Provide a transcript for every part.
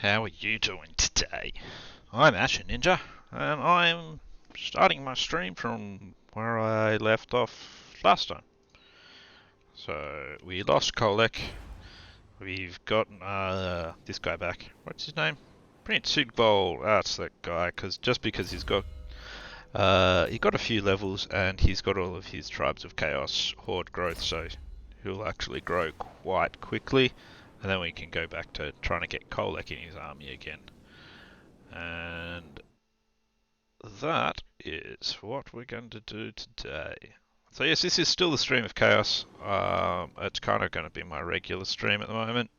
How are you doing today? I'm Asher Ninja, and I'm starting my stream from where I left off last time. So, we lost Kolek. We've gotten this guy back. What's his name? Prince Sigbol. That's that guy, just because he's got he got a few levels and he's got all of his tribes of chaos horde growth, so he'll actually grow quite quickly. And then we can go back to trying to get Kolek in his army again. And that is what we're going to do today. So yes, this is still the stream of chaos. It's kind of going to be my regular stream at the moment.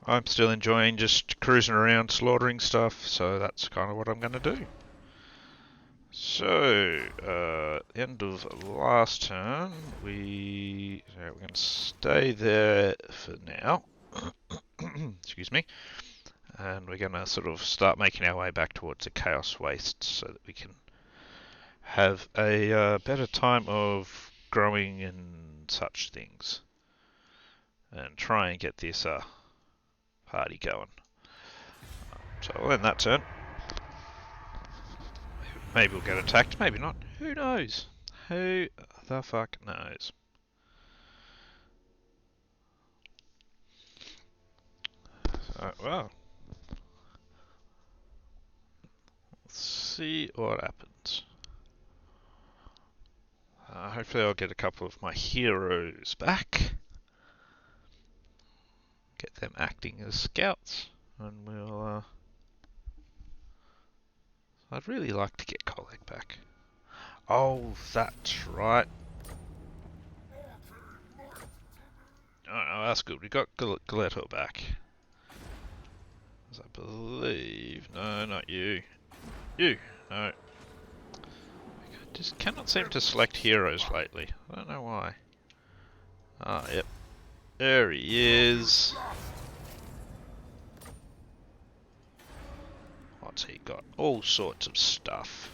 I'm still enjoying just cruising around slaughtering stuff, so that's kind of what I'm going to do. So, end of last turn, we're going to stay there for now. Excuse me. And we're going to sort of start making our way back towards the Chaos Waste so that we can have a better time of growing and such things. And try and get this party going. So I'll end that turn. Maybe we'll get attacked, maybe not. Who knows? Who the fuck knows? So, well, let's see what happens. Hopefully I'll get a couple of my heroes back. Get them acting as scouts. And we'll... I'd really like to get Kolek back. Oh, that's right. Oh, that's good. We got Galeto back. As I believe... No, not you. You! No. I just cannot seem to select heroes lately. I don't know why. Ah, yep. There he is. What's he got? All sorts of stuff.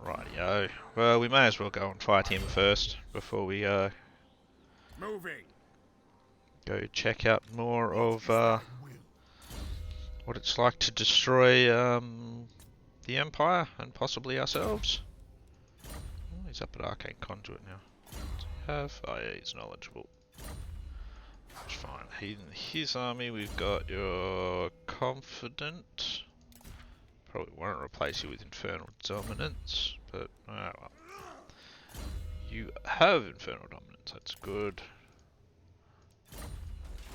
Rightio. Well, we may as well go and fight him first before we Moving. Go check out more of what it's like to destroy the Empire and possibly ourselves. Oh, he's up at Arcane Conduit now. Does he have? Oh yeah, he's knowledgeable. That's fine. In his army we've got your Confident. Probably won't replace you with Infernal Dominance, but oh well. You have Infernal Dominance, that's good.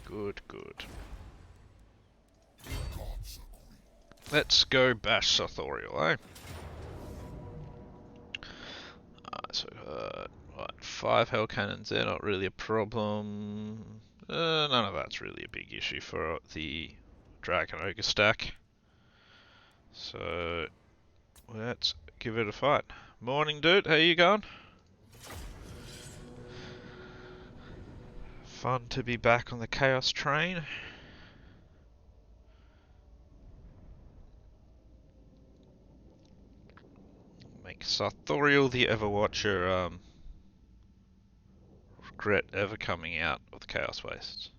Good, good. Let's go bash Sothorial, eh? So, what, 5 Hell Cannons, they're not really a problem. None of that's really a big issue for the Dragon Ogre stack. So, let's give it a fight. Morning, dude, how you going? Fun to be back on the Chaos train. Make Sartorial the Everwatcher regret ever coming out of the Chaos Wastes.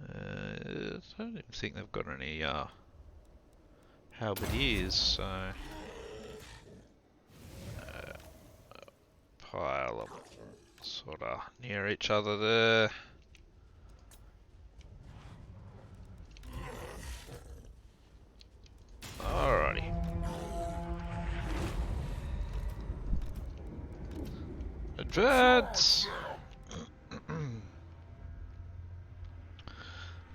I don't even think they've got any halberdiers, so pile them sort of near each other there. Alrighty. Advance!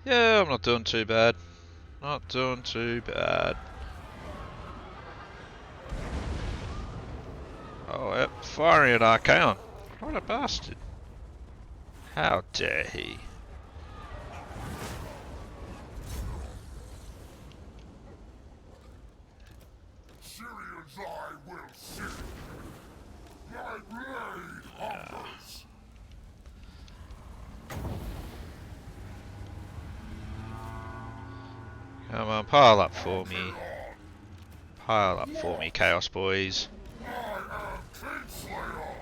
Yeah, I'm not doing too bad. Not doing too bad. Oh, yep, firing at Archaon. What a bastard. How dare he? Syrians I will see. Like blade hunters. Come on, pile up for me. Pile up for me, Chaos Boys. I am Kingslayer.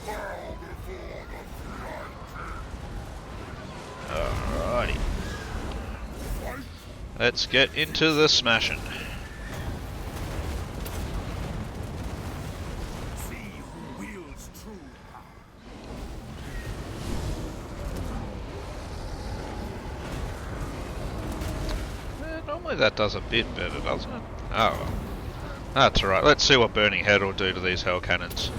Bow before Let's get into the smashing. See who wields true power. Normally that does a bit better, doesn't it? Oh well. That's alright. Let's see what Burning Head will do to these hell cannons.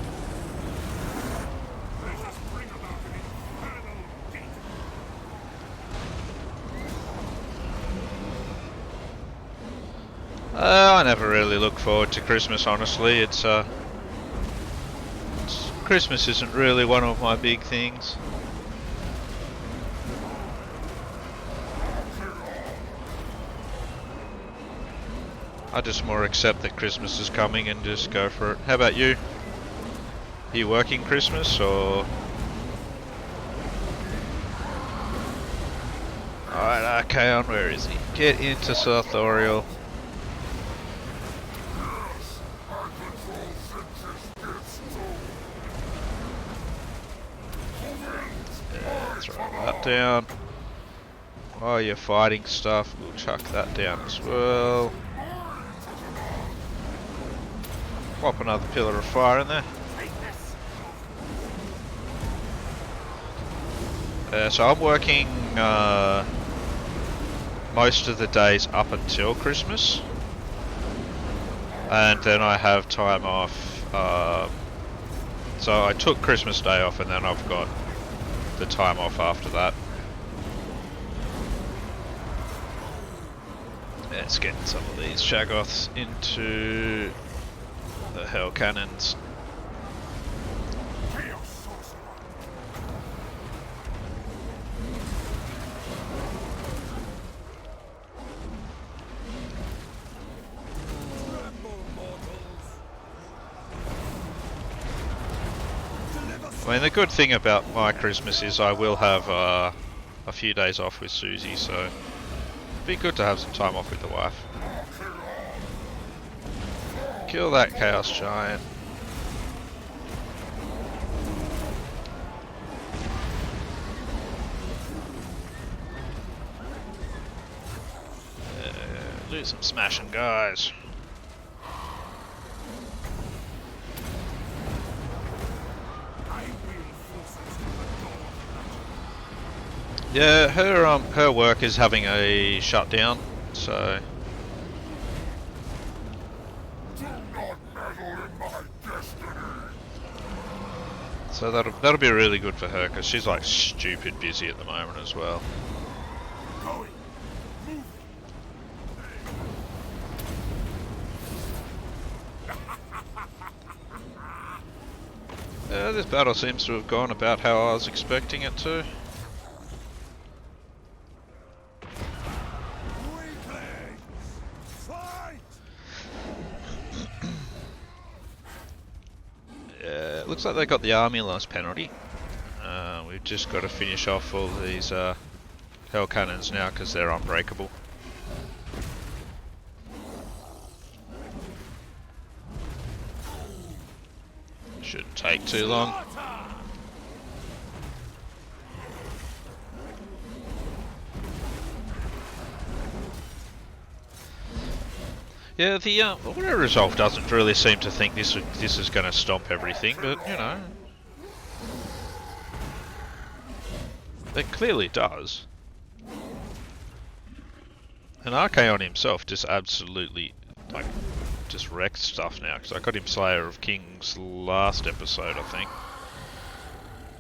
Let us bring about an infernal gate. I never really look forward to Christmas, honestly. Christmas isn't really one of my big things. I just more accept that Christmas is coming and just go for it. How about you? Are you working Christmas or? Alright, Archaon, where is he? Get into Sarthorial. Throw that down. While you're fighting stuff, we'll chuck that down as well. Pop another pillar of fire in there. So I'm working most of the days up until Christmas, and then I have time off. So I took Christmas Day off, and then I've got the time off after that. Let's get some of these Shaggoths into the Hell Cannons. I mean, the good thing about my Christmas is I will have a few days off with Susie, so it'd be good to have some time off with the wife. Kill that Chaos Giant. Do some smashing, guys. Yeah, her work is having a shutdown, so Do not meddle in my destiny. so that'll be really good for her because she's like stupid busy at the moment as well. Going. Moving. This battle seems to have gone about how I was expecting it to. Weakling. Fight. It looks like they got the army loss penalty. We've just got to finish off all these hell cannons now because they're unbreakable. Shouldn't take too long. Yeah, the Auto Resolve doesn't really seem to think this is going to stomp everything, but you know, it clearly does. And Archaon himself just absolutely like just wrecks stuff now because I got him Slayer of Kings last episode, I think.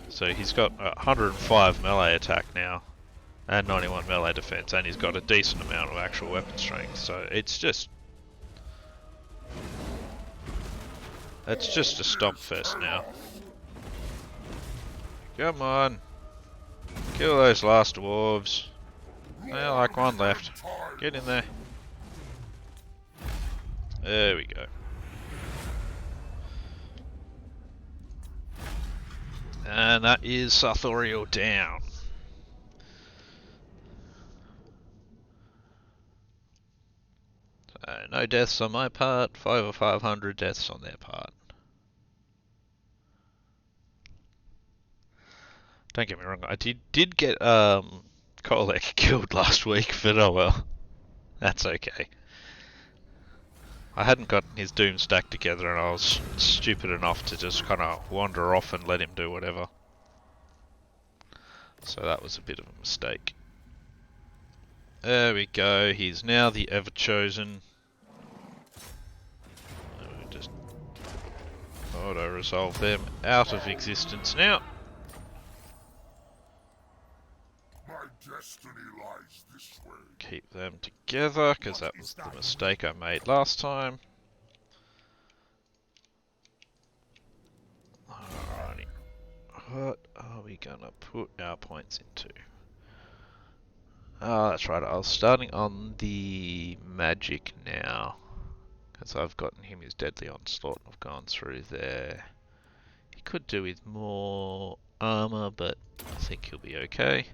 So he's got 105 melee attack now and 91 melee defense, and he's got a decent amount of actual weapon strength. So it's just a stomp fest now. Come on, kill those last dwarves. Yeah, like one left. Get in there. There we go. And that is Sarthorial down. So no deaths on my part, 5 or 500 deaths on their part. Don't get me wrong, I did get Kolek killed last week, but oh well. That's okay. I hadn't gotten his doom stack together and I was stupid enough to just kind of wander off and let him do whatever. So that was a bit of a mistake. There we go, he's now the Ever-Chosen. Just auto-resolve them out of existence now. My destiny lies this way. Keep them together, because that was the mistake I made last time. Alrighty. What are we gonna put our points into? Oh, that's right, I was starting on the magic now. Because I've gotten him his deadly onslaught. I've gone through there. He could do with more armor, but I think he'll be okay.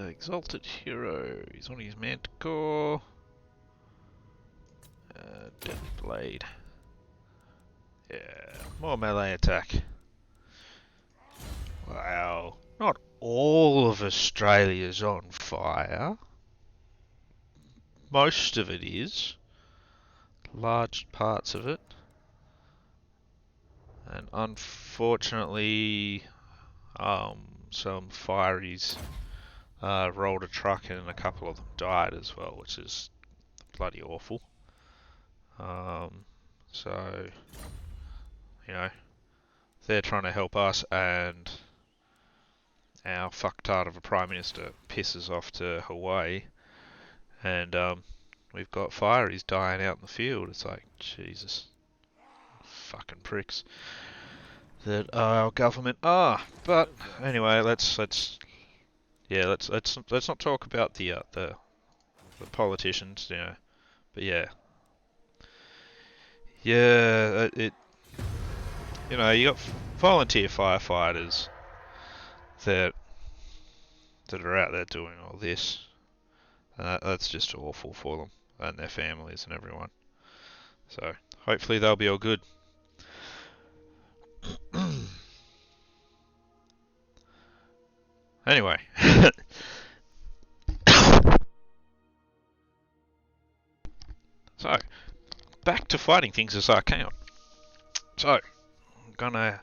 Exalted Hero. He's on his Manticore. Deadly Blade. Yeah, more melee attack. Wow. Not all of Australia's on fire. Most of it is. Large parts of it. And unfortunately, some fireys rolled a truck and a couple of them died as well, which is bloody awful. So, you know, they're trying to help us and our fucktard of a Prime Minister pisses off to Hawaii and we've got fireys dying out in the field. It's like, Jesus. Fucking pricks that our government are. But anyway, let's not talk about the politicians, you know. But yeah, it you know, you got volunteer firefighters that are out there doing all this, and that's just awful for them and their families and everyone. So hopefully they'll be all good. Anyway. So, back to fighting things as I can. So, I'm gonna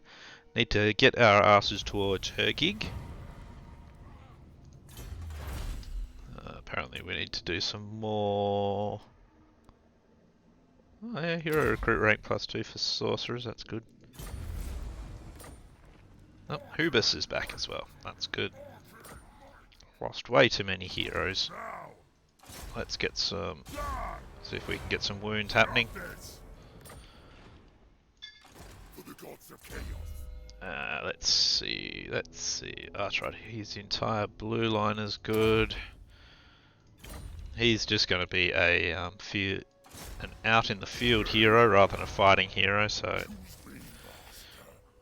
need to get our asses towards her gig. Apparently we need to do some more... Oh yeah, hero recruit rank +2 for sorcerers, that's good. Oh, Hubis is back as well, that's good. Lost way too many heroes. Let's get some... See if we can get some wounds happening. Let's see. That's right, his entire blue line is good. He's just going to be a an out in the field hero rather than a fighting hero, so I'm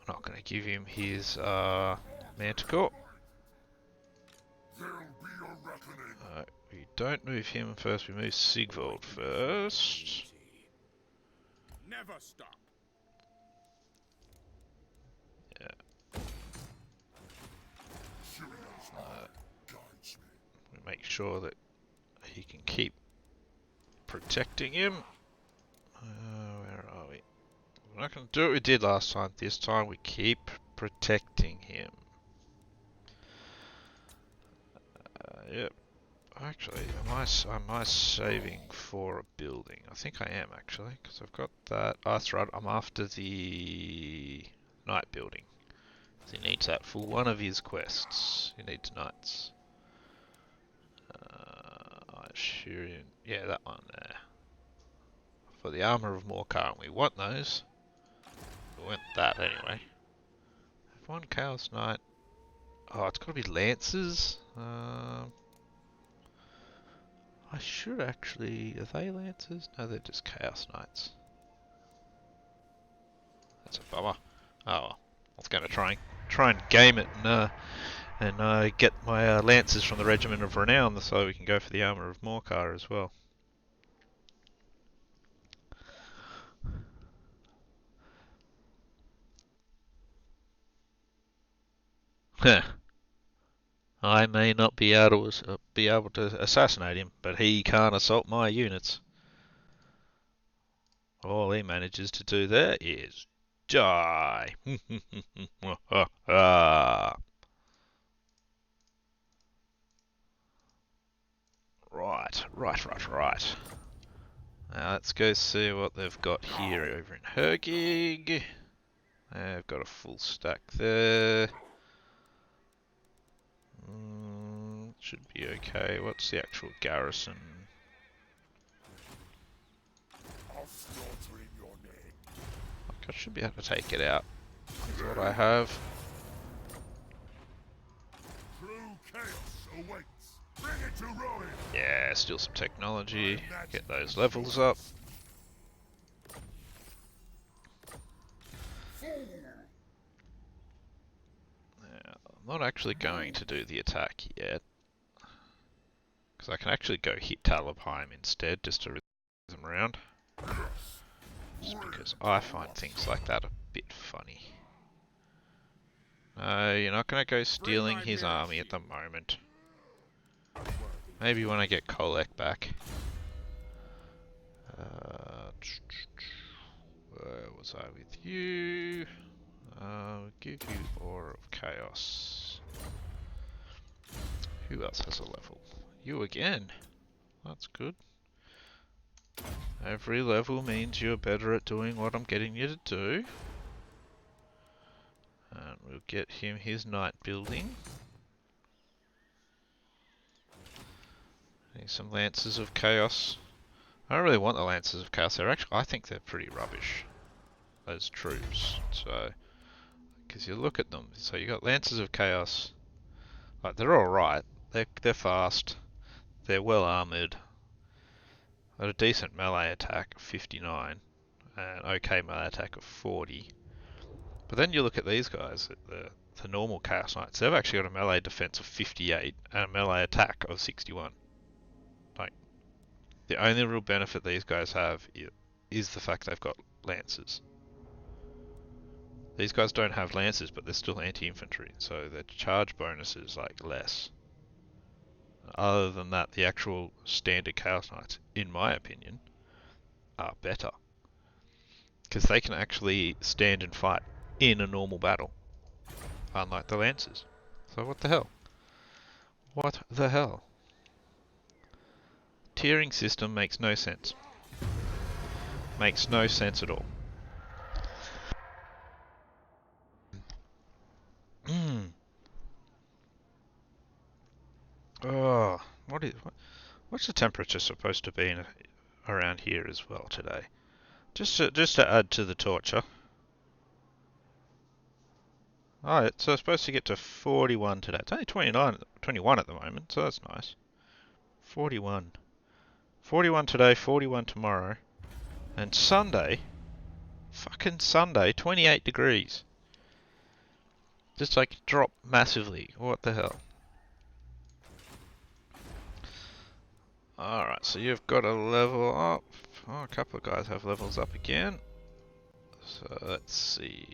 not going to give him his Manticore. We don't move him first, we move Sigvald first. Never stop. Yeah. We make sure that he can keep protecting him. Where are we? We're not going to do what we did last time. This time we keep protecting him. Yep. Actually, am I saving for a building? I think I am actually, because I've got that. Oh, that's right. I'm after the night building. He needs that for one of his quests. He needs knights. Ashurian. Yeah, that one there. For the armor of Morcar, we want those. We want that anyway. Have one Chaos Knight. Oh, it's got to be Lancers. I should actually... Are they Lancers? No, they're just Chaos Knights. That's a bummer. Oh well. I was going to try and game it and get my Lancers from the Regiment of Renown so we can go for the armor of Morcar as well. I may not be able to assassinate him, but he can't assault my units. All he manages to do there is die. Right. Now let's go see what they've got here over in Hergig. They've got a full stack there. Should be okay. What's the actual garrison? I should be able to take it out. Is what I have. Yeah, still some technology. Get those levels up. Now, I'm not actually going to do the attack yet. Because I can actually go hit Talabheim instead, just to rhythm them around. Just because I find things like that a bit funny. No, you're not going to go stealing his army at the moment. Maybe when I get Kolek back. Where was I with you? I'll give you Aura of Chaos. Who else has a level? You again. That's good. Every level means you're better at doing what I'm getting you to do. And we'll get him his night building. Need some Lances of Chaos. I don't really want the Lances of Chaos. I think they're pretty rubbish as troops. So, because you look at them, so you got Lances of Chaos. Like they're all right. They're fast. They're well armored. Got a decent melee attack of 59 and okay melee attack of 40. But then you look at these guys, the normal Chaos Knights. They've actually got a melee defense of 58 and a melee attack of 61. Like the only real benefit these guys have is the fact they've got lances. These guys don't have lances, but they're still anti-infantry, so their charge bonus is like less. Other than that, the actual standard Chaos Knights, in my opinion, are better. Because they can actually stand and fight in a normal battle, unlike the Lancers. So what the hell? What the hell? Tiering system makes no sense. Makes no sense at all. Oh, what's the temperature supposed to be around here as well today? Just to add to the torture. Oh, it's supposed to get to 41 today. It's only 21 at the moment, so that's nice. 41. 41 today, 41 tomorrow. And Sunday, fucking Sunday, 28 degrees. Just like drop massively. What the hell? Alright, so you've got a level up. Oh, a couple of guys have levels up again. So let's see.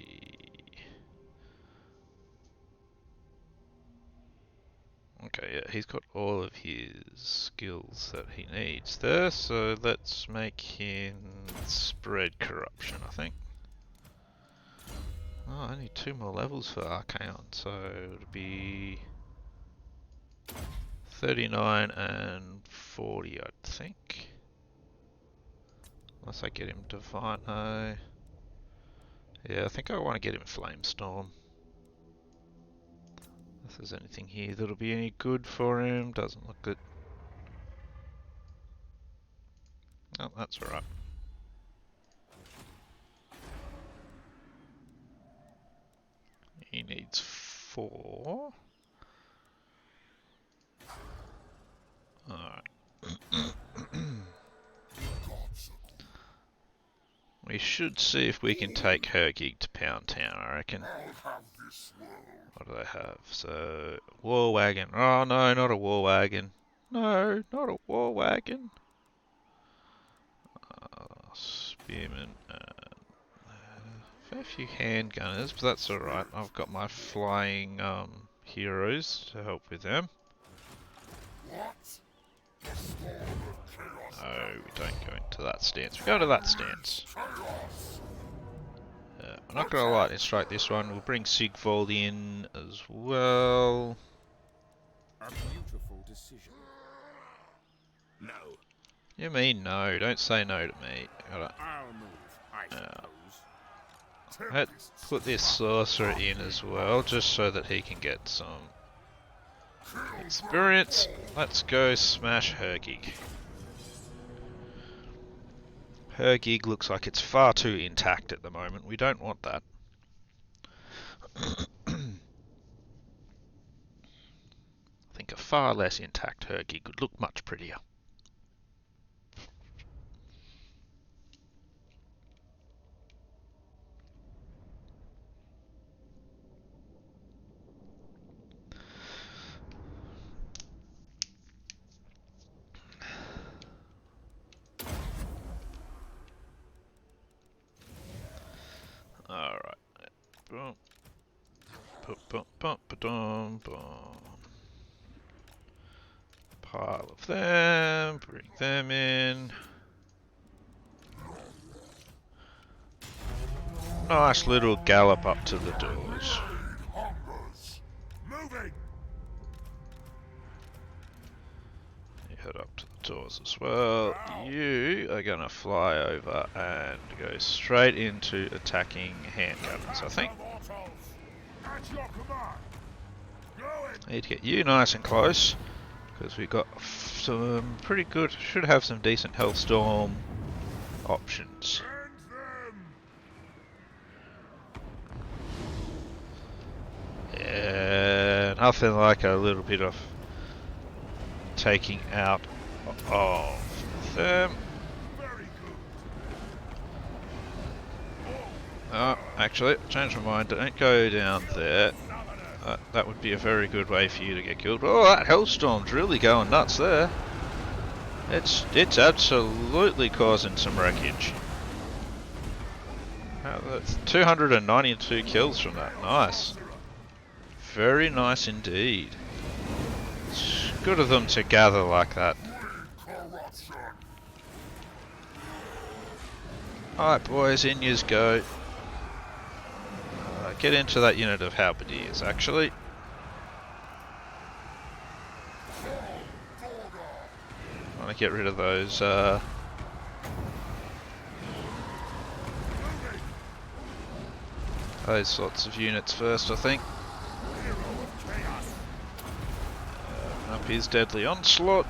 Okay, yeah, he's got all of his skills that he needs there, so let's make him spread corruption, I think. Oh, I need 2 more levels for Archaon, so it'll be 39 and 40, I think. Unless I get him Divine. No. Yeah, I think I want to get him Flamestorm. If there's anything here that'll be any good for him, doesn't look good. Oh, that's alright. He needs 4. Alright. We should see if we can take Hergig to Pound Town, I reckon. What do they have? So, War Wagon. Oh no, not a War Wagon. No, not a War Wagon. Spearmen. Fair few handgunners, but that's alright. I've got my flying heroes to help with them. What? The storm of chaos. No, we don't go into that stance. We go to that stance. Chaos. We're not going to lightning strike this one. We'll bring Sigvold in as well. A beautiful decision. No. You mean no? Don't say no to me. Gotta I'll move, I suppose. let's put this sorcerer in as well, just so that he can get some experience. Let's go smash Hergig. Hergig looks like it's far too intact at the moment. We don't want that. I think a far less intact Hergig would look much prettier. Alright. Boom. Boom, boom, boom, boom, boom. Pile of them. Bring them in. Nice little gallop up to the doors. Hungers. Moving. You head up to the doors as well. You are going to fly over and go straight into attacking handgunners, I think. At your command. Going. Need to get you nice and close, because we've got some pretty good, should have some decent Hellstorm options. End them. Yeah, nothing like a little bit of taking out of them. Very good. Oh, actually, changed my mind. Don't go down there. That would be a very good way for you to get killed. Oh, that Hellstorm's really going nuts there. It's absolutely causing some wreckage. That's 292 kills from that. Nice. Very nice indeed. It's good of them to gather like that. Corruption. Alright boys, in yous go. Get into that unit of halberdiers actually. I want to get rid of those sorts of units first, I think. Up his deadly onslaught.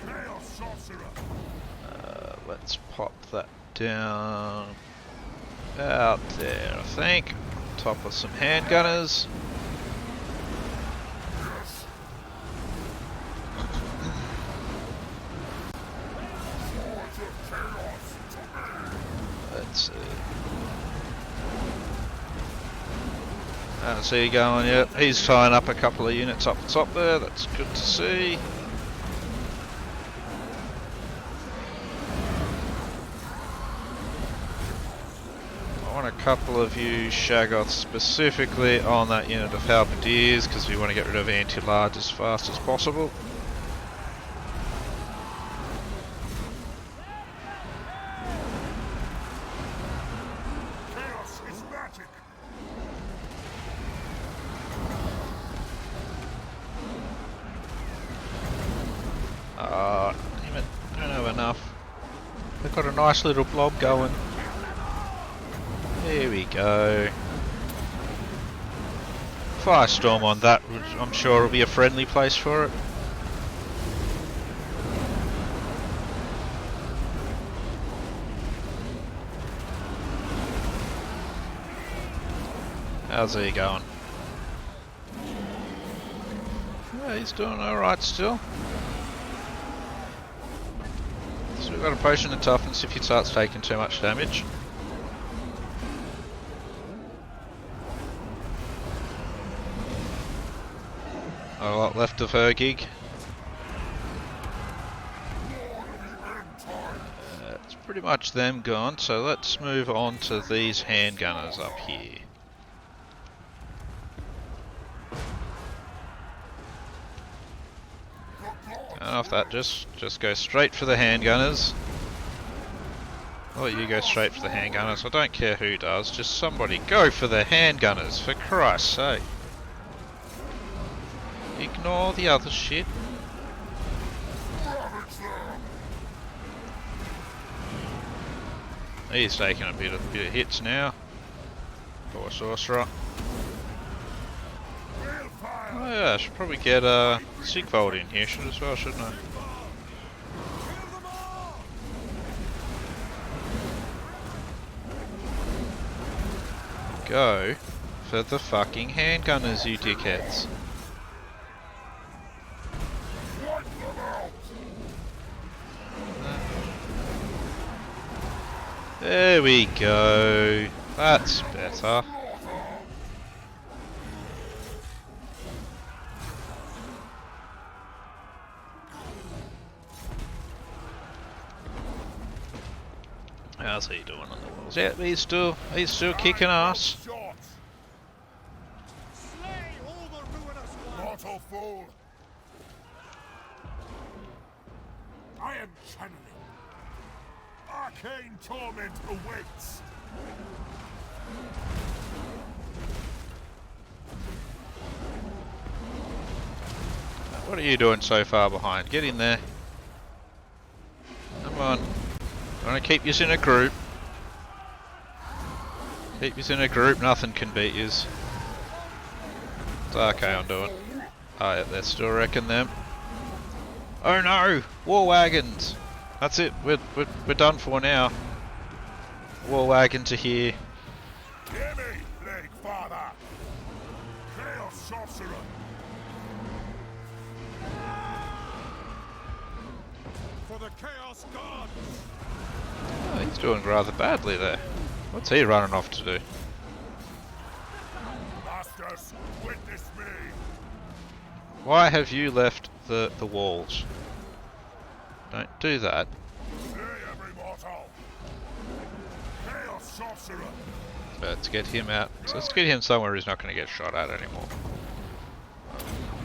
Chaos sorcerer. Let's pop that down out there, I think. On top of some handgunners. Yes. Swords of chaos to me. Let's see. How's he going? Yep, he's tying up a couple of units up the top there. That's good to see. I want a couple of you Shaggoths specifically on that unit of halberdiers because we want to get rid of anti-large as fast as possible. Chaos is magic. Damn it, don't have enough. They've got a nice little blob going. There we go. Firestorm on that, which I'm sure will be a friendly place for it. How's he going? Yeah, he's doing alright still. So we've got a potion of toughness if he starts taking too much damage. Not a lot left of her gig. It's pretty much them gone, so let's move on to these handgunners up here. Off that, just go straight for the handgunners. Or you go straight for the handgunners. I don't care who does, just somebody go for the handgunners, for Christ's sake. Ignore the other shit. He's taking a bit of hits now. Poor sorcerer. Oh yeah, I should probably get Sigvold in here as well, shouldn't I? Go for the fucking handgunners, you dickheads. There we go. That's better. How's he doing on the walls? Yeah, he's still kicking ass. Mortal fool! I am channeling. Arcane torment awaits! What are you doing so far behind? Get in there. Come on. I'm gonna keep yous in a group. Keep yous in a group, nothing can beat yous. It's okay, I'm doing. Oh yeah, they're still wrecking them. Oh no! War wagons! That's it, we're done for now. War wagons are here. Hear me, Plague Father! Chaos Sorcerer! For the Chaos Gods! Oh, he's doing rather badly there. What's he running off to do? Masters, witness me! Why have you left the walls? Don't do that. Slay every mortal! Chaos Sorcerer! Let's get him out. So let's get him somewhere he's not going to get shot at anymore.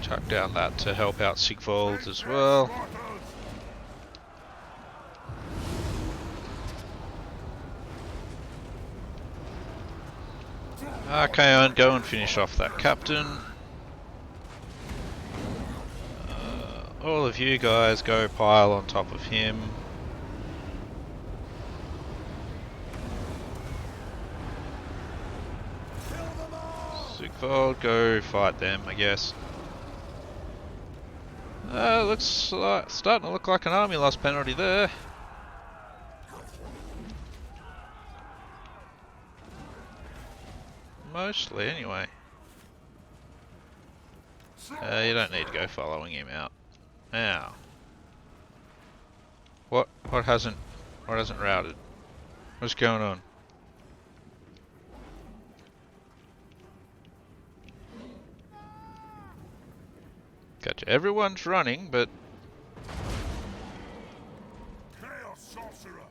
Chuck down that to help out Sigvold as well. Archaon, go and finish off that captain. All of you guys go pile on top of him. Sigvold, go fight them, I guess. Looks like, starting to look like an army loss penalty there. Mostly, anyway. You don't need to go following him out. Now, what hasn't routed? What's going on? Gotcha. Everyone's running, but Chaos Sorcerer!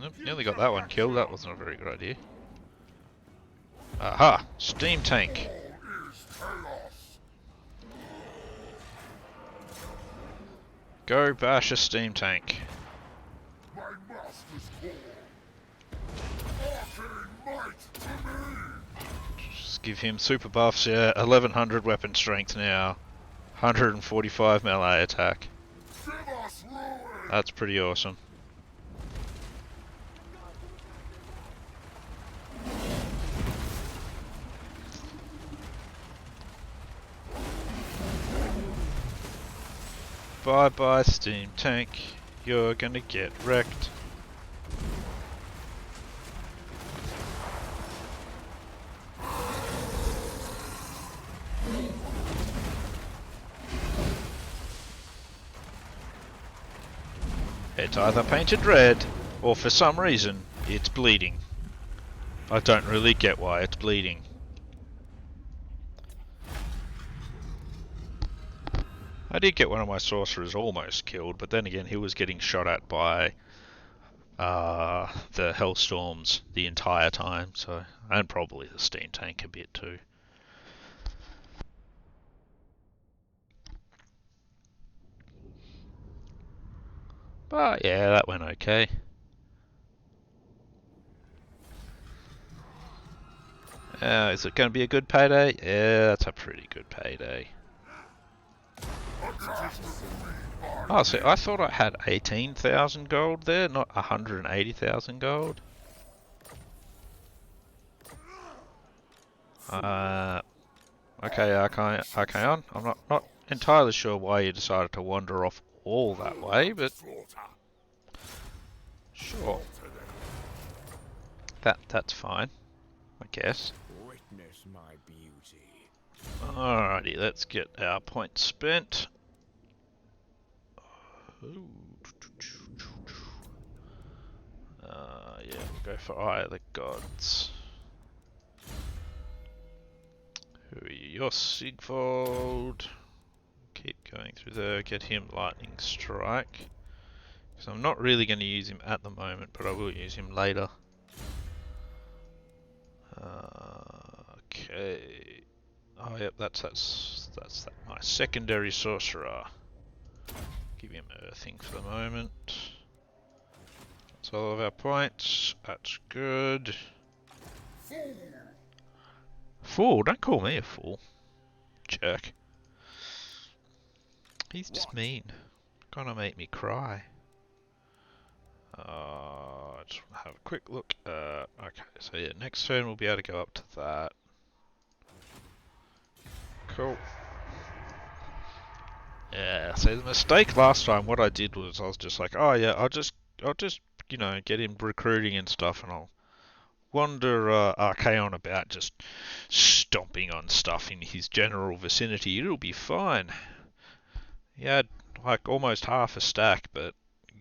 nope, nearly got that one killed. That wasn't a very good idea. Aha! Steam tank. All is chaos! Go bash a steam tank. My master's call! Arcane might to me! Just give him super buffs, yeah. 1100 weapon strength now. 145 melee attack. Give us ruin! That's pretty awesome. Bye bye steam tank. You're gonna get wrecked. It's either painted red, or for some reason, it's bleeding. I don't really get why it's bleeding. I did get one of my sorcerers almost killed, but then again he was getting shot at by the Hellstorms the entire time, so and probably the steam tank a bit too. But yeah, that went okay. Is it going to be a good payday? Yeah, that's a pretty good payday. Oh, see, I thought I had 18,000 gold there, not 180,000 gold. Okay, Archaon. I'm not entirely sure why you decided to wander off all that way, but sure. That's fine, I guess. Witness my beauty. Alrighty, let's get our points spent. Ooh. Yeah, we'll go for Eye of the Gods. Who are you? You're Sigvold. Keep going through there, get him Lightning Strike. So I'm not really going to use him at the moment, but I will use him later. Okay. Oh yep, that's that. My secondary sorcerer. Give him earthing for the moment. That's all of our points. That's good. Fool? Don't call me a fool. Jerk. He's just mean. Gonna make me cry. Just have a quick look. Okay, so yeah, next turn we'll be able to go up to that. Cool. Yeah, so the mistake last time, what I did was I was just like, oh yeah, I'll just, you know, get him recruiting and stuff, and I'll wander Archaon about, just stomping on stuff in his general vicinity. It'll be fine. He had like almost half a stack, but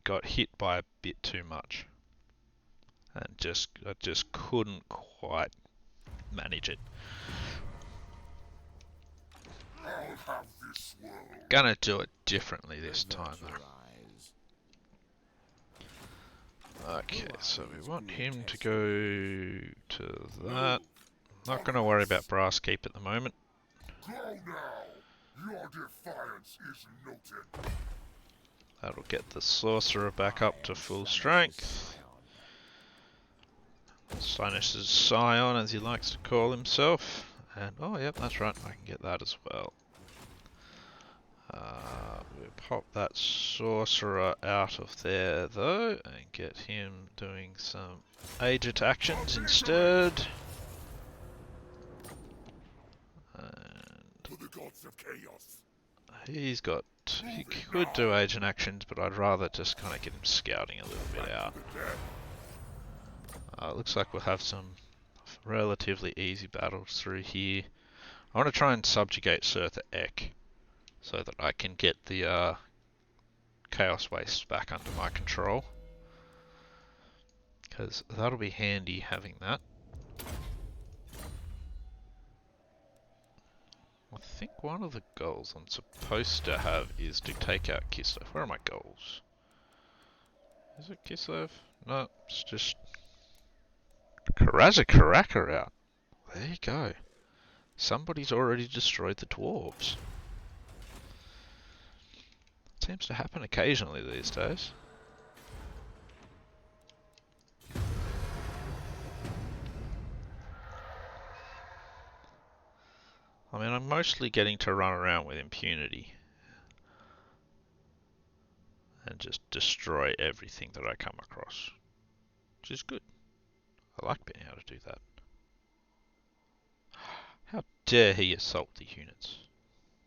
got hit by a bit too much, and I just couldn't quite manage it. Gonna do it differently this time though. Okay, so we want him to go to that. Not gonna worry about Brass Keep at the moment. Go now! Your defiance is noted. That'll get the Sorcerer back up to full strength. Sinus's Scion, as he likes to call himself. And, oh yep, that's right, I can get that as well. We'll pop that Sorcerer out of there though, and get him doing some agent actions instead. And To the gods of chaos. he could do agent actions, but I'd rather just kind of get him scouting a little bit out. Looks like we'll have some relatively easy battles through here. I want to try and subjugate Surtha Ek, so that I can get the Chaos Waste back under my control. Because that'll be handy having that. I think one of the goals I'm supposed to have is to take out Kislev. Where are my goals? Is it Kislev? No, it's just Karazakaraka out. There you go. Somebody's already destroyed the dwarves. Seems to happen occasionally these days. I mean, I'm mostly getting to run around with impunity and just destroy everything that I come across, which is good. I like being able to do that. How dare he assault the units?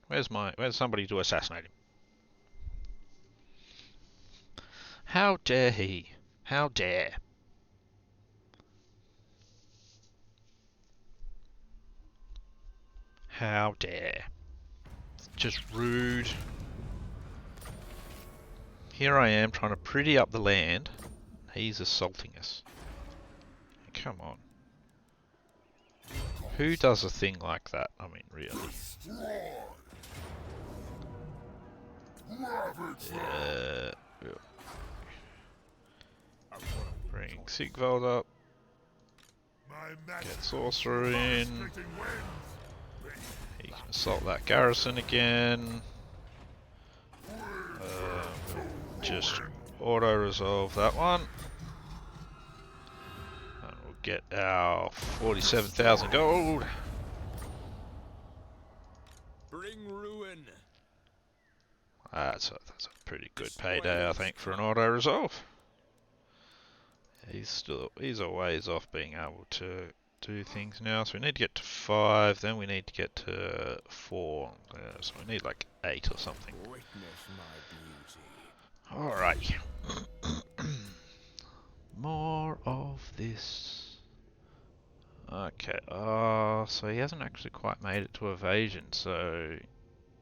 Where's somebody to assassinate him? How dare he? How dare? How dare? Just rude. Here I am trying to pretty up the land. He's assaulting us. Come on. Who does a thing like that? I mean, really. Yeah. Bring Sigvald up. Get Sorcerer in. He can assault that garrison again. We'll just auto-resolve that one. And we'll get our 47,000 gold. Bring ruin. That's a pretty good payday, I think, for an auto-resolve. He's a ways off being able to do things now. So we need to get to 5, then we need to get to 4. So we need like 8 or something. Witness my beauty. Alright. More of this. Okay, so he hasn't actually quite made it to evasion, so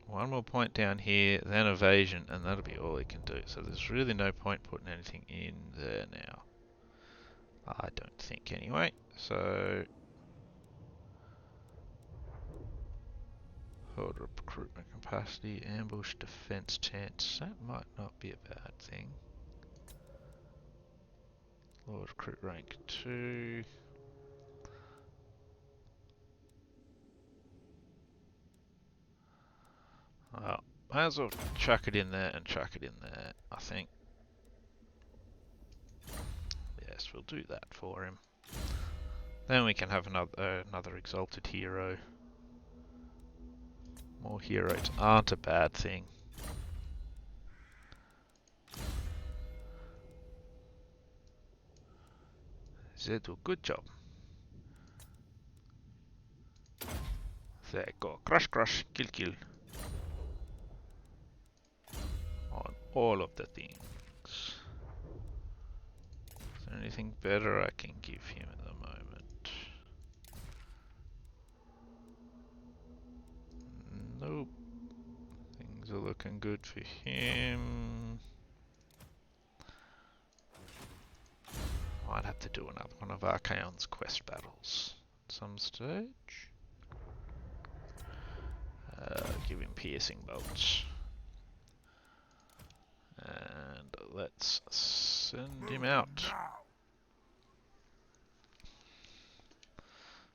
one more point down here, then evasion, and that'll be all he can do. So there's really no point putting anything in there now. I don't think anyway. So hold recruitment capacity, ambush defense chance. That might not be a bad thing. Lord recruit rank 2. Well, might as well chuck it in there and chuck it in there, I think. Yes, we'll do that for him. Then we can have another exalted hero. More heroes aren't a bad thing. They do a good job. There go. Crush, crush, kill, kill. On all of the things. Is there anything better I can give him at the moment? Nope. Things are looking good for him. Might have to do another one of Archaon's quest battles at some stage. Give him piercing bolts. And let's send him out.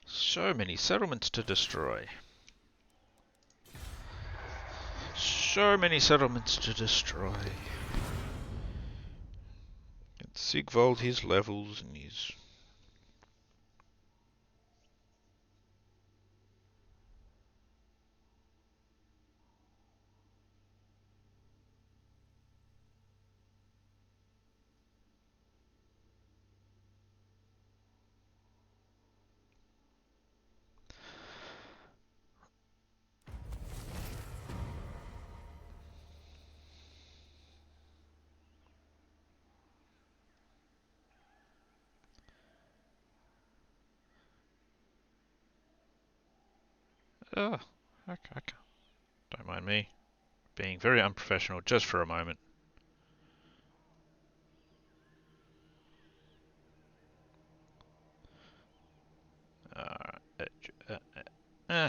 So many settlements to destroy. So many settlements to destroy. Get Sigvald his levels and his... Oh, okay. Don't mind me. Being very unprofessional just for a moment. Eh.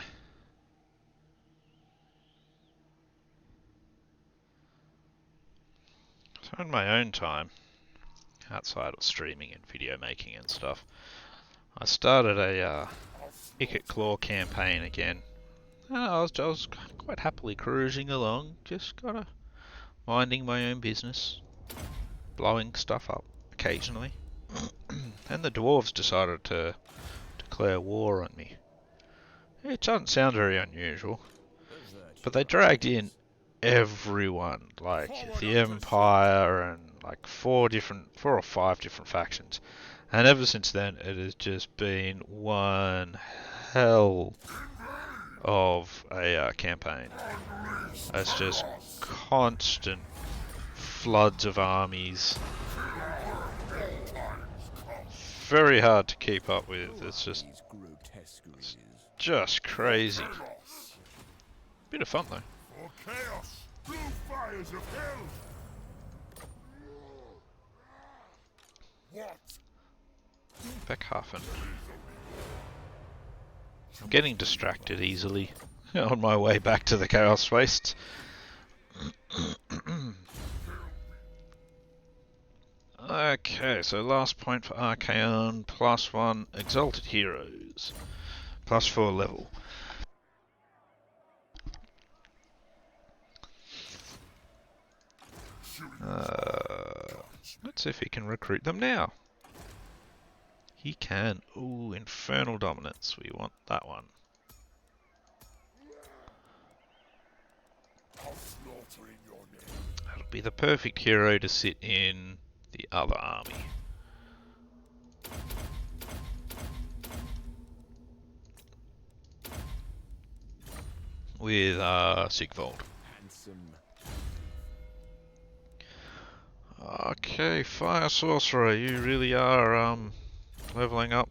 So in my own time, outside of streaming and video making and stuff, I started a Icket Claw campaign again. I was quite happily cruising along, just kinda minding my own business, blowing stuff up occasionally. And the dwarves decided to declare war on me. It doesn't sound very unusual, but they dragged in everyone, like the Empire and like 4 or 5 different factions. And ever since then, it has just been one hell of a campaign. It's just constant floods of armies. Very hard to keep up with. It's just crazy. Bit of fun though. For chaos, blue fires of hell. What? Beckhafen. I'm getting distracted easily on my way back to the Chaos Wastes. Okay, so last point for Archaon, +1 Exalted Heroes, +4 level. Let's see if he can recruit them now. He can. Ooh, Infernal Dominance. We want that one. That'll be the perfect hero to sit in the other army. With Sigvold. Okay, Fire Sorcerer, you really are leveling up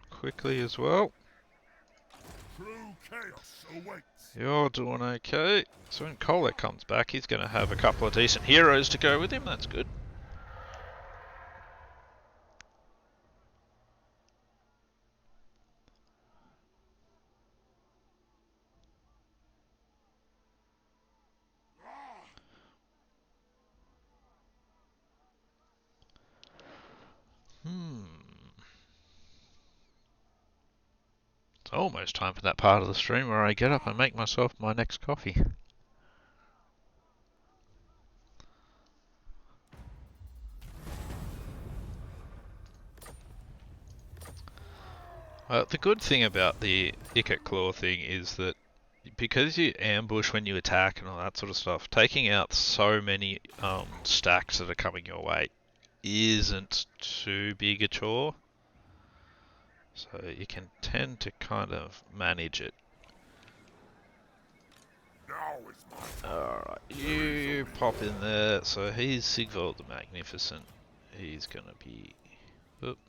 quickly as well. True chaos awaits. You're doing okay. So when Kolek comes back, he's going to have a couple of decent heroes to go with him. That's good. It's almost time for that part of the stream where I get up and make myself my next coffee. The good thing about the Ikat Claw thing is that because you ambush when you attack and all that sort of stuff, taking out so many stacks that are coming your way isn't too big a chore. So you can tend to kind of manage it. Alright, you pop in there. So he's Sigvold the Magnificent. He's gonna be... Oop.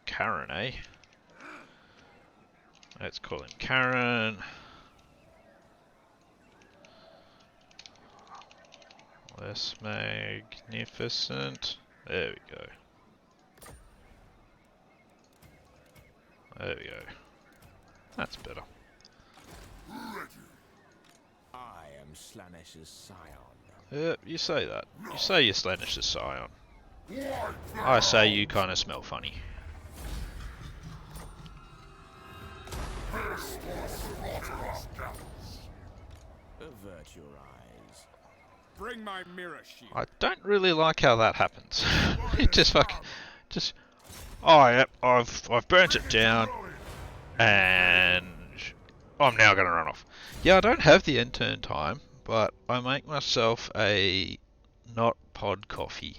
Karen, eh? Let's call him Karen. Less magnificent. There we go. There we go. That's better. I am Slanesh's scion. You say that. You say you're Slanesh's scion. I say you kind of smell funny. Avert your eyes. Bring my mirror shield. I don't really like how that happens. It just fucking... Just... Oh, yep, I've burnt it down. And... I'm now going to run off. Yeah, I don't have the end turn time, but I make myself a not pod coffee.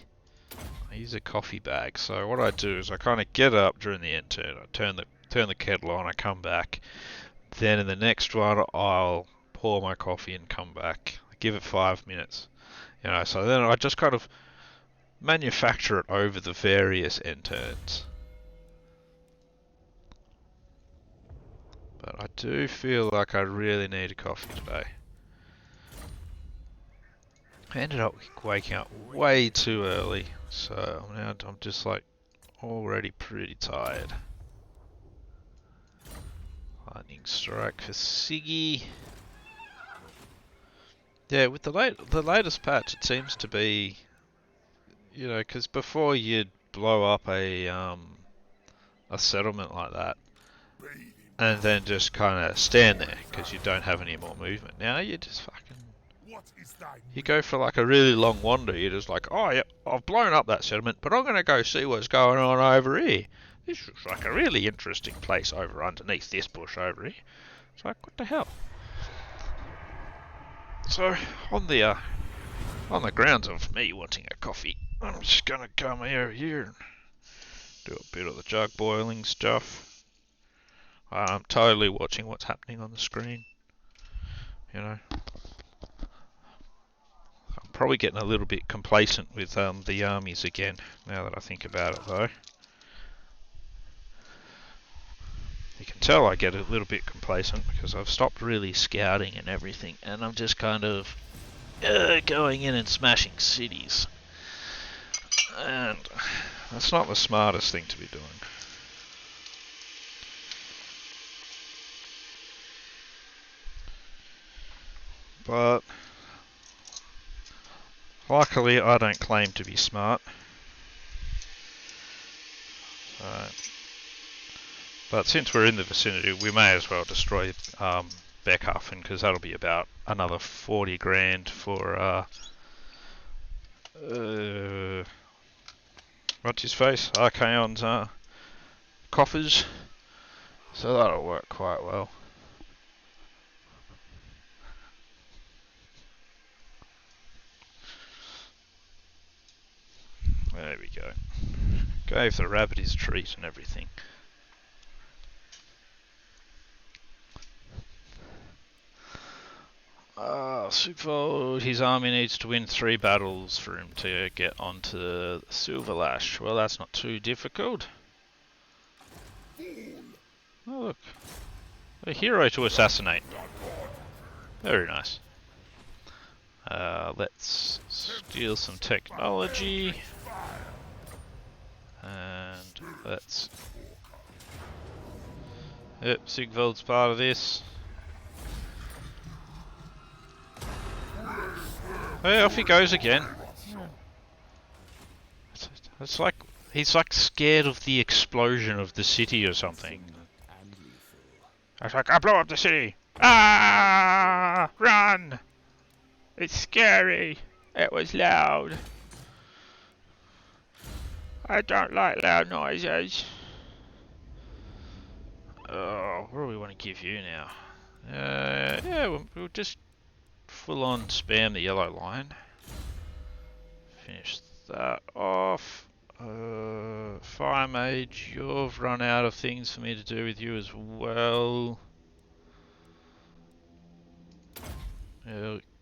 I use a coffee bag. So what I do is I kind of get up during the end turn. I turn the kettle on. I come back. Then in the next one, I'll pour my coffee and come back. I give it 5 minutes. You know, so then I just kind of manufacture it over the various end turns. But I do feel like I really need a coffee today. I ended up waking up way too early, so I'm just like already pretty tired. Lightning strike for Siggy. Yeah, with the latest patch, it seems to be, you know, because before you'd blow up a settlement like that, and then just kind of stand there because you don't have any more movement. Now you just fucking... You go for like a really long wander, you're just like, oh yeah, I've blown up that settlement, but I'm going to go see what's going on over here. This looks like a really interesting place over underneath this bush over here. It's like, what the hell? So, on the grounds of me wanting a coffee, I'm just going to come over here and do a bit of the jug boiling stuff. I'm totally watching what's happening on the screen. You know, I'm probably getting a little bit complacent with the armies again, now that I think about it though. You can tell I get a little bit complacent because I've stopped really scouting and everything, and I'm just kind of going in and smashing cities. And that's not the smartest thing to be doing. But luckily I don't claim to be smart. But since we're in the vicinity, we may as well destroy spec huffing because that'll be about another 40 grand for what's his face? Archaon's coffers. So that'll work quite well. There we go. Gave the rabbit his treat and everything. Sigvald, his army needs to win 3 battles for him to get onto the Silverlash. Well, that's not too difficult. Oh, look. A hero to assassinate. Very nice. Let's steal some technology. And let's... Yep, Sigvald's part of this. Hey, off he goes again. It's like he's like scared of the explosion of the city or something. It's like, I blow up the city. Ah! Run! It's scary. It was loud. I don't like loud noises. Oh, what do we want to give you now? Yeah, we'll just full on spam the yellow line. Finish that off. Fire Mage, you've run out of things for me to do with you as well.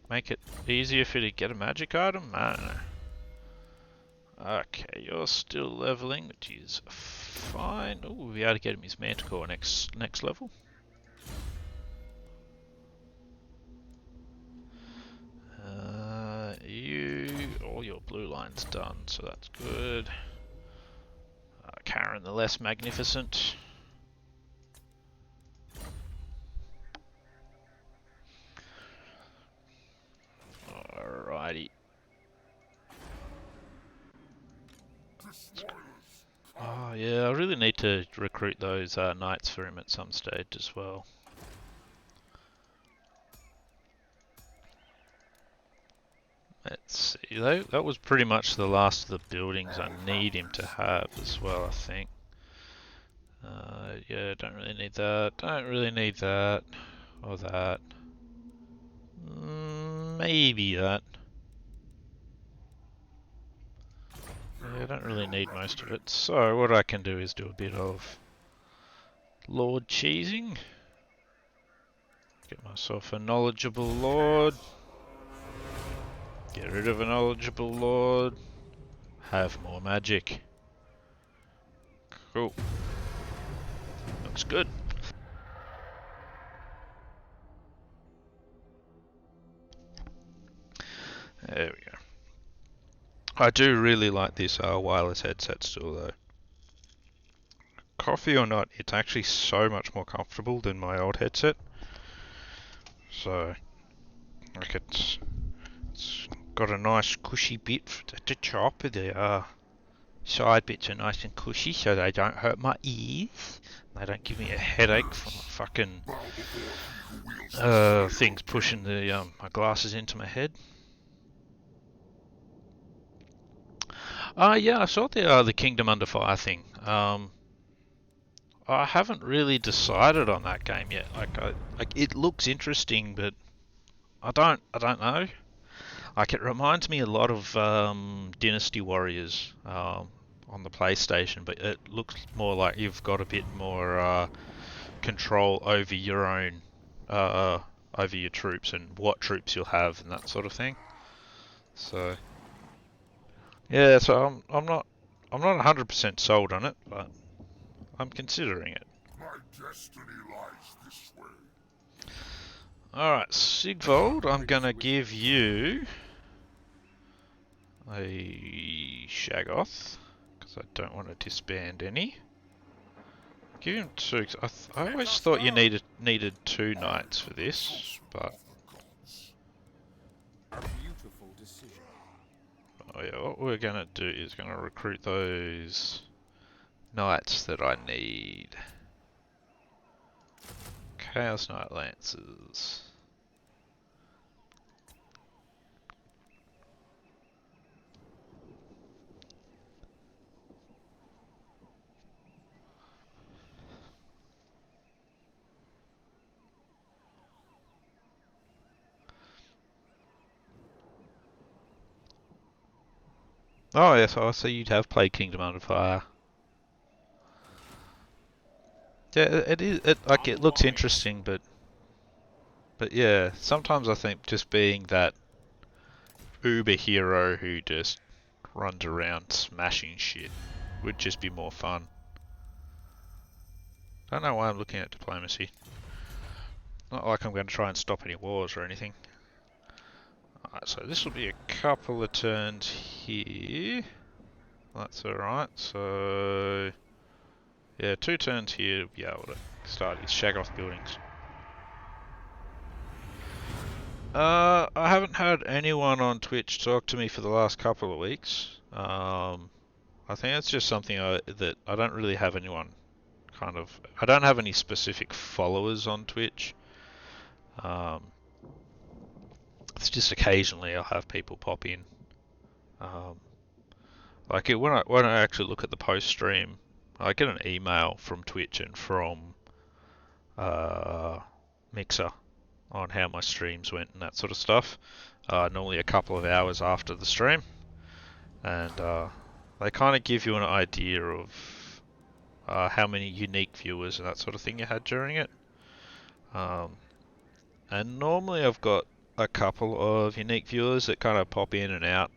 Make it easier for you to get a magic item? I don't know. Okay, you're still leveling, which is fine. Oh, we'll be able to get him his Manticore next level. All your blue line's done, so that's good. Karen the less magnificent. Alrighty. Oh yeah, I really need to recruit those knights for him at some stage as well. Let's see, that was pretty much the last of the buildings I need him to have as well, I think. Yeah, don't really need that, don't really need that, or that. Maybe that. Yeah, I don't really need most of it. So what I can do is do a bit of lord cheesing. Get myself a knowledgeable lord. Get rid of a knowledgeable lord. Have more magic. Cool. Looks good. There we go. I do really like this wireless headset still though. Coffee or not, it's actually so much more comfortable than my old headset. So, like it's got a nice cushy bit to chop. The side bits are nice and cushy so they don't hurt my ears. They don't give me a headache from fucking things pushing the my glasses into my head. Yeah, I saw the Kingdom Under Fire thing. I haven't really decided on that game yet. Like it looks interesting, but I don't know. Like it reminds me a lot of Dynasty Warriors on the PlayStation, but it looks more like you've got a bit more control over your own over your troops and what troops you'll have and that sort of thing. So yeah, so I'm not 100% sold on it, but I'm considering it. My destiny lies this way. Alright, Sigvald, I'm gonna give you a Shaggoth, because I don't want to disband any. Give him 2, I always thought you needed 2 knights for this, but... A beautiful decision. Oh yeah, what we're gonna do is gonna recruit those knights that I need. Chaos Knight Lancers. Oh yes, I see you'd have played Kingdom Under Fire. Yeah, it is. It looks interesting, but yeah, sometimes I think just being that uber hero who just runs around smashing shit would just be more fun. I don't know why I'm looking at diplomacy. Not like I'm going to try and stop any wars or anything. Alright, so this will be a couple of turns here. That's alright, so... yeah, 2 turns here to be able to start these Shaggoth buildings. I haven't had anyone on Twitch talk to me for the last couple of weeks. I think it's just something that I don't really have anyone I don't have any specific followers on Twitch. It's just occasionally I'll have people pop in. When I actually look at the post stream, I get an email from Twitch and from Mixer on how my streams went and that sort of stuff. Normally a couple of hours after the stream, and they kind of give you an idea of how many unique viewers and that sort of thing you had during it. And normally I've got a couple of unique viewers that kind of pop in and out,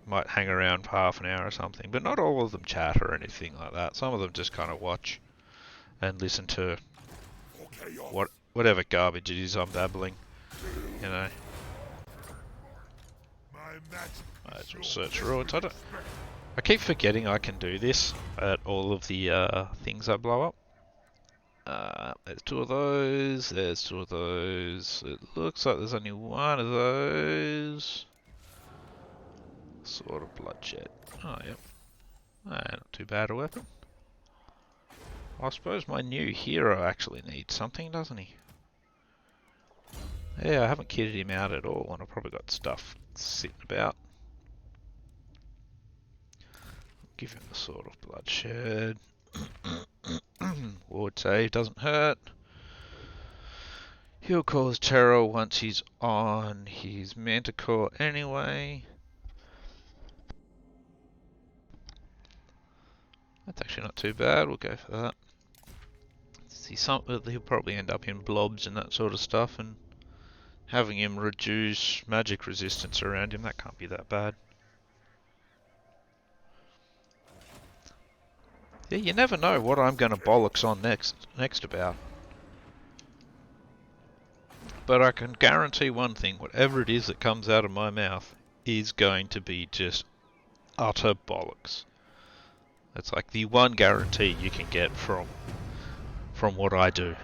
might hang around for half an hour or something, but not all of them chat or anything like that. Some of them just kind of watch and listen to whatever garbage it is I'm babbling, you know. Might as well search ruins. I keep forgetting I can do this at all of the things I blow up. There's 2 of those, there's 2 of those. It looks like there's only 1 of those. Sword of Bloodshed. Oh, yep. Not too bad a weapon. I suppose my new hero actually needs something, doesn't he? Yeah, I haven't kitted him out at all, and I've probably got stuff sitting about. Give him the Sword of Bloodshed. Ward save doesn't hurt. He'll cause terror once he's on his Manticore anyway. That's actually not too bad, we'll go for that. See, he'll probably end up in blobs and that sort of stuff, and having him reduce magic resistance around him, that can't be that bad. Yeah, you never know what I'm going to bollocks on next about. But I can guarantee one thing, whatever it is that comes out of my mouth is going to be just utter bollocks. That's like the one guarantee you can get from what I do.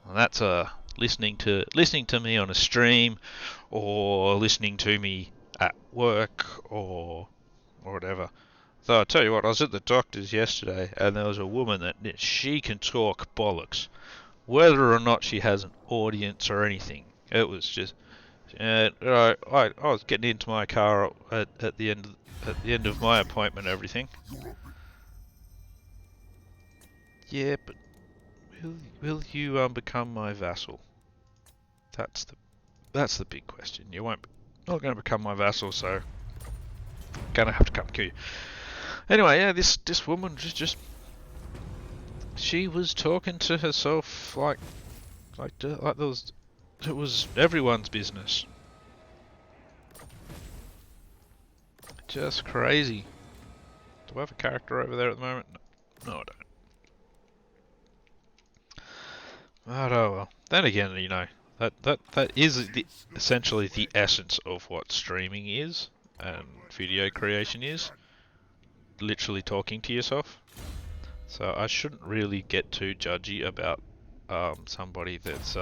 And that's listening to me on a stream, or listening to me at work, or whatever. So I tell you what, I was at the doctor's yesterday, and there was a woman that she can talk bollocks, whether or not she has an audience or anything. It was just, I was getting into my car at the end of my appointment and everything. Yeah, but will you become my vassal? That's the big question. You not going to become my vassal, so gonna have to come kill you. Anyway, yeah, this woman just she was talking to herself like there was, it was everyone's business. Just crazy. Do I have a character over there at the moment? No, I don't. Oh well. Then again, you know, that is essentially the essence of what streaming is and video creation is. Literally talking to yourself. So I shouldn't really get too judgy about somebody that's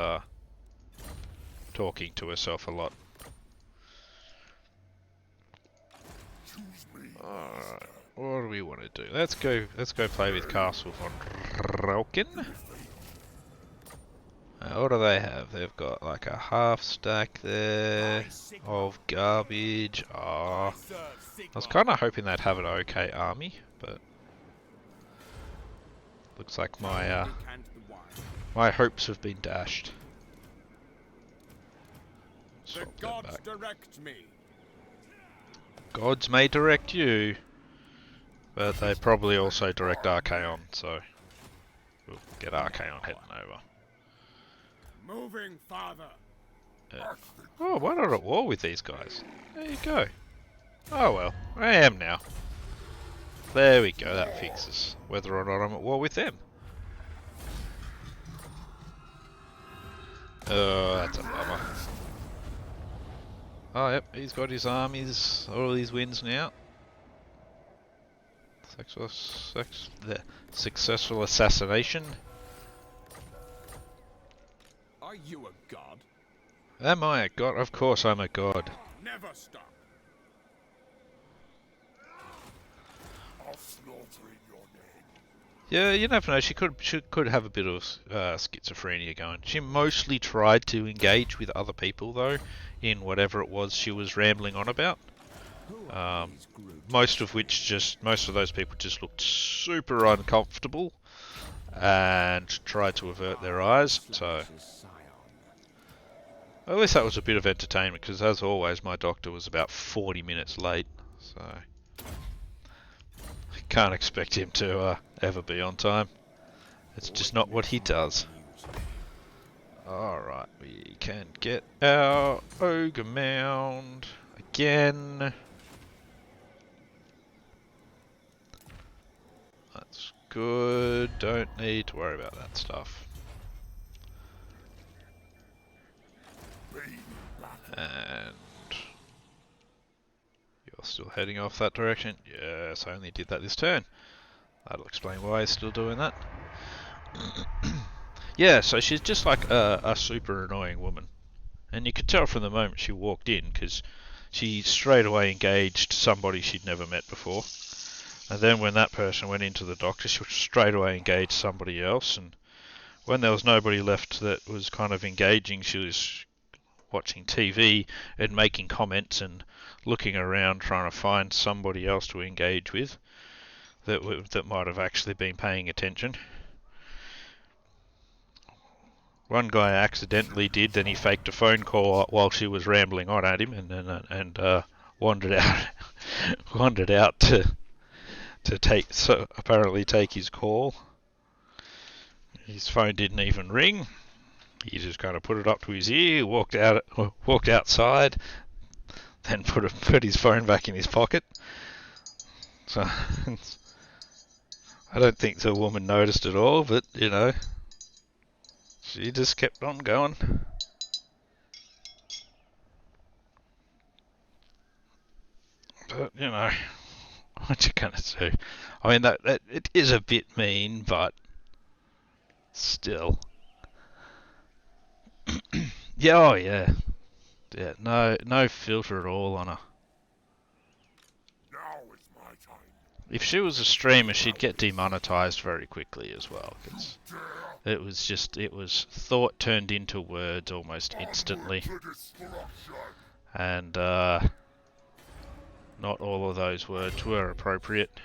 talking to herself a lot. Alright, what do we want to do? Let's go play with Castle von Rauken. What do they have? They've got like a half stack there of garbage. Oh, I was kind of hoping they'd have an okay army, but looks like my hopes have been dashed. The gods direct me. Gods may direct you, but they probably also direct Archaon, so we'll get Archaon heading over. Moving, father. Oh, why not at war with these guys? There you go. Oh well, I am now. There we go, that fixes whether or not I'm at war with them. Oh, that's a bummer. Oh, yep, he's got his armies, all these wins now. Successful assassination. Are you a god? Am I a god? Of course I'm a god. Never stop. I'll slaughter in your name. Yeah, you never know. She could have a bit of schizophrenia going. She mostly tried to engage with other people though, in whatever it was she was rambling on about. Most of those people just looked super uncomfortable and tried to avert their eyes. So at least that was a bit of entertainment, because as always my doctor was about 40 minutes late. So I can't expect him to ever be on time. It's just not what he does. Alright, we can get our ogre mound again. That's good. Don't need to worry about that stuff. And you're still heading off that direction? Yes, I only did that this turn. That'll explain why he's still doing that. Yeah, so she's just like a super annoying woman. And you could tell from the moment she walked in, because she straight away engaged somebody she'd never met before. And then when that person went into the doctor, she straight away engaged somebody else. And when there was nobody left that was kind of engaging, she was watching TV and making comments and looking around trying to find somebody else to engage with that might have actually been paying attention. One guy accidentally did, then he faked a phone call while she was rambling on at him, and wandered out to apparently take his call. His phone didn't even ring. He just kind of put it up to his ear, walked outside, then put his phone back in his pocket. So I don't think the woman noticed at all, but you know, she just kept on going. But you know, what you gonna do? I mean, that it is a bit mean, but still. Yeah, oh yeah. Yeah, no filter at all on her. Now is my time. If she was a streamer, she'd get demonetized very quickly as well. Cause it was thought turned into words almost instantly. And not all of those words were appropriate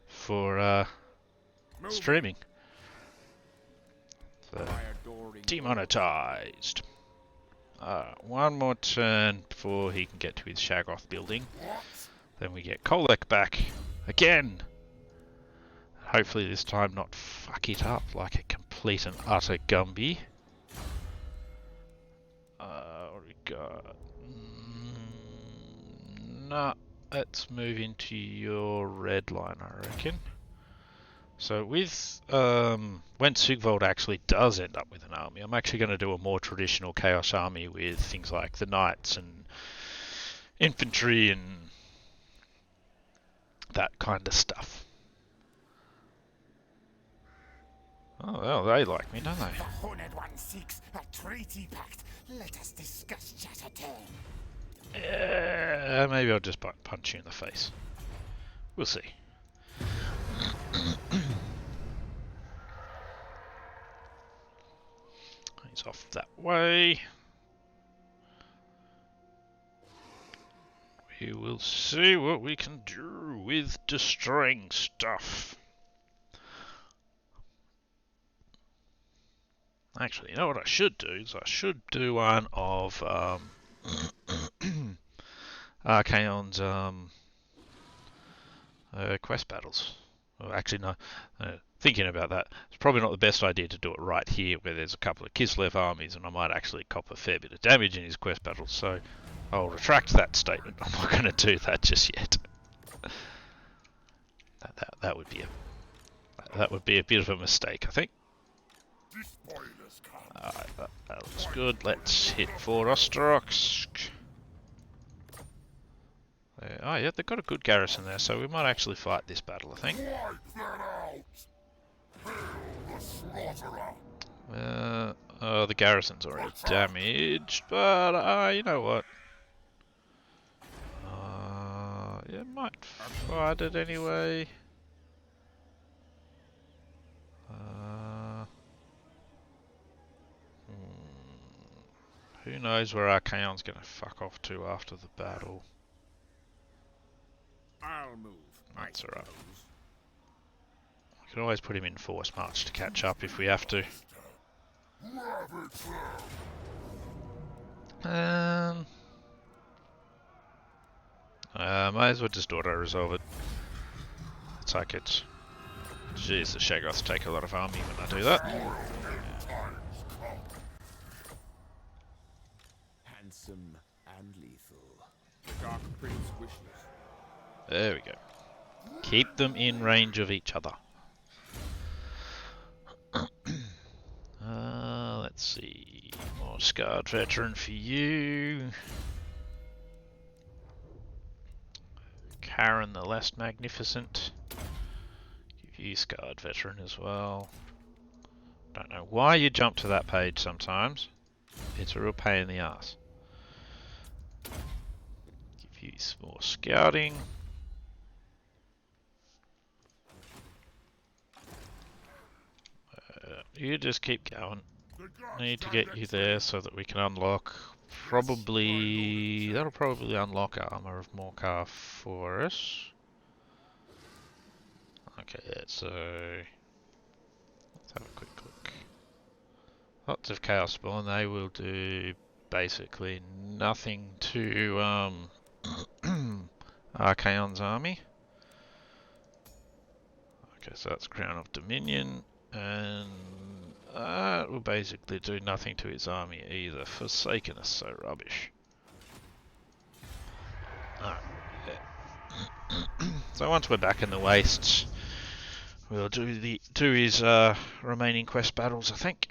for streaming. So, demonetized. One more turn before he can get to his Shaggoth building. Then we get Kolek back again. Hopefully this time not fuck it up like a complete and utter Gumby. What do we got? Nah, let's move into your red line, I reckon. So with when Sigvald actually does end up with an army, I'm actually going to do a more traditional Chaos army with things like the knights and infantry and that kind of stuff. Oh, well, they like me, don't they? The Horned One seeks a treaty pact. Let us discuss Chatterton. Yeah, maybe I'll just punch you in the face. We'll see. He's off that way. We will see what we can do with destroying stuff. Actually, you know what I should do is I should do one of Archaon's quest battles. Well, actually, no. Thinking about that, it's probably not the best idea to do it right here, where there's a couple of Kislev armies, and I might actually cop a fair bit of damage in his quest battles. So I'll retract that statement. I'm not going to do that just yet. That would be a bit of a mistake, I think. Alright, that looks good. Let's hit for Ostrorok. Oh yeah, they've got a good garrison there, so we might actually fight this battle, I think. The garrison's already damaged, but you know what? Yeah, might fight it anyway. Who knows where Archaon's going to fuck off to after the battle. I'll move. That's alright. We can always put him in force march to catch up if we have to. Might as well just auto-resolve it. It's like it's... Jeez, the Shaggoths take a lot of army when I do that. Handsome and lethal. The Dark Prince wishes. There we go. Keep them in range of each other. Let's see. More Scarred Veteran for you. Karen the Less Magnificent. Give you Scarred Veteran as well. Don't know why you jump to that page sometimes. It's a real pain in the ass. Give you some more Scouting. You just keep going. Need to get you there so that we can unlock. That'll probably unlock Armor of Morcar for us. Okay, so let's have a quick look. Lots of Chaos Spawn. They will do basically nothing to Archaon's army. Okay, so that's Crown of Dominion. And it will basically do nothing to his army either. Forsaken is so rubbish. Alright. Yeah. So once we're back in the wastes, we'll do his remaining quest battles, I think.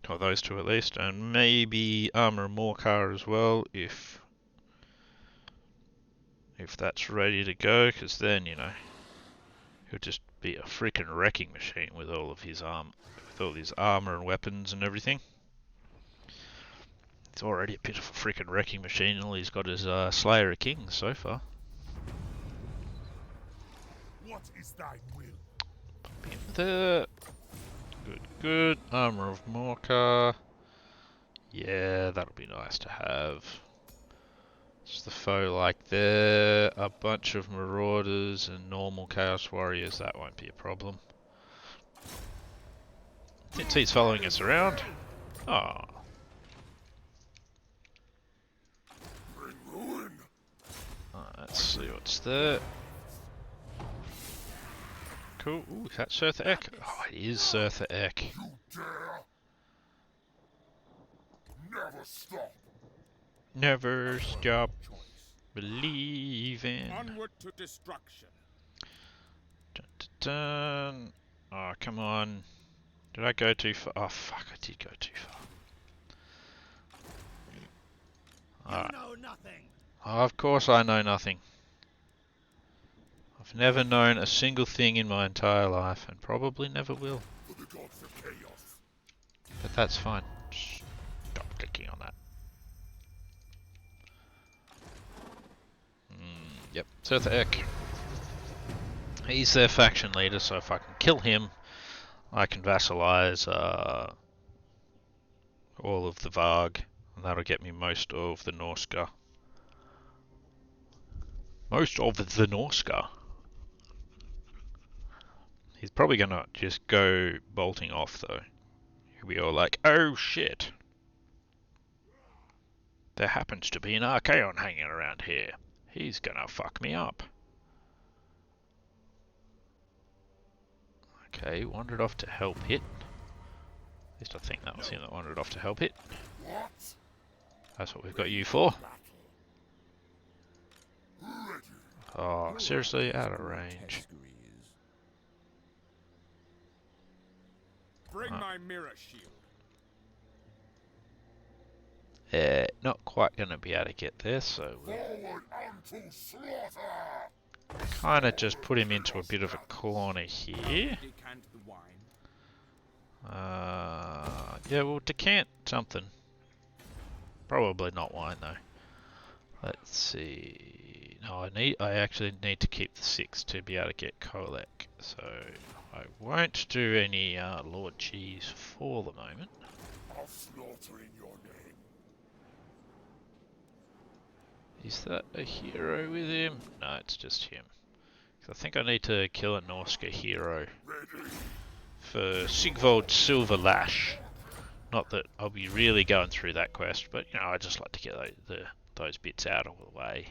Or those two at least, and maybe Armor of Morcar as well, if that's ready to go, because then, you know, he'll just be a freaking wrecking machine with all of his armor and weapons and everything. He's already a pitiful freaking wrecking machine, and all he's got is Slayer of Kings so far. What is thy will? Pop in there. Good. Armor of Morcar. Yeah, that'll be nice to have. It's the foe like there, a bunch of Marauders and normal Chaos Warriors, that won't be a problem. Since he's following us around. Oh. Let's see what's there. Cool. Ooh, is that Surtha Ek? Oh, it is Surtha Ek. Never stop. Never stop believing. Onward to destruction. Dun, dun, dun. Oh, come on. Did I go too far? Oh, fuck, I did go too far. Alright. You know nothing. Oh, of course I know nothing. I've never known a single thing in my entire life, and probably never will. For the gods of chaos. But that's fine. Stop clicking on that. Yep, Surtha Ek. He's their faction leader, so if I can kill him, I can vassalize all of the Varg, and that'll get me most of the Norska. Most of the Norska. He's probably gonna just go bolting off though. He'll be all like, oh shit. There happens to be an Archaon hanging around here. He's gonna fuck me up. Okay, wandered off to help it. At least I think that was him that wandered off to help it. That's what we've got you for. Oh, seriously? Out of range. Bring my mirror shield. Not quite going to be able to get there, so we'll kind of just put him into a bit of a corner here. Yeah, we'll decant something. Probably not wine though. Let's see. No, I actually need to keep the 6 to be able to get Kolek, so I won't do any Lord Cheese for the moment. I'll slaughter in your name. Is that a hero with him? No, it's just him. I think I need to kill a Norska hero for Sigvald Silver Lash. Not that I'll be really going through that quest, but you know, I just like to get those bits out of the way.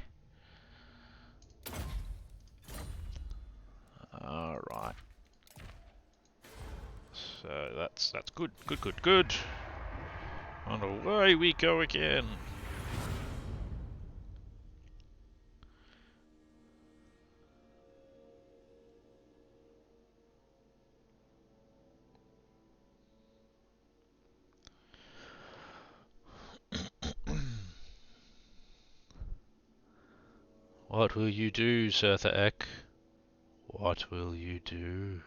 Alright. So that's good, good. On away we go again. What will you do, Sertha Ek? What will you do?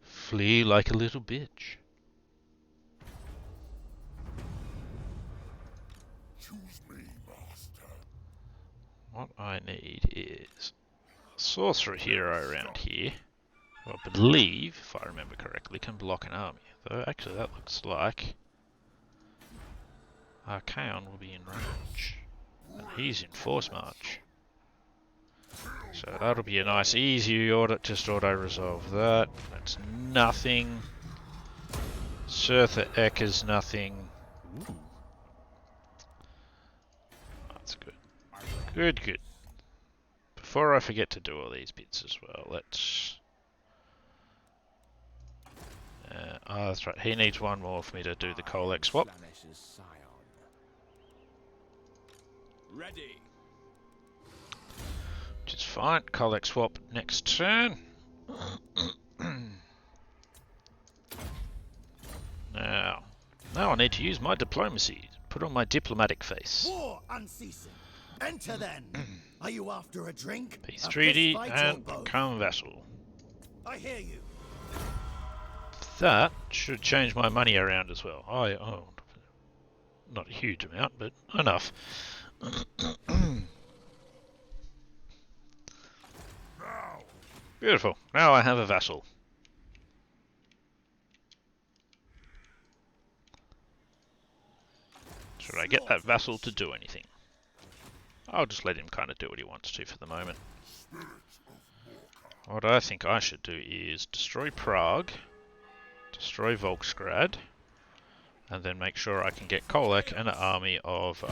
Flee like a little bitch. Choose me, master. What I need is a sorcerer hero around here, who I believe, if I remember correctly, can block an army. Though actually that looks like Archaon will be in range. And he's in Force March. So that'll be a nice easy just auto-resolve that. That's nothing. Sertha Ek is nothing. Ooh. That's good. Good. Before I forget to do all these bits as well, let's... oh, that's right. He needs one more for me to do the Kolek swap. Ready. Which is fine. Kolek swap next turn. Now I need to use my diplomacy. Put on my diplomatic face. War unceasing. Enter then. Are you after a drink? Peace treaty and become vassal. I hear you. That should change my money around as well. Not a huge amount, but enough. Beautiful. Now I have a vassal. Should I get that vassal to do anything? I'll just let him kind of do what he wants to for the moment. What I think I should do is destroy Prague, destroy Volksgrad, and then make sure I can get Kolek and an army of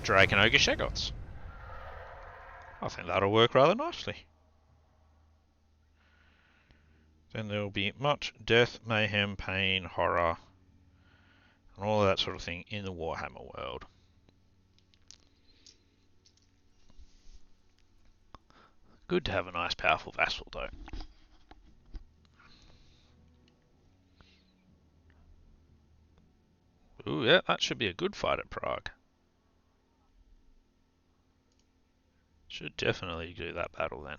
Dragon Ogre Shagots. I think that'll work rather nicely. Then there will be much death, mayhem, pain, horror, and all that sort of thing in the Warhammer world. Good to have a nice powerful vassal though. Ooh, yeah, that should be a good fight at Prague. Should definitely do that battle then.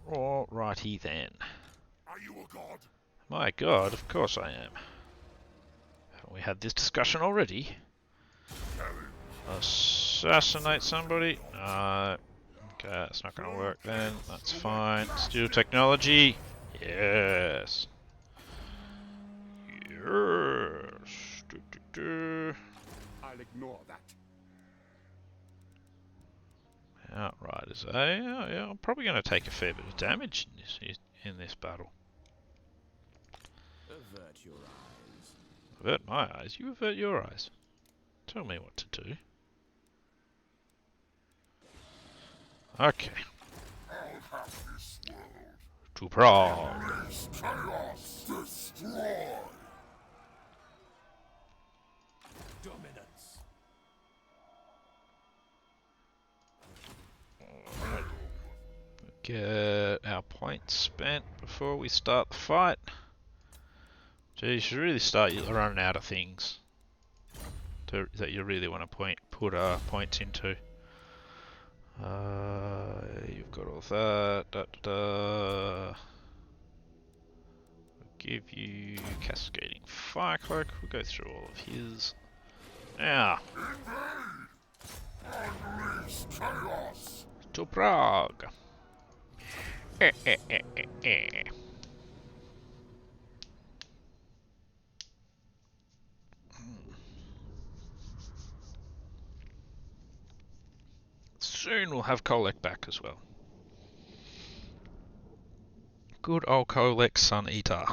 Alrighty then. Are you a god? My god, of course I am. Haven't we had this discussion already? Assassinate somebody? No. Okay, that's not going to work then. That's fine. Steal technology? Yes. Yes. I'll ignore that. Outriders, eh? Yeah, I'm probably going to take a fair bit of damage in this battle. Avert your eyes. Avert my eyes? You avert your eyes. Tell me what to do. Okay. I'll have this world. To Prague. Unleash chaos. Destroy. Dominance. Get our points spent before we start the fight. Gee, you should really start running out of things that you really want to put points into. You've got all that. We'll give you Cascading Fire Cloak. We'll go through all of his. Now, Unleash chaos. to Prague. Soon we'll have Kolek back as well. Good old Kolek, Sun Eater.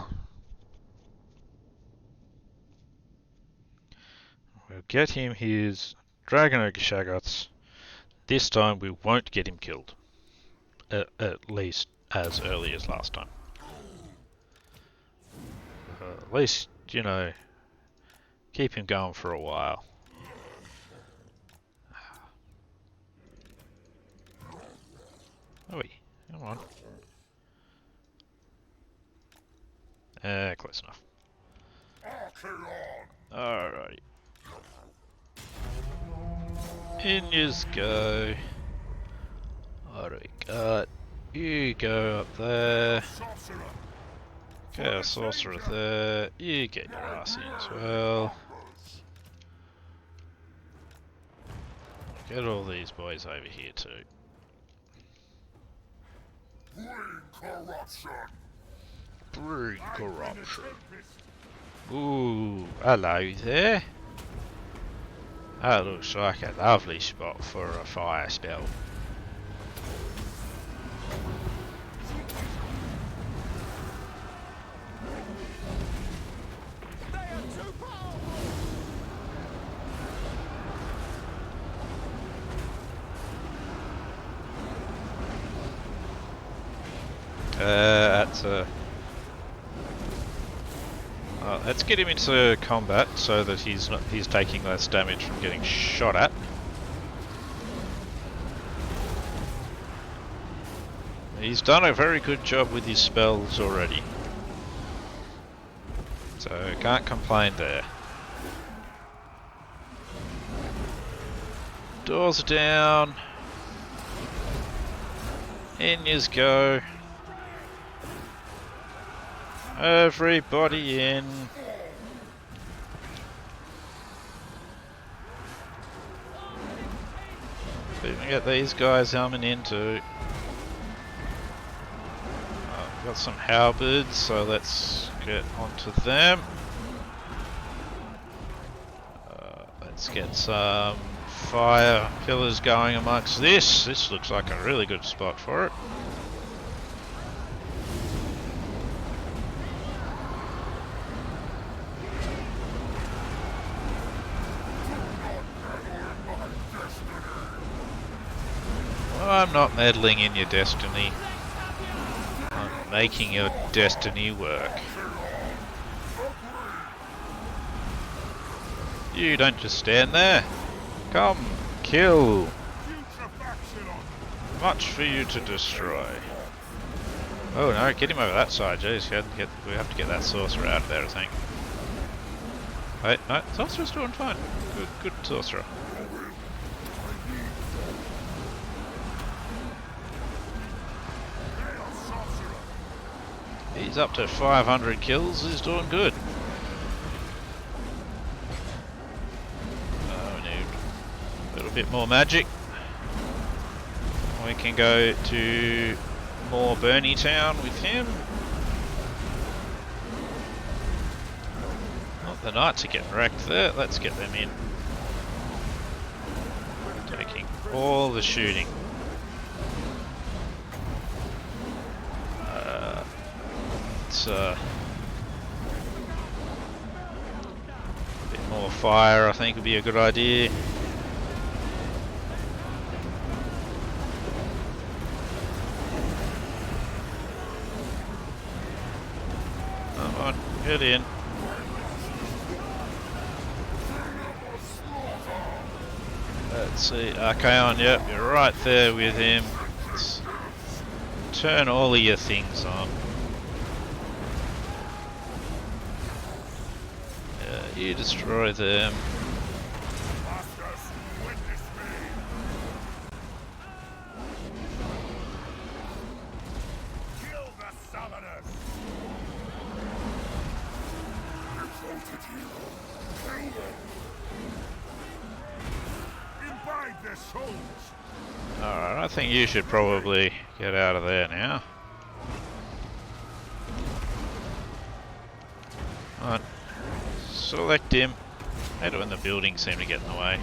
We'll get him his Dragon Ogre Shaggots. This time we won't get him killed. At least as early as last time. At least, you know, keep him going for a while. Oh, come on. Close enough. Alrighty. In yous go. What do we got? You go up there. Okay, a sorcerer there. You get your ass in as well. Get all these boys over here too. Bring corruption. Bring corruption. Ooh, hello there. That looks like a lovely spot for a fire spell. Let's get him into combat so that he's taking less damage from getting shot at. He's done a very good job with his spells already, so can't complain there. Doors are down. In yous go. Everybody in. So you can get these guys coming in too. We've got some halberds, so let's get onto them. Let's get some fire pillars going amongst this. This looks like a really good spot for it. I'm not meddling in your destiny. I'm making your destiny work. You don't just stand there. Come, kill. Much for you to destroy. Oh no, get him over that side, jeez. We have to get that sorcerer out of there, I think. Wait, no, sorcerer's doing fine. Good sorcerer. He's up to 500 kills, he's doing good. Oh no. a bit more magic. We can go to more Bernie Town with him. Oh, the Knights are getting wrecked there. Let's get them in. Taking all the shooting. It's a bit more fire, I think, would be a good idea. Come on, get in. Let's see, Archaon, yep, you're right there with him. Let's turn all of your things on. You destroy them. Kill the summoners! Imbibe their souls! Alright, I think you should probably get out of there now. Come on. Select him. Hate it when the buildings seem to get in the way.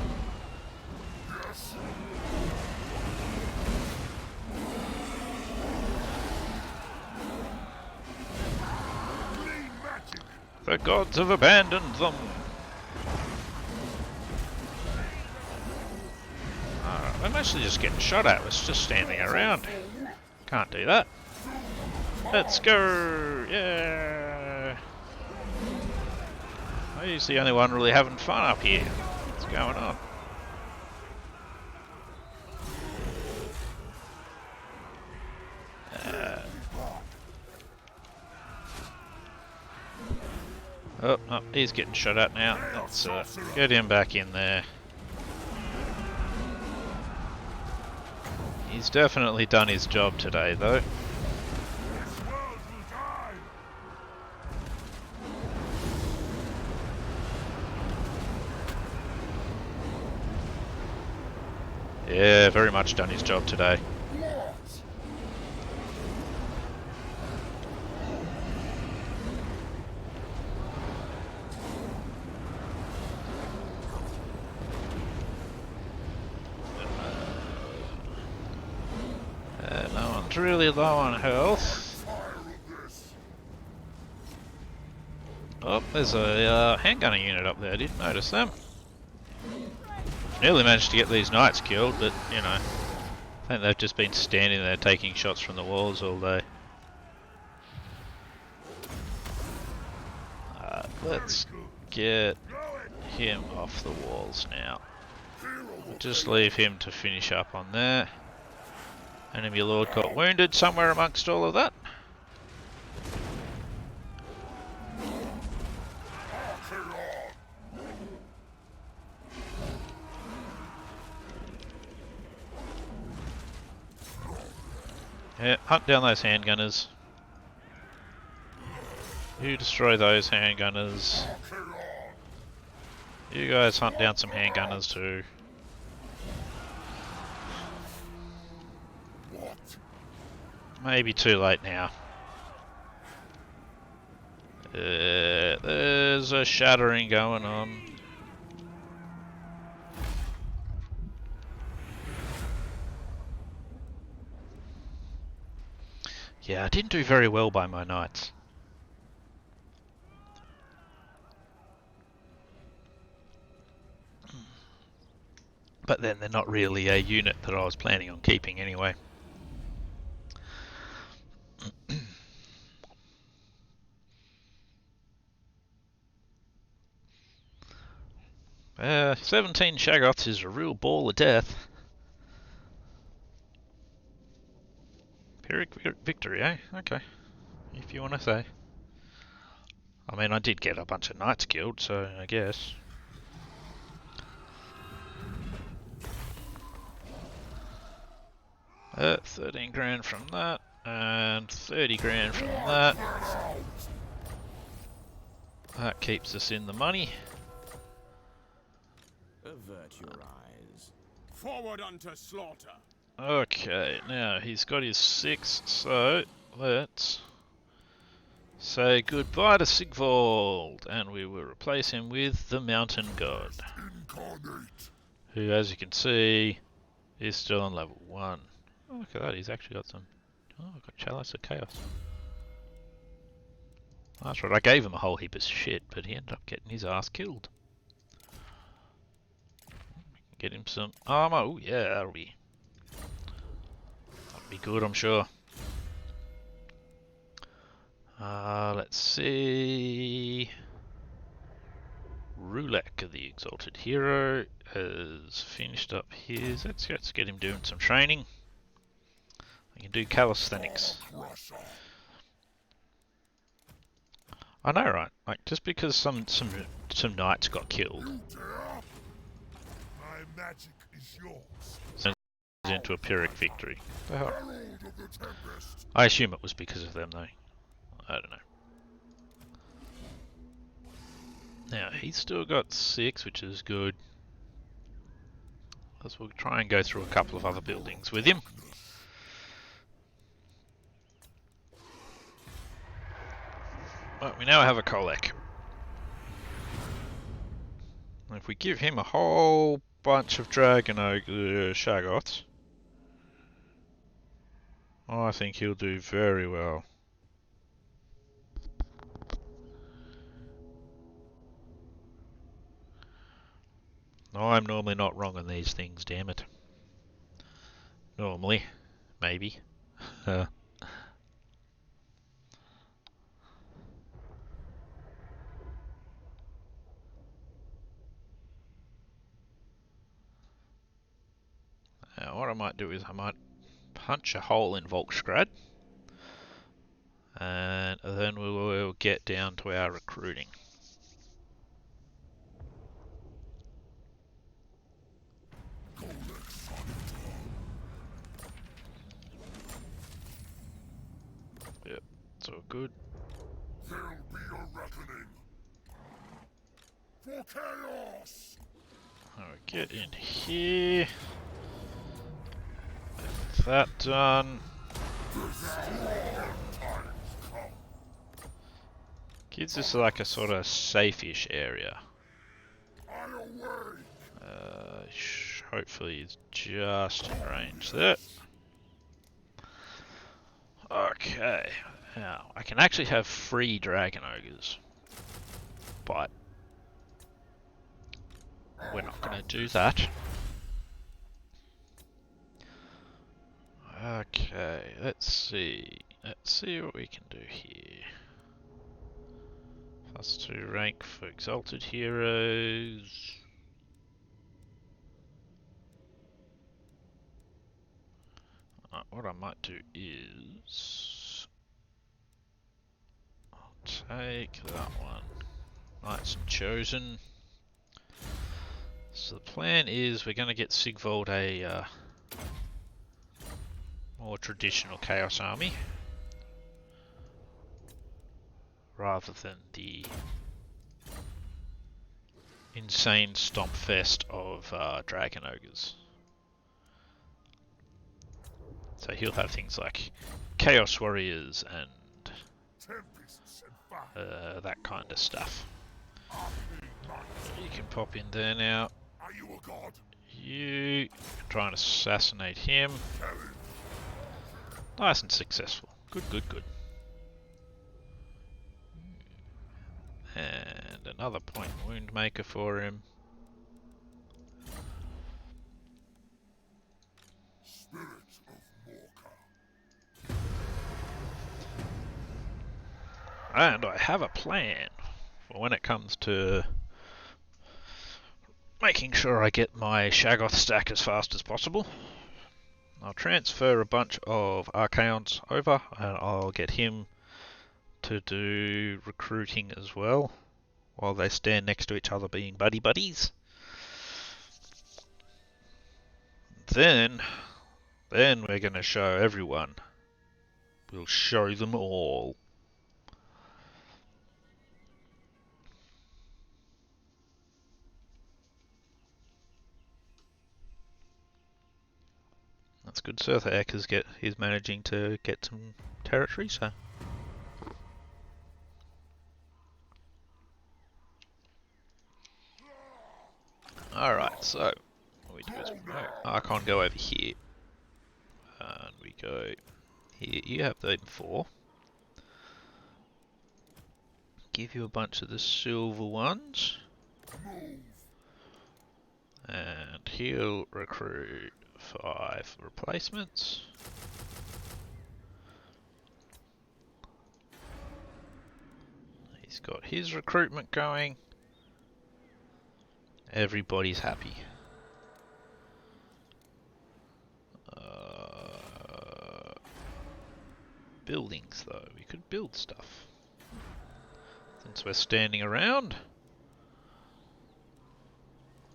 The gods have abandoned them. Alright, I'm actually just getting shot at. It's just standing around. Can't do that. Let's go! Yeah! He's the only one really having fun up here. What's going on? Oh, he's getting shot at now. Let's get him back in there. He's definitely done his job today, though. Yeah, very much done his job today. No one's really low on health. Oh, there's a handgunner unit up there. I didn't notice them. Nearly managed to get these knights killed, but, you know, I think they've just been standing there taking shots from the walls all day. Let's get him off the walls now. Just leave him to finish up on there. Enemy lord got wounded somewhere amongst all of that. Yeah, hunt down those handgunners. You destroy those handgunners. You guys hunt down some handgunners too. Maybe too late now. There's a shattering going on. Yeah, I didn't do very well by my knights. But then they're not really a unit that I was planning on keeping anyway. 17 Shaggoths is a real ball of death. Pyrrhic victory, eh? Okay. If you want to say. I mean, I did get a bunch of knights killed, so I guess. $13 from that, and $30 from that. That keeps us in the money. Avert your eyes. Forward unto slaughter. Okay, now he's got his 6, so let's say goodbye to Sigvald, and we will replace him with the Mountain God, who, as you can see, is still on level 1. Oh, look at that, he's actually got some... Oh, I've got Chalice of Chaos. That's right, I gave him a whole heap of shit, but he ended up getting his ass killed. Get him some armor. Oh yeah, that'll be good, I'm sure. Let's see. Rulek, the Exalted Hero, has finished up his... Let's get him doing some training. I can do calisthenics. I know, right? Like, just because some knights got killed, My magic is yours. turns into a Pyrrhic victory. The hell? I assume it was because of them, though. I don't know. Now, he's still got 6, which is good. Plus, we'll try and go through a couple of other buildings with him. But we now have a Kolek. If we give him a whole bunch of Dragon Ogre Shaggoths, I think he'll do very well. I'm normally not wrong on these things, damn it. Normally. Maybe. Now, what I might do is I might punch a hole in Volksgrad, and then we will get down to our recruiting. Yep, it's all good. There'll be a reckoning. For chaos! I'll get in here. Get that done. Gives us like a sort of safe-ish area. Hopefully it's just in range there. Okay, now I can actually have 3 Dragon Ogres, but we're not going to do that. Okay, let's see what we can do here. +2 rank for Exalted Heroes. What I might do is I'll take that one. Knights and Chosen. So the plan is we're going to get Sigvald a more traditional Chaos Army, rather than the insane stomp fest of Dragon Ogres. So he'll have things like Chaos Warriors and that kind of stuff. You can pop in there now. Are you a god? You try and assassinate him. Nice and successful. Good, good, good. And another point wound maker for him. Spirit of Morka. And I have a plan for when it comes to making sure I get my Shaggoth stack as fast as possible. I'll transfer a bunch of Archaons over, and I'll get him to do recruiting as well, while they stand next to each other being buddy-buddies. Then we're going to show everyone. We'll show them all. good. Surtha Eck is managing to get some territory, so. Alright, so what we do is Archon go over here. And we go here. You have the 4. Give you a bunch of the silver ones. And he'll recruit 5 replacements. He's got his recruitment going. Everybody's happy. Buildings, though. We could build stuff. Since we're standing around.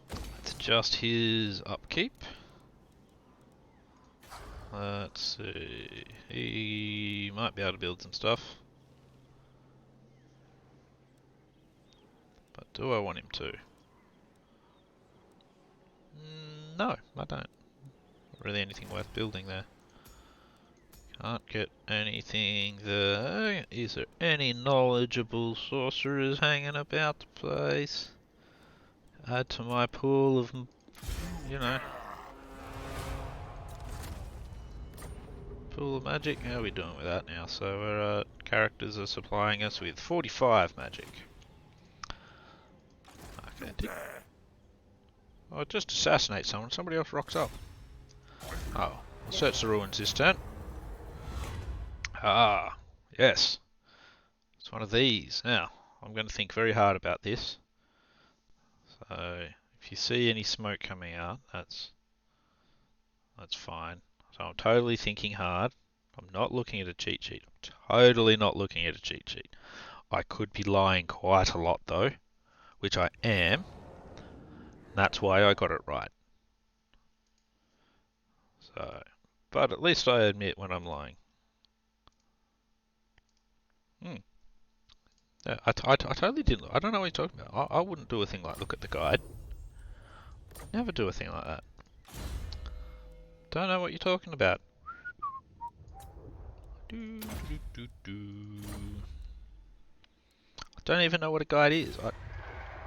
Let's adjust his upkeep. Let's see. He might be able to build some stuff. But do I want him to? No, I don't. Not really anything worth building there. Can't get anything there. Is there any knowledgeable sorcerers hanging about the place? Add to my pool of, you know, pool of magic. How are we doing with that now? So our characters are supplying us with 45 magic. Okay. Oh, just assassinate someone. Somebody else rocks up. Oh, I'll search the ruins this turn. Ah, yes. It's one of these. Now, I'm going to think very hard about this. So, if you see any smoke coming out, that's fine. So I'm totally thinking hard. I'm not looking at a cheat sheet. I'm totally not looking at a cheat sheet. I could be lying quite a lot though, which I am. That's why I got it right. So, but at least I admit when I'm lying. Yeah, I totally didn't. I don't know what you're talking about. I wouldn't do a thing like look at the guide. Never do a thing like that. Don't know what you're talking about. I don't even know what a guide is.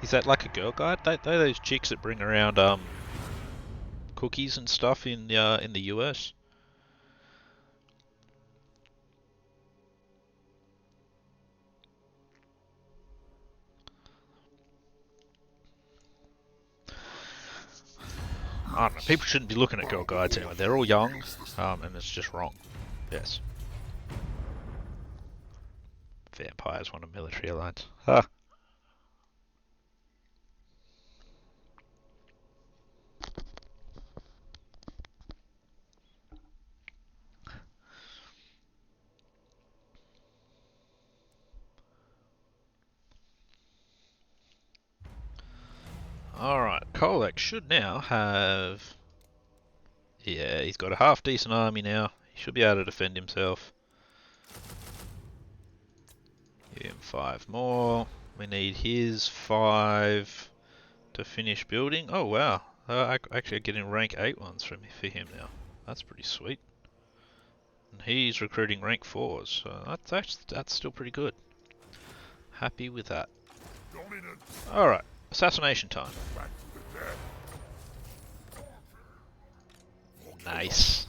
Is that like a girl guide? They're those chicks that bring around cookies and stuff in the US. I don't know. People shouldn't be looking at girl guides anyway. They're all young, and it's just wrong. Yes. Vampires want a military alliance. Ha. Alright, Kolek should now have... Yeah, he's got a half decent army now. He should be able to defend himself. Give him 5 more. We need his 5 to finish building. Oh wow, actually getting rank 8 ones for him now. That's pretty sweet. And he's recruiting rank 4s, so that's still pretty good. Happy with that. Alright, assassination time. Nice.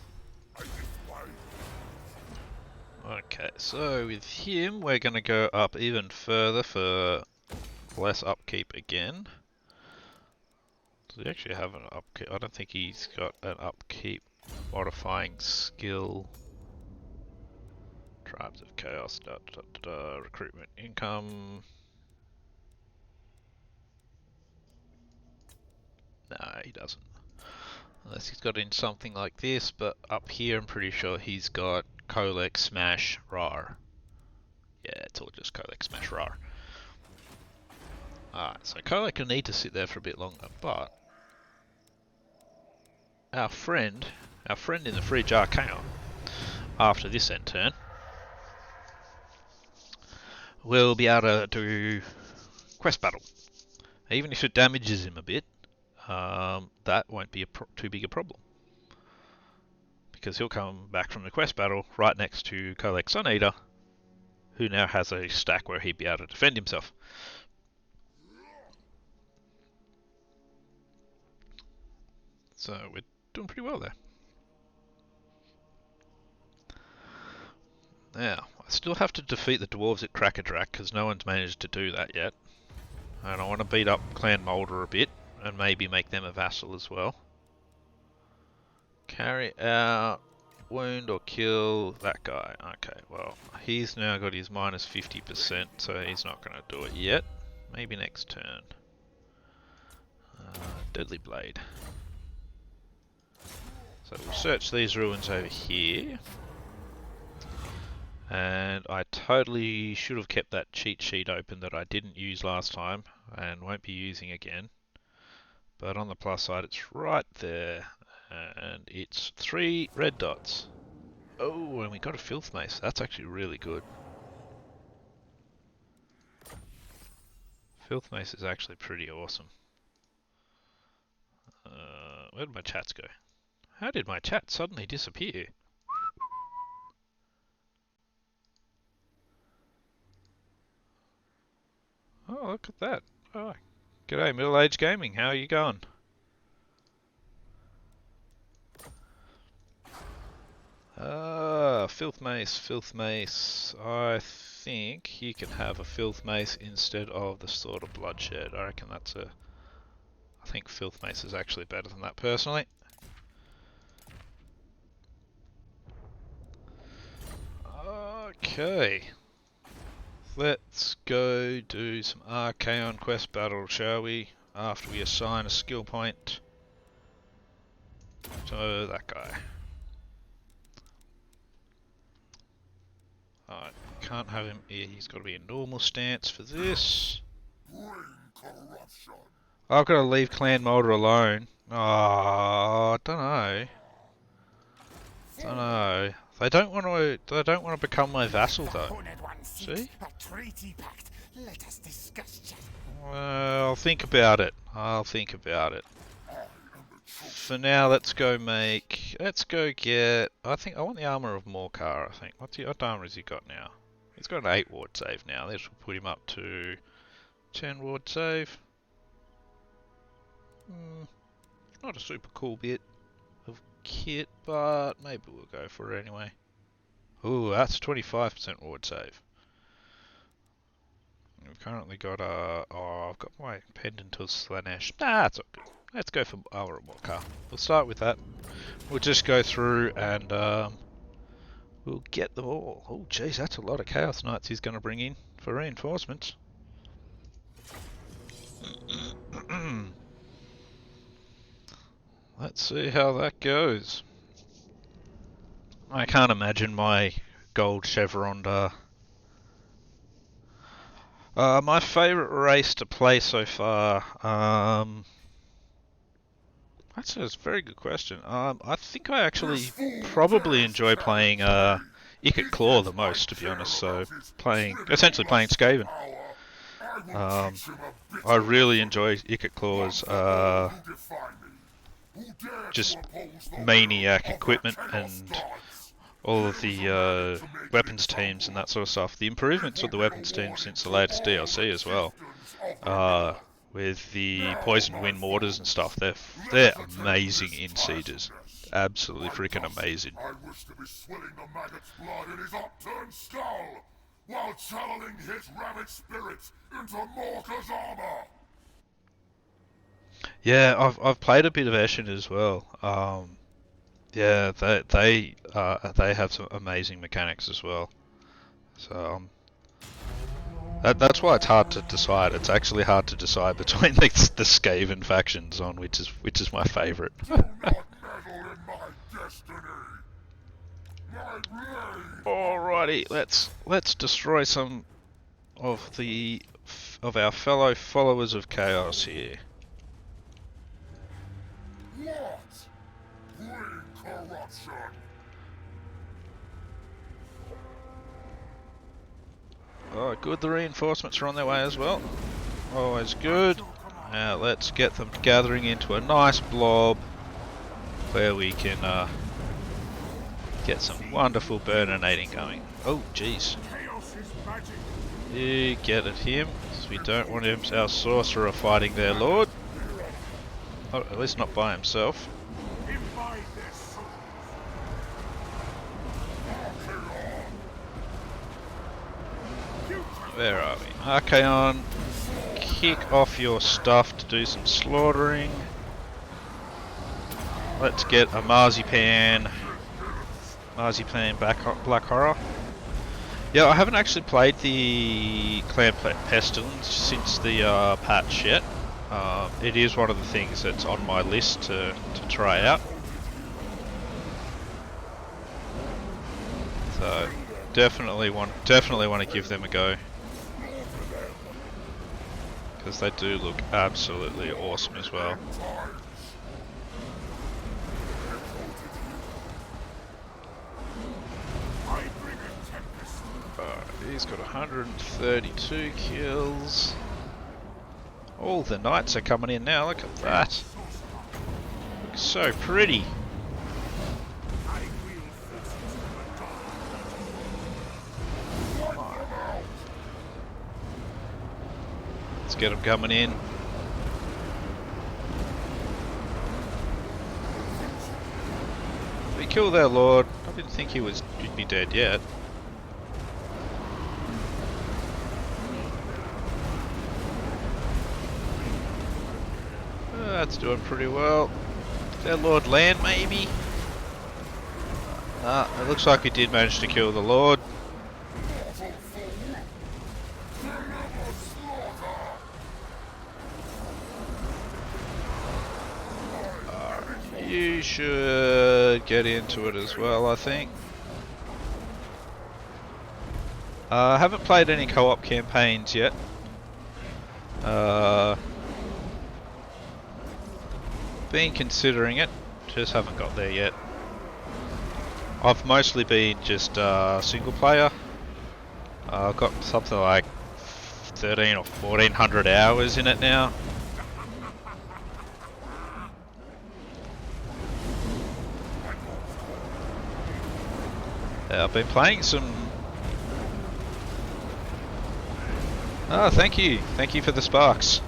Okay, so with him we're going to go up even further for less upkeep again. Does he actually have an upkeep? I don't think he's got an upkeep modifying skill. Tribes of Chaos, recruitment income. No, he doesn't. Unless he's got in something like this, but up here I'm pretty sure he's got Kolek, Smash, Rar. Yeah, it's all just Kolek, Smash, Rar. Alright, so Kolek will need to sit there for a bit longer, but our friend in the fridge Archaon, after this end turn, will be able to do quest battle. Even if it damages him a bit, that won't be too big a problem. because he'll come back from the quest battle right next to Kolek Sun Eater, who now has a stack where he'd be able to defend himself. So we're doing pretty well there. Now, I still have to defeat the dwarves at Crackerdrak because no one's managed to do that yet. And I want to beat up Clan Moulder a bit and maybe make them a vassal as well. Carry out, wound or kill that guy. Okay, well, he's now got his minus 50%, so he's not going to do it yet. Maybe next turn. Deadly Blade. So we'll search these ruins over here. And I totally should have kept that cheat sheet open that I didn't use last time and won't be using again. But on the plus side, it's right there. And it's 3 red dots. Oh, and we got a Filth Mace. That's actually really good. Filth Mace is actually pretty awesome. Where did my chats go? How did my chat suddenly disappear? Oh, look at that. Oh, g'day, Middle Age Gaming. How are you going? Filth Mace, Filth Mace. I think you can have a Filth Mace instead of the Sword of Bloodshed. I reckon that's a... I think Filth Mace is actually better than that personally. Okay. Let's go do some Archaon quest battle, shall we? After we assign a skill point to that guy. Alright, can't have him here, he's got to be in normal stance for this. I've got to leave Clan Moulder alone. Oh, I don't know. They don't want to become my vassal though. See? Well, I'll think about it. For now, let's go get... I think I want the Armour of Morcar, I think. What armour has he got now? He's got an 8 ward save now. This will put him up to 10 ward save. Not a super cool bit of kit, but maybe we'll go for it anyway. Ooh, that's 25% ward save. We've currently got I've got my pendant of Slanesh. Nah, that's all good. Let's go for Armour of Morcar. We'll start with that. We'll just go through and we'll get them all. Oh, jeez, that's a lot of Chaos Knights he's going to bring in for reinforcements. Let's see how that goes. I can't imagine my gold chevron. My favourite race to play so far. That's a very good question. I think I actually probably enjoy playing Ikit Claw the most, to be honest. So essentially playing Skaven. I really enjoy Ikit Claw's just maniac equipment and all of the weapons teams and that sort of stuff. The improvements with the weapons team since the latest DLC as well, with the poison wind mortars and stuff, they're amazing in sieges. Absolutely freaking amazing. I wish to be swilling the maggot's blood in his upturned skull, while channeling his rabbit spirits into Morcar's armor. Yeah, I've played a bit of Eshin as well. Yeah, they have some amazing mechanics as well. So that's why it's hard to decide. It's actually hard to decide between the Skaven factions on which is my favourite. Alrighty, let's destroy some of our fellow followers of chaos here. What? Bring corruption. Oh, good, the reinforcements are on their way as well. Always good. Now let's get them gathering into a nice blob where we can Get some wonderful burninating going. Oh, jeez. Chaos is magic. You get at him, because we don't want him, our sorcerer fighting their lord. Oh, at least not by himself. Imbibe their souls. Where are we? Archaon, kick off your stuff to do some slaughtering. Let's get a Marzipan Black Horror. Yeah, I haven't actually played the Clan Pestilence since the patch yet. It is one of the things that's on my list to try out. So definitely want to give them a go, because they do look absolutely awesome as well. He's got 132 kills. All the knights are coming in now, look at that. Looks so pretty. Let's get them coming in. We killed their lord. I didn't think he'd be dead yet. That's doing pretty well. Did their lord land maybe? It looks like he did manage to kill the lord. You should get into it as well, I think. I haven't played any co-op campaigns yet. Been considering it, just haven't got there yet. I've mostly been just single player. I've got something like 13 or 1400 hours in it now. I've been playing some... Oh, thank you. Thank you for the sparks.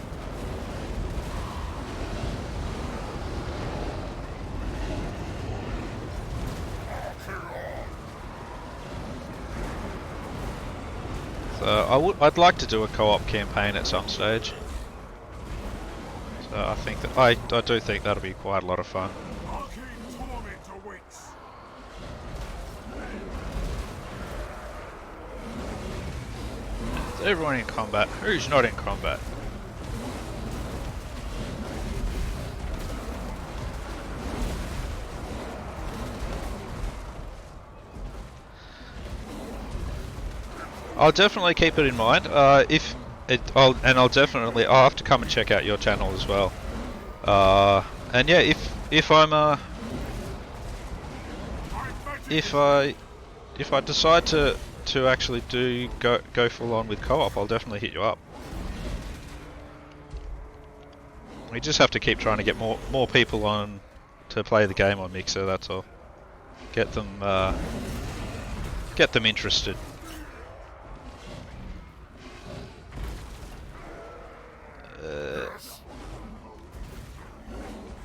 So I'd like to do a co-op campaign at some stage. So I think that I do think that'll be quite a lot of fun. Arcane torment awaits. Is everyone in combat? Who's not in combat? I'll definitely keep it in mind. I'll have to come and check out your channel as well. And yeah, if I decide to actually go full on with co-op, I'll definitely hit you up. We just have to keep trying to get more people on to play the game on Mixer. That's all. Get them interested.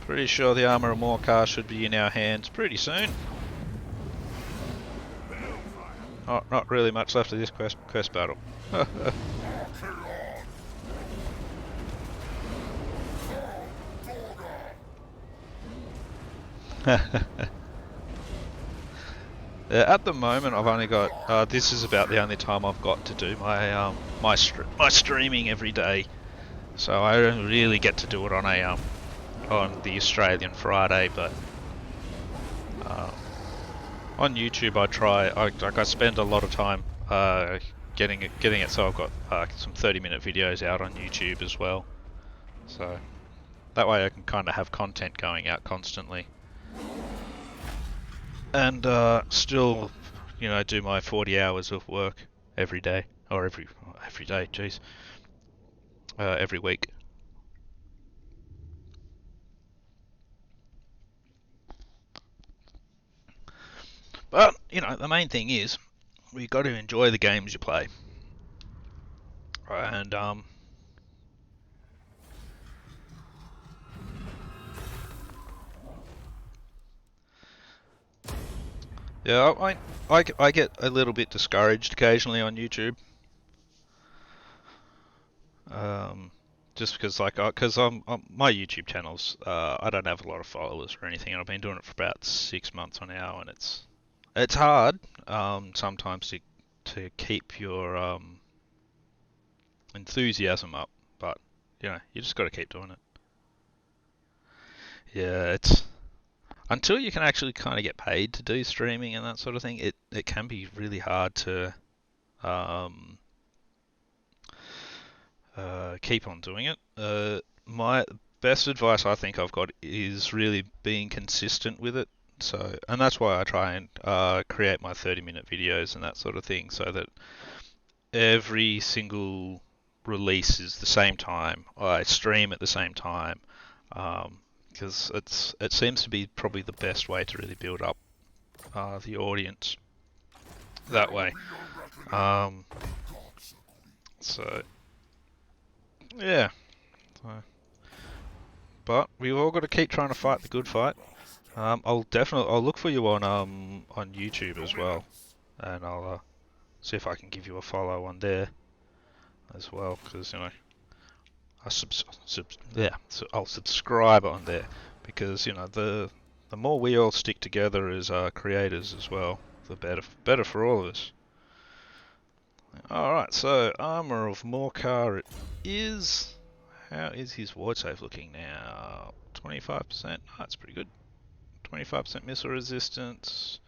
Pretty sure the Armour of Morcar should be in our hands pretty soon. Not really much left of this quest battle. At the moment, I've only got. This is about the only time I've got to do my my streaming every day. So I don't really get to do it on a on the Australian Friday, but on YouTube I try. I spend a lot of time getting it so I've got some 30-minute videos out on YouTube as well. So that way I can kind of have content going out constantly, and still, you know, do my 40 hours of work every day, or every day. Jeez, every week. But, you know, the main thing is, we've got to enjoy the games you play. And, yeah, I get a little bit discouraged occasionally on YouTube. Just because, like, because my YouTube channel's, I don't have a lot of followers or anything, and I've been doing it for about 6 months on now, and it's hard, sometimes to keep your, enthusiasm up, but, you know, you just got to keep doing it. Yeah, it's until you can actually kind of get paid to do streaming and that sort of thing, it can be really hard to um, keep on doing it. My best advice I think I've got is really being consistent with it. So, and that's why I try and create my 30-minute videos and that sort of thing, so that every single release is the same time. I stream at the same time, because it seems to be probably the best way to really build up the audience that way. So yeah, but we've all got to keep trying to fight the good fight. I'll look for you on YouTube as well, and I'll see if I can give you a follow on there as well, because you know I'll subscribe on there, because you know the more we all stick together as creators as well, the better for all of us. Alright, so Armour of Morcar it is. How is his ward save looking now? 25%? Oh, that's pretty good. 25% missile resistance.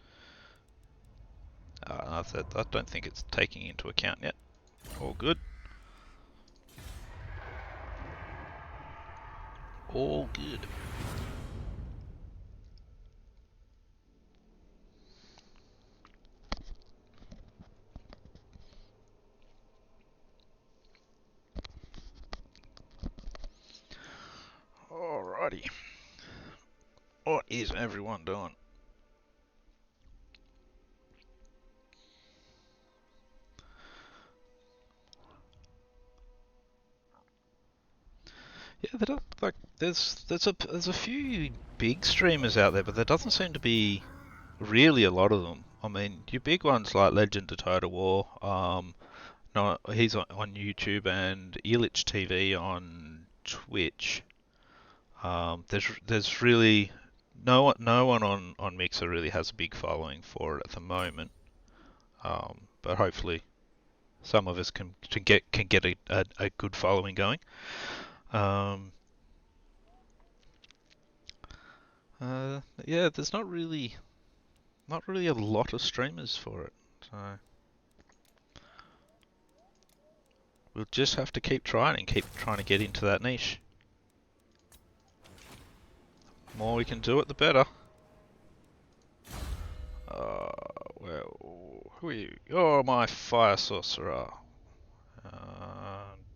I don't think it's taking into account yet. All good. All good. Alrighty. What is everyone doing? Yeah, there's a few big streamers out there, but there doesn't seem to be really a lot of them. I mean, your big ones like Legend of Total War, no, he's on YouTube, and Illich TV on Twitch. There's really no one on Mixer really has a big following for it at the moment. But hopefully some of us can get a good following going. Yeah, there's not really a lot of streamers for it, so we'll just have to keep trying and keep trying to get into that niche. The more we can do it, the better. Well, who are you? You're my fire sorcerer.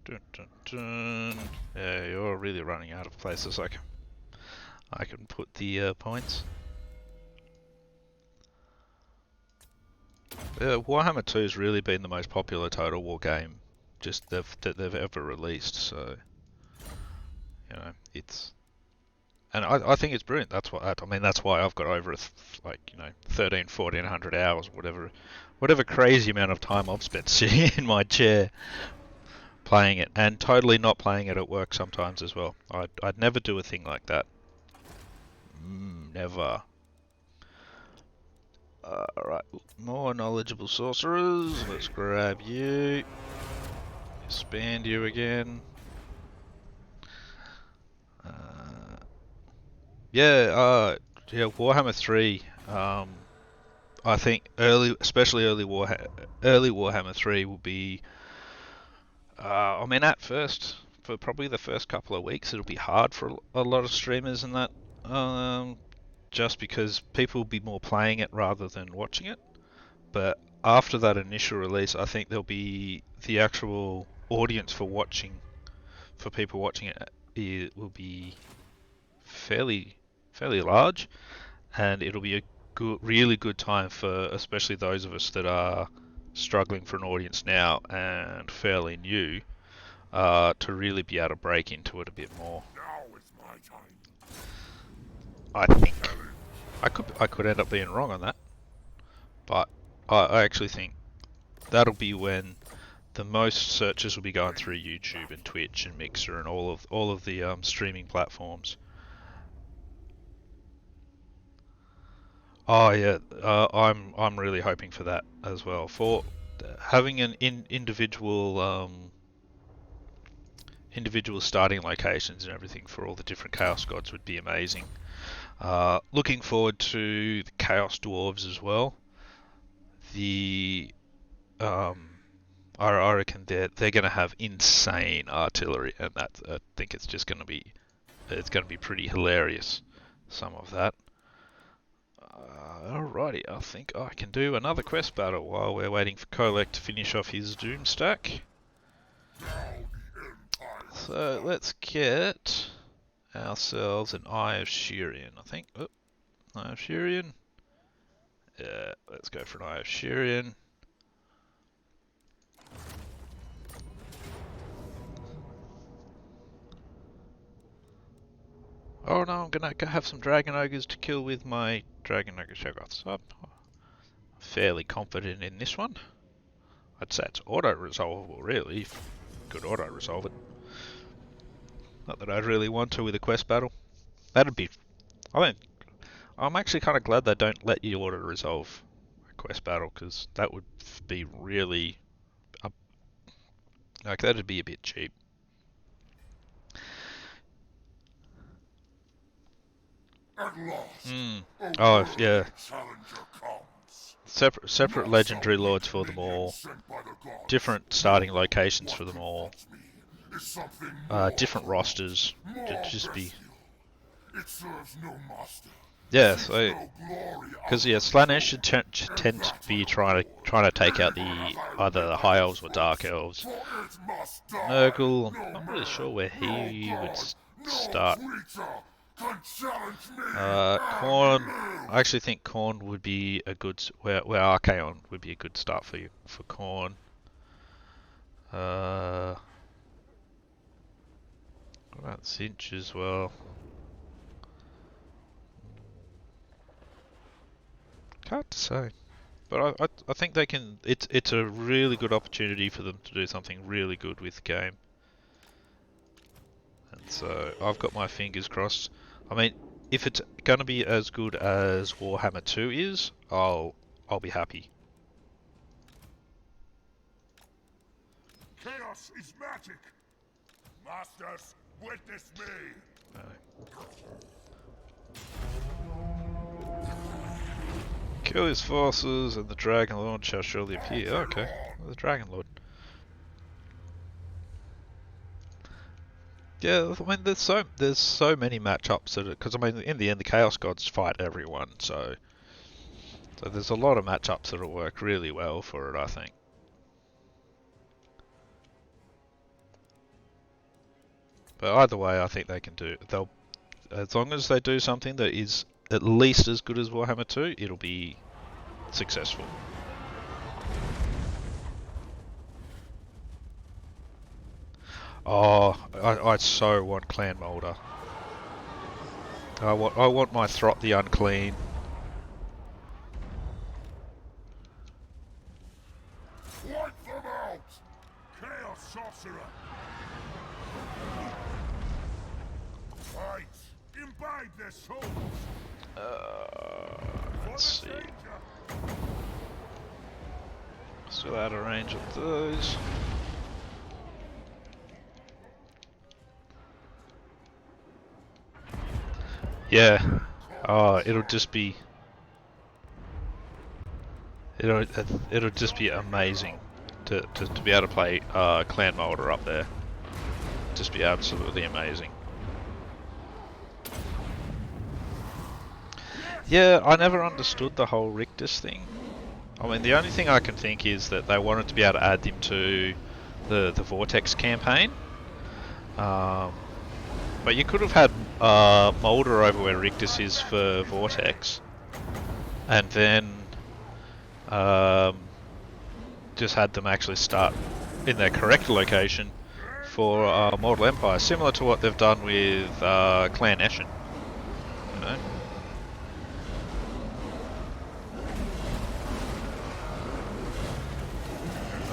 Dun, dun, dun. Yeah, you're really running out of places I can put the points. Warhammer 2 has really been the most popular Total War game that they've ever released, so you know and I think it's brilliant. That's why I've got over 1,400 hours, whatever crazy amount of time I've spent sitting in my chair playing it, and totally not playing it at work sometimes as well. I'd never do a thing like that. Never. Alright, more knowledgeable sorcerers. Let's grab you. Expand you again. Yeah, Warhammer 3. I think especially early Warhammer 3 will be. I mean, at first, for probably the first couple of weeks, it'll be hard for a lot of streamers and that. Just because people will be more playing it rather than watching it. But after that initial release, I think there'll be the actual audience for people watching it will be fairly large, and it'll be good, really good time for especially those of us that are struggling for an audience now and fairly new, to really be able to break into it a bit more. Now is my time. I think I could end up being wrong on that, but I actually think that'll be when the most searches will be going through YouTube and Twitch and Mixer and all of the streaming platforms. Oh yeah, I'm really hoping for that as well. For having an individual starting locations and everything for all the different Chaos Gods would be amazing. Looking forward to the Chaos Dwarves as well. The I reckon they're going to have insane artillery, and I think it's just going to be pretty hilarious. Some of that. Alrighty, I think I can do another quest battle while we're waiting for Kolek to finish off his Doom stack. So let's get ourselves an Eye of Shirian, I think. Oh, Eye of Shirian. Yeah, let's go for an Eye of Shirian. Oh no, I'm gonna have some Dragon Ogres to kill with my Dragon Ogre Shoggoths. I'm fairly confident in this one. I'd say it's auto-resolvable, really. If you could auto-resolve it. Not that I'd really want to with a quest battle. That'd be... I mean, I'm actually kind of glad they don't let you auto-resolve a quest battle, because that would be really... like, that'd be a bit cheap. At last, Oh, yeah. challenger comes. Separate legendary lords for them all. Different starting locations for them all. Different rosters. To just be... It serves no master. Yeah, so... Because, yeah, Slanesh should tend to be trying to take out either the High Elves or Dark Elves. Nurgle, I'm not really sure where he would start. Khorne, I actually think Khorne would be a good... Where Archaon would be a good start for Khorne. What about Cinch as well? Hard to say, but I think they can. It's a really good opportunity for them to do something really good with the game, and so I've got my fingers crossed. I mean, if it's gonna be as good as Warhammer 2 is, I'll be happy. Chaos is magic. Masters, witness me. Kill his forces, and the Dragon Lord shall surely appear. Okay, the Dragon Lord. Yeah, I mean, there's so many matchups that, because I mean, in the end, the Chaos Gods fight everyone, so there's a lot of matchups that'll work really well for it, I think. But either way, I think they can do. As long as they do something that is at least as good as Warhammer 2, it'll be successful. Oh, I so want Clan Molder. I want my Throt the Unclean. Wipe them out. Chaos sorcerer. Fight. Imbibe their souls. Let's see. Still out of range of those. Yeah. Oh, it'll just be amazing to be able to play Clan Molder up there. Just be absolutely amazing. Yeah, I never understood the whole Rictus thing. I mean, the only thing I can think is that they wanted to be able to add them to the Vortex campaign. But you could have had Molder over where Rictus is for Vortex, and then just had them actually start in their correct location for Mortal Empire, similar to what they've done with Clan Eshin. You know?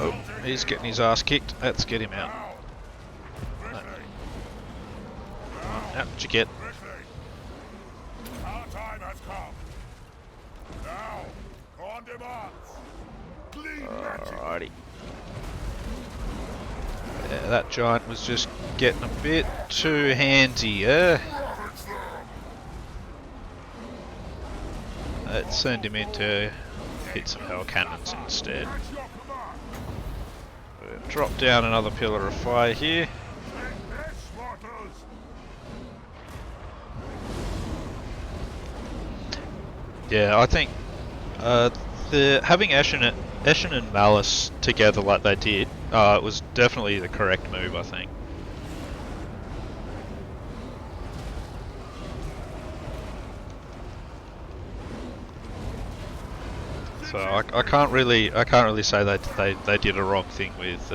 Oh, he's getting his ass kicked. Let's get him out. Out you get. Our time has come. Now, on demand. Clean magic. Alrighty. Yeah, that giant was just getting a bit too handsy. Ravage them. That sent him in to hit some hell cannons instead. At your command. Drop down another pillar of fire here. Take this, mortals. Yeah, I think having Eshin and Malice together like they did was definitely the correct move, I think. So I can't really say that they did a wrong thing with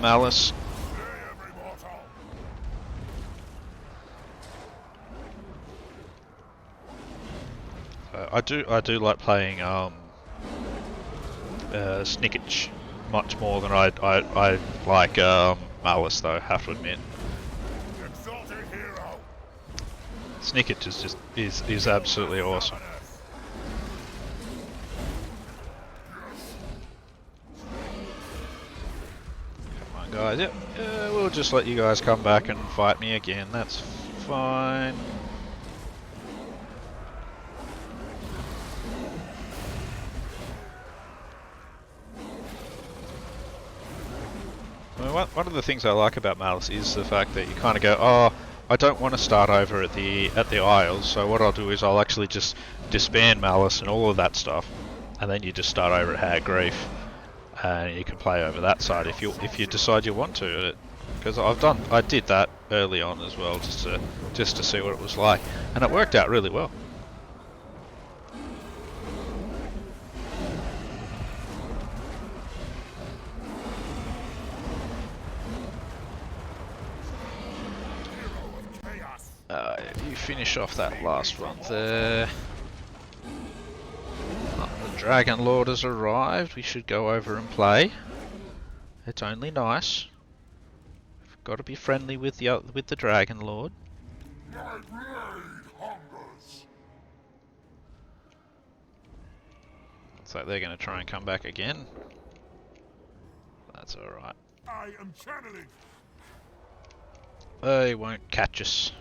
Malice. Slay every mortal. I do like playing Snickage much more than I like Malice, though, I have to admit. Exalted hero. Snickage is absolutely awesome. Come on, guys. Yep. We'll just let you guys come back and fight me again. That's fine. One of the things I like about Malice is the fact that you kind of go, oh, I don't want to start over at the Isles, so what I'll do is I'll actually just disband Malice and all of that stuff, and then you just start over at Hag Reef, and you can play over that side if you decide you want to. Because I did that early on as well, just to see what it was like, and it worked out really well. You finish off that last one there. Oh, the Dragon Lord has arrived. We should go over and play. It's only nice. We've got to be friendly with the Dragon Lord. My blade hungers. Looks like they're going to try and come back again. That's alright. I am channeling. They won't catch us.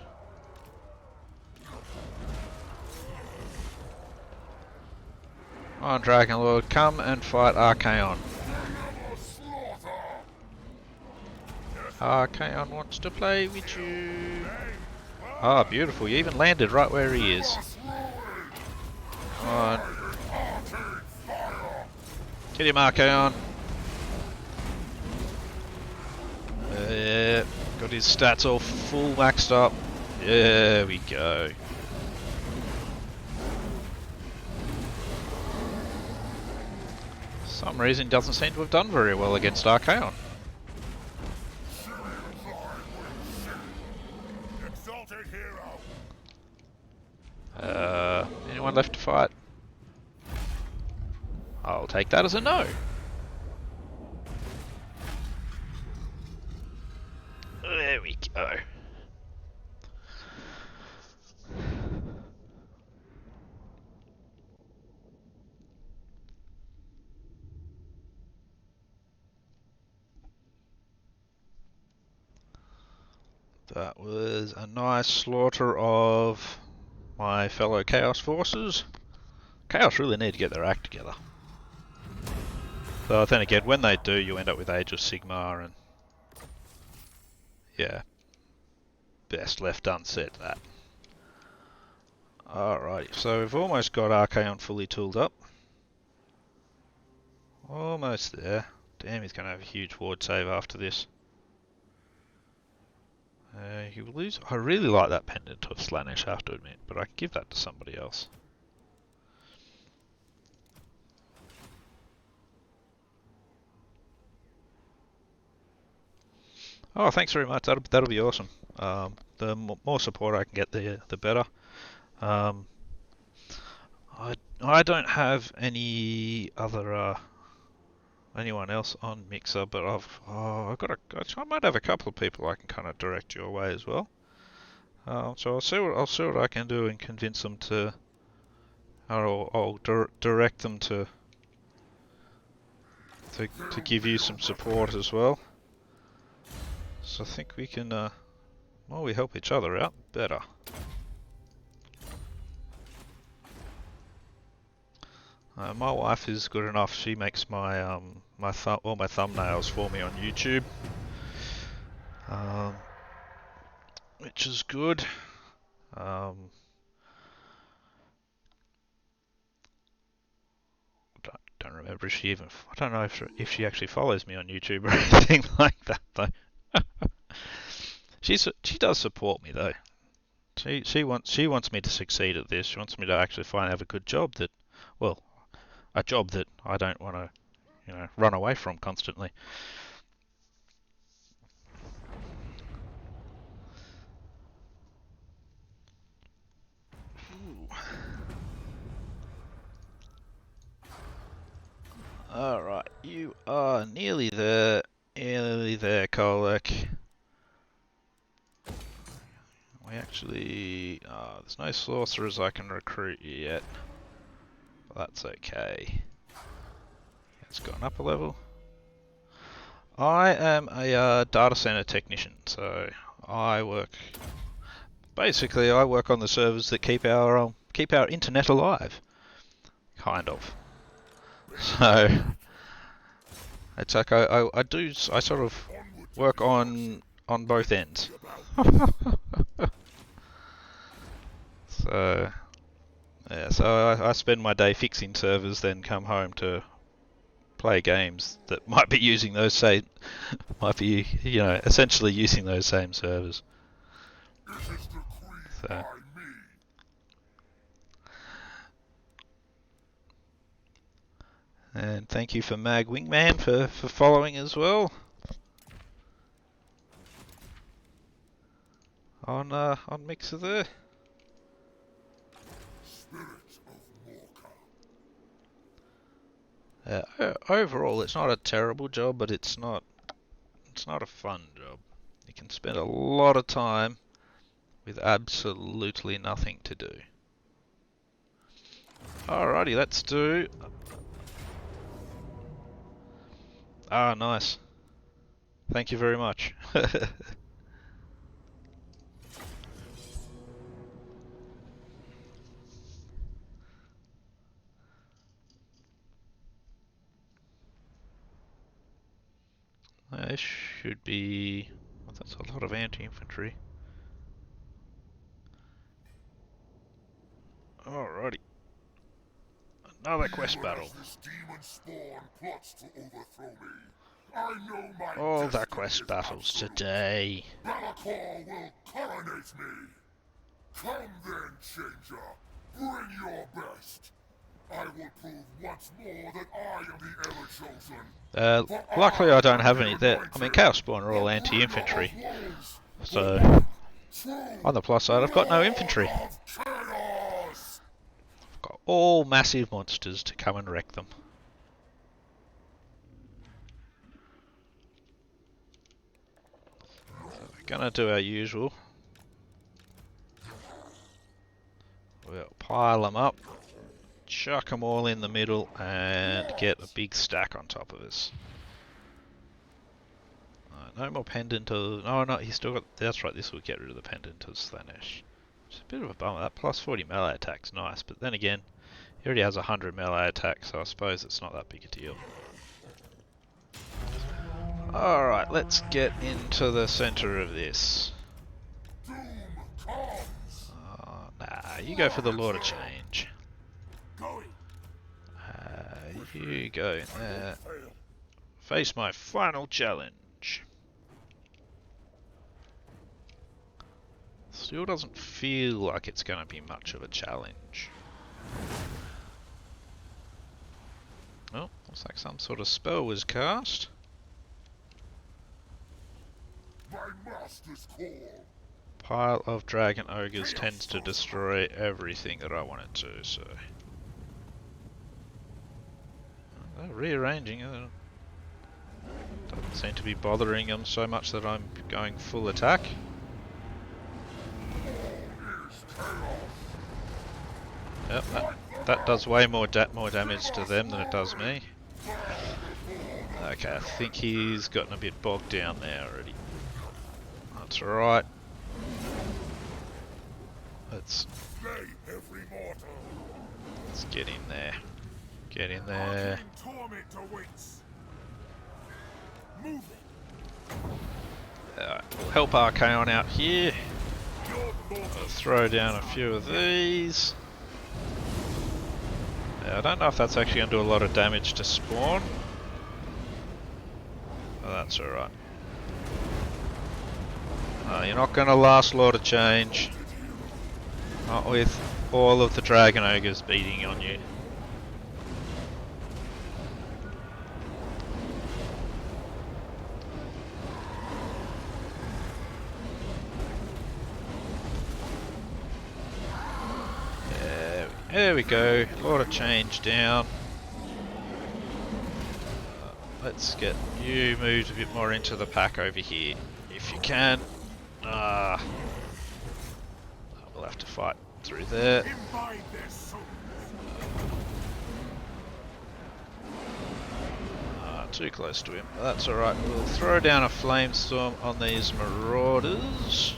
Come on, Dragon Lord, come and fight Archaon. Archaon wants to play with you. Ah, beautiful. You even landed right where he is. Come on. Get him, Archaon. Yeah, got his stats all full maxed up. There we go. For some reason doesn't seem to have done very well against Archaon. Exalted hero. Anyone left to fight? I'll take that as a no. There we go. That was a nice slaughter of my fellow Chaos forces. Chaos really need to get their act together. Though then again, when they do, you end up with Age of Sigmar and... yeah. Best left unsaid, that. Alrighty, so we've almost got Archaon fully tooled up. Almost there. Damn, he's going to have a huge ward save after this. He will lose. I really like that pendant of Slaanesh, I have to admit, but I can give that to somebody else. Oh, thanks very much. That'll be awesome. The more support I can get, the better. Um, I don't have any other anyone else on Mixer, but I might have a couple of people I can kind of direct your way as well. So I'll see what I can do and convince them to, or I'll direct them to give you some support as well. So I think we can, well, we help each other out better. My wife is good enough. She makes my all my thumbnails for me on YouTube, which is good. Don't remember if she even. I don't know if she actually follows me on YouTube or anything like that though. She does support me though. She wants me to succeed at this. She wants me to actually have a good job that, well, a job that I don't want to, run away from constantly. Alright, you are nearly there, Kolek. We actually, there's no sorcerers I can recruit yet, but that's okay. It's gone up a level. I am a data center technician, so I work on the servers that keep our internet alive, kind of. So it's like I sort of work on both ends. So yeah, so I spend my day fixing servers, then come home to play games that might be using those essentially using those same servers. So. And thank you for Mag Wingman for following as well. On Mixer there. Overall, it's not a terrible job, but it's not a fun job. You can spend a lot of time with absolutely nothing to do. Alrighty, let's do. Ah, nice. Thank you very much. This should be. That's a lot of anti-infantry. Alrighty. Another quest battle. All the quest battles today. Balakor will coronate me. Come then, Changer. Bring your best. I will prove once more that I am the ever-chosen. Luckily I don't have any there. I mean, Chaos Spawn are all anti-infantry. So, on the plus side, I've got no infantry. I've got all massive monsters to come and wreck them. So we're gonna do our usual. We'll pile them up, chuck them all in the middle, and get a big stack on top of us. No more pendant of... Oh no, he's still got... That's right, this will get rid of the pendant of Slanesh. It's a bit of a bummer. That plus 40 melee attack's nice, but then again, he already has 100 melee attack, so I suppose it's not that big a deal. Alright, let's get into the center of this. Nah, you go for the Lord of Change. You go in there. Face my final challenge. Still doesn't feel like it's going to be much of a challenge. Oh, looks like some sort of spell was cast. my master's call. Pile of dragon ogres tends to destroy everything that I want it to, so... They're rearranging. Doesn't seem to be bothering them so much that I'm going full attack. Yep, that does way more damage to them than it does me. Okay, I think he's gotten a bit bogged down there already. That's alright. Let's get in there. Get in there. Alright, we'll help Archaon out here. I'll throw down a few of these. I don't know if that's actually going to do a lot of damage to spawn. Oh, that's alright. You're not going to last Lord of Change. Not with all of the Dragon Ogres beating on you. There we go, Lord of Change down. Let's get you moved a bit more into the pack over here, if you can. We'll have to fight through there. Too close to him. That's alright, we'll throw down a flamestorm on these marauders.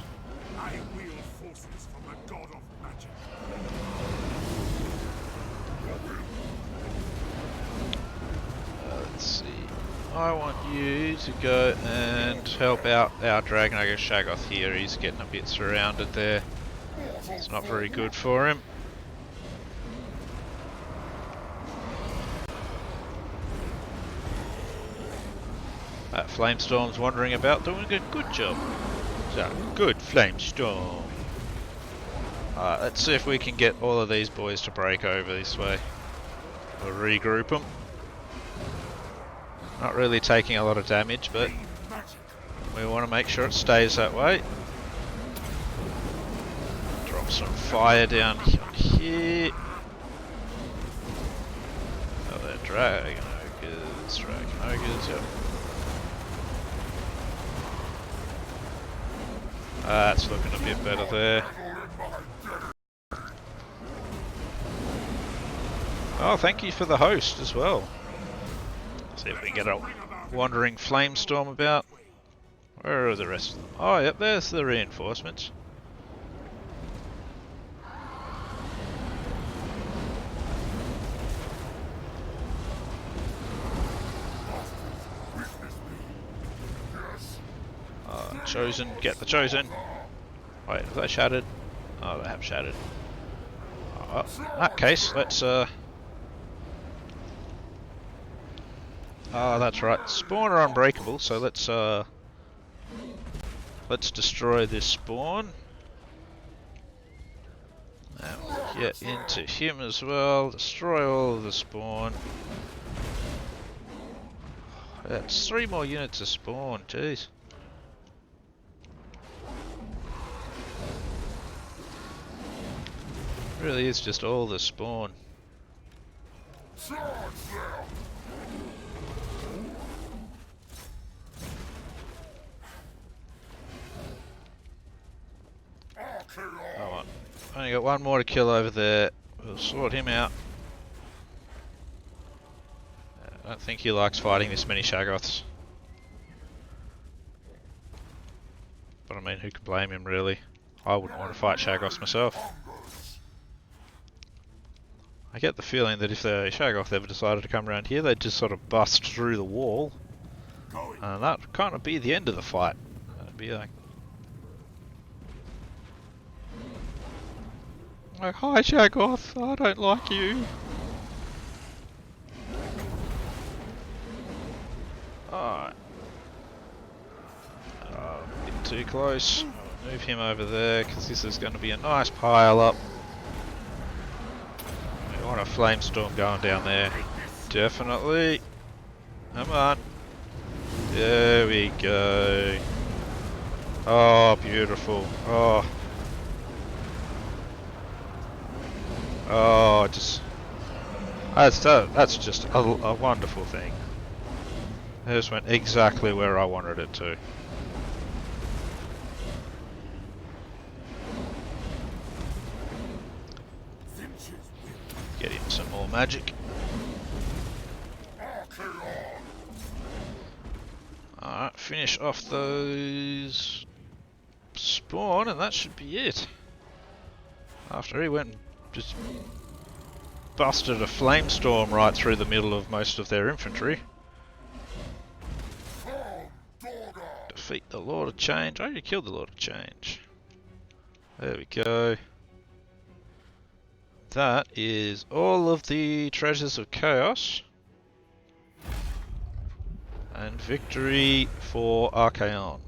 Let's see. I want you to go and help out our Dragon Ogre Shaggoth here. He's getting a bit surrounded there. It's not very good for him. That Flamestorm's wandering about doing a good job. So, good Flamestorm. Let's see if we can get all of these boys to break over this way. We'll regroup them. Not really taking a lot of damage, but we want to make sure it stays that way. Drop some fire down here. Oh, they're Dragon Ogres, yep. That's looking a bit better there. Oh, thank you for the host as well. See if we can get a wandering Flamestorm about. Where are the rest of them? Oh, yep, there's the reinforcements. Chosen, get the Chosen. Wait, have they shattered? Oh, they have shattered. Oh, in that case, let's oh, that's right. Spawn are unbreakable, so let's destroy this spawn. And we'll get into him as well. Destroy all of the spawn. That's 3 more units of spawn, jeez. Really is just all the spawn. Come on. Only got one more to kill over there. We'll sort him out. I don't think he likes fighting this many Shaggoths. But I mean, who could blame him really? I wouldn't want to fight Shaggoths myself. I get the feeling that if the Shaggoth ever decided to come around here, they'd just sort of bust through the wall. And that would kind of be the end of the fight. It'd be like, hi Shaggoth, I don't like you. Alright. A bit too close. I'll move him over there, because this is going to be a nice pile up. We want a Flamestorm going down there. Definitely. Come on. There we go. Oh, beautiful. Oh. Oh, just... That's just a wonderful thing. It just went exactly where I wanted it to. Get him some more magic. Alright, finish off those spawn and that should be it. After he went and just busted a flamestorm right through the middle of most of their infantry. Defeat the Lord of Change. I already killed the Lord of Change. There we go. That is all of the treasures of chaos. And victory for Archaon.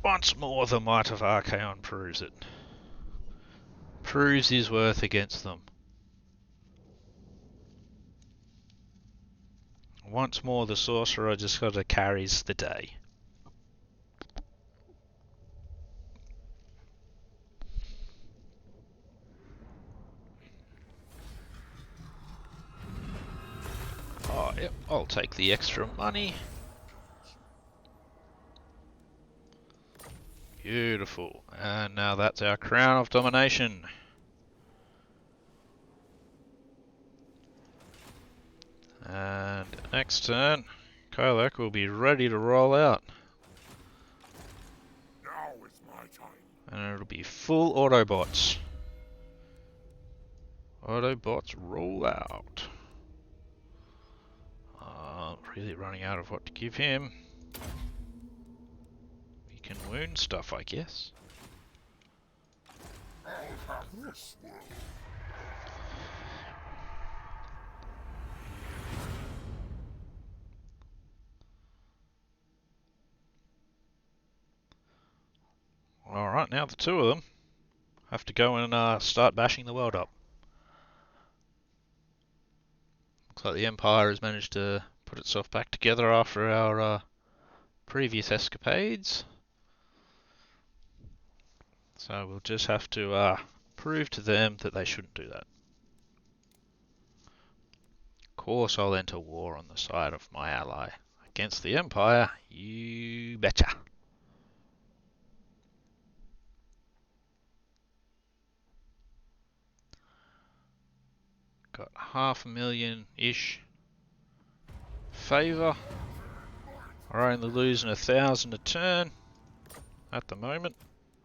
Once more the might of Archaon proves it. Proves his worth against them. Once more the sorcerer just gotta carries the day. Oh, yep, I'll take the extra money. Beautiful. And now that's our crown of domination. And next turn, Kylak will be ready to roll out. Now is my time. And it'll be full Autobots. Autobots roll out. Really running out of what to give him. He can wound stuff, I guess. I'll have this world. Alright, now the two of them have to go and start bashing the world up. Looks like the Empire has managed to put itself back together after our previous escapades. So we'll just have to prove to them that they shouldn't do that. Of course I'll enter war on the side of my ally. Against the Empire, you betcha. Got 500,000-ish favour. We're only losing 1,000 a turn at the moment.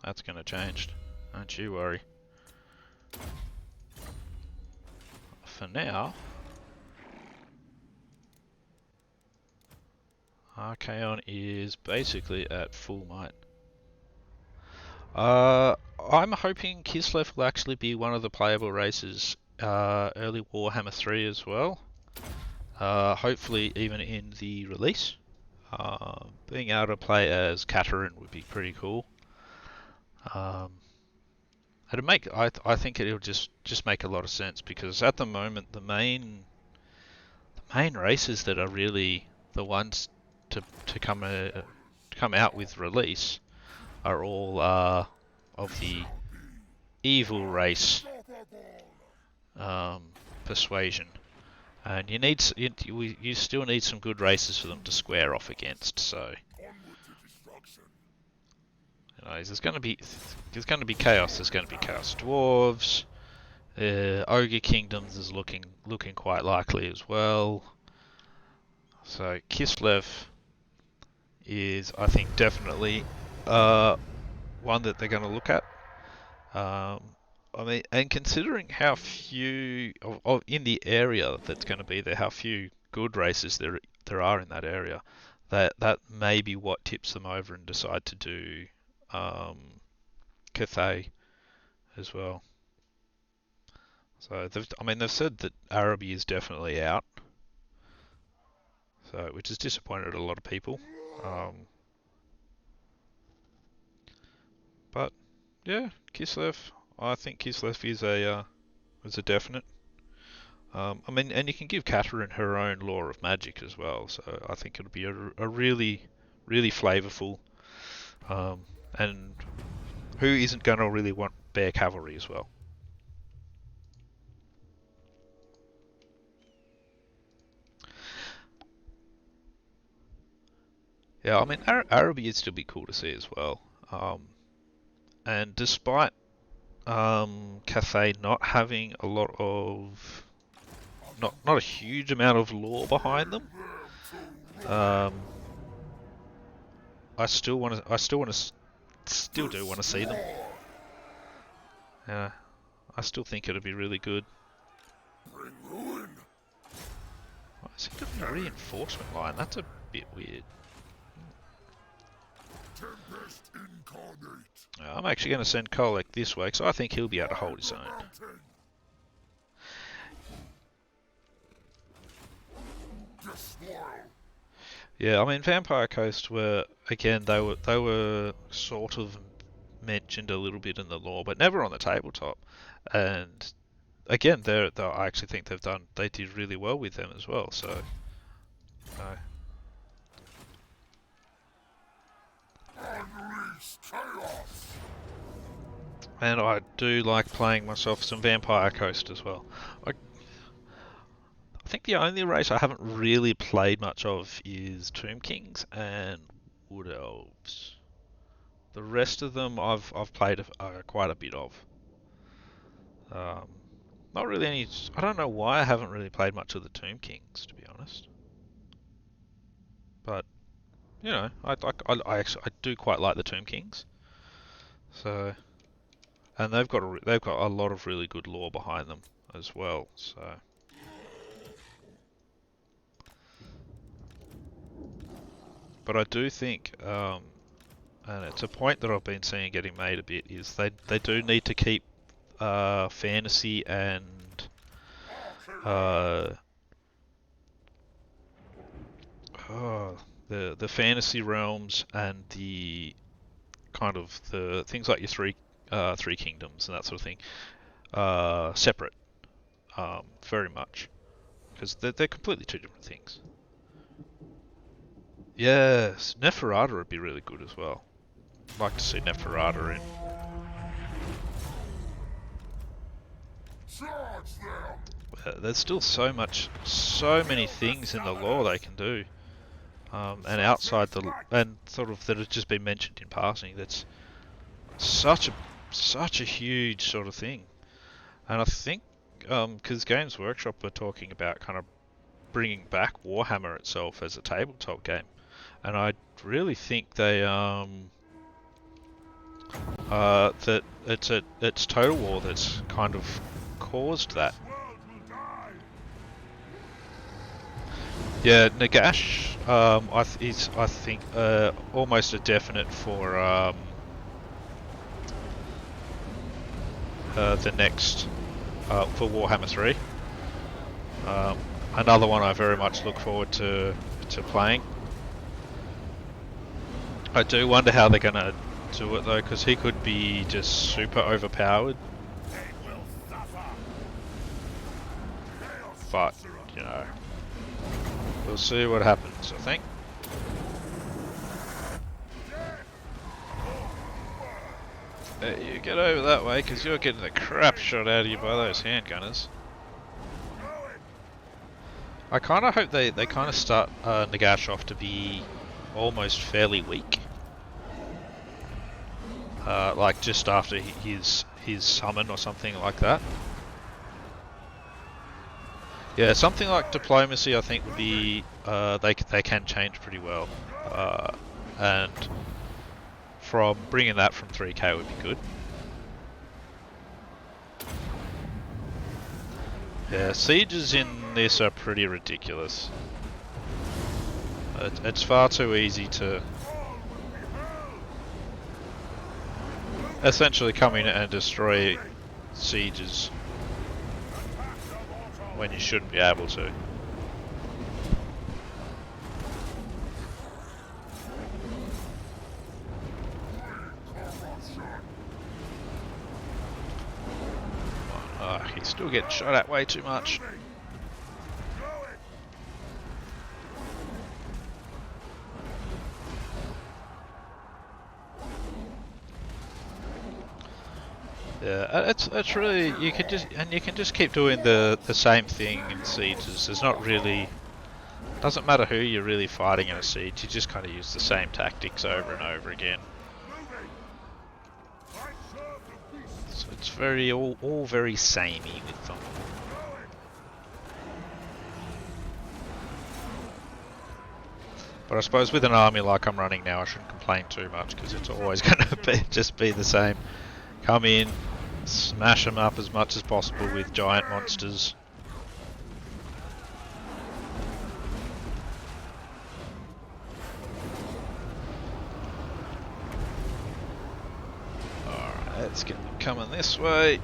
That's going to change, don't you worry. For now, Archaon is basically at full might. I'm hoping Kislev will actually be one of the playable races early Warhammer 3 as well. Hopefully even in the release. Being able to play as Katarин would be pretty cool. It'd make I think it'll just make a lot of sense, because at the moment the main races that are really the ones to come out with release are all of the evil race persuasion, and you still need some good races for them to square off against. So there's going to be chaos. There's going to be chaos dwarves. Ogre Kingdoms is looking quite likely as well. So Kislev is, I think, definitely one that they're going to look at. I mean, and considering how few in the area that's going to be there, how few good races there are in that area, that may be what tips them over and decide to do Cathay as well. So they've said that Araby is definitely out, so which has disappointed a lot of people. But yeah, Kislev. I think Kislev is a definite. I mean, and you can give Catherine her own lore of magic as well, so I think it'll be a really, really flavourful. And who isn't going to really want bear cavalry as well? Yeah, I mean, Araby would still be cool to see as well. And despite Cathay not having a lot of, not a huge amount of lore behind them, I still do want to see them. Yeah, I still think it'll be really good. Why is he got a reinforcement line? That's a bit weird. I'm actually going to send Kolek this way because I think he'll be able to hold his own. Yeah, I mean Vampire Coast were again they were sort of mentioned a little bit in the lore, but never on the tabletop. And again, I actually think they did really well with them as well. So. And I do like playing myself some Vampire Coast as well. I think the only race I haven't really played much of is Tomb Kings and Wood Elves. The rest of them I've played quite a bit of. Not really any. I don't know why I haven't really played much of the Tomb Kings, to be honest. But you know, I do quite like the Tomb Kings. So, and they've got a lot of really good lore behind them as well. So. But I do think, and it's a point that I've been seeing getting made a bit, is they do need to keep fantasy and the fantasy realms and the kind of the things like your three kingdoms and that sort of thing separate, very much, because they're completely two different things. Yes, Neferata would be really good as well. I'd like to see Neferata in. There's still so many things in the lore they can do, and outside and sort of that have just been mentioned in passing. That's such a huge sort of thing, and I think because Games Workshop are talking about kind of bringing back Warhammer itself as a tabletop game. And I really think they that it's Total War that's kind of caused that. Yeah, Nagash is I think almost a definite for the next for Warhammer 3. Another one I very much look forward to playing. I do wonder how they're going to do it though, because he could be just super overpowered. But, you know, we'll see what happens, I think. You get over that way, because you're getting the crap shot out of you by those handgunners. I kind of hope they kind of start Nagash off to be almost fairly weak. Like just after his summon or something like that. Yeah, something like diplomacy I think would be they can change pretty well, and from bringing that from 3K would be good. Yeah, sieges in this are pretty ridiculous. It's far too easy to essentially come in and destroy sieges when you shouldn't be able to. He's still getting shot at way too much. Yeah, it's really you can just keep doing the same thing in sieges. There's not really doesn't matter who you're really fighting in a siege. You just kind of use the same tactics over and over again. So it's very all very samey with them. But I suppose with an army like I'm running now, I shouldn't complain too much because it's always going to just be the same. Come in, smash them up as much as possible with giant monsters. Alright, let's get them coming this way.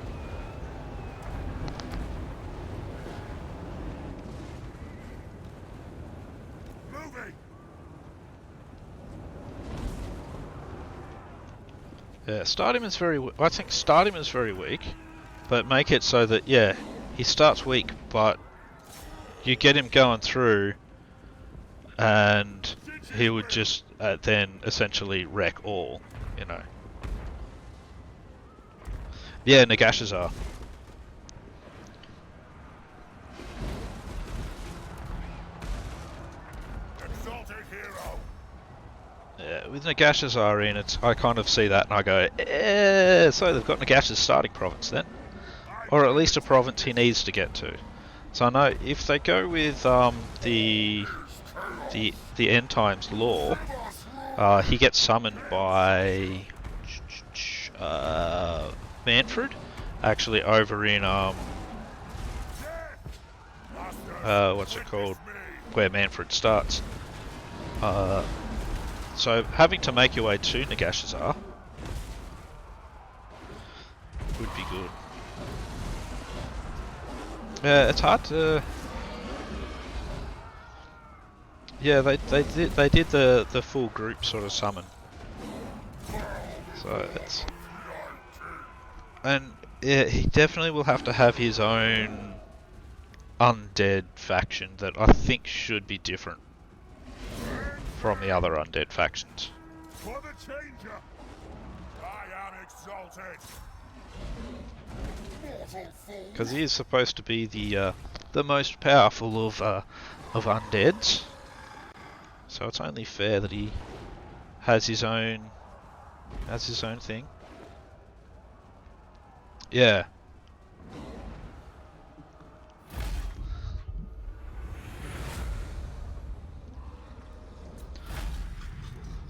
Yeah, start him as I think start him as very weak, but make it so that, yeah, he starts weak, but you get him going through, and he would just then essentially wreck all, you know. Yeah, Nagashazar. Yeah, with Nagashazar in, I kind of see that and I go, so they've got Nagash's starting province then. Or at least a province he needs to get to. So I know if they go with the end times law, he gets summoned by Manfred, actually over in what's it called, where Manfred starts. So having to make your way to Nagashazar would be good. Yeah, it's hard to. Yeah, they did the full group sort of summon. So it's, and yeah, he definitely will have to have his own undead faction that I think should be different from the other undead factions. For the changer, I am exalted. Because he is supposed to be the most powerful of undeads, so it's only fair that he has his own thing. Yeah.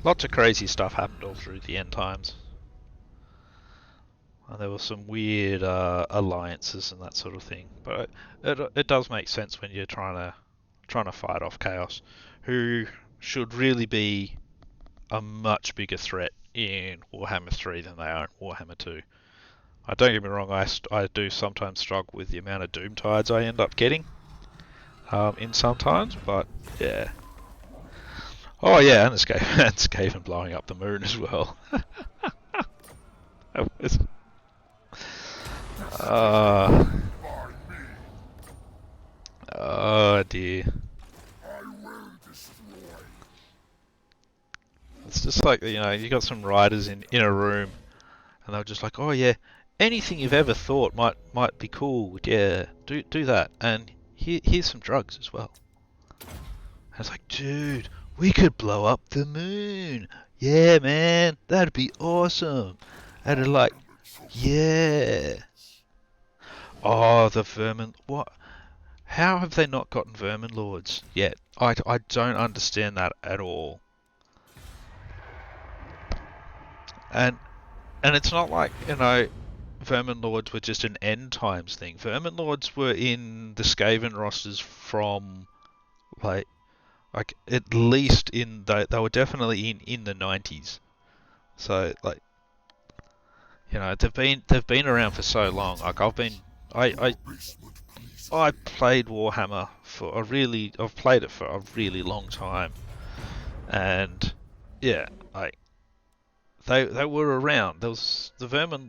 Lots of crazy stuff happened all through the end times. And there were some weird alliances and that sort of thing. But it does make sense when you're trying to fight off chaos, who should really be a much bigger threat in Warhammer 3 than they are in Warhammer 2. Don't get me wrong, I do sometimes struggle with the amount of Doom Tides I end up getting in sometimes, but yeah. Oh yeah, and Skaven blowing up the moon as well. That was... oh dear. It's just like, you know, you got some writers in a room, and they're just like, oh yeah, anything you've ever thought might be cool, yeah, do that, and here's some drugs as well. And it's like, dude, we could blow up the moon. Yeah, man, that'd be awesome. And they're like, yeah. Oh, the vermin. What? How have they not gotten vermin lords yet? I don't understand that at all. And it's not like, you know, vermin lords were just an end times thing. Vermin lords were in the Skaven rosters from like at least they were definitely in the 90s. So like, you know, they've been around for so long. Like I played Warhammer I've played it for a really long time, and yeah, like they were around. There was the vermin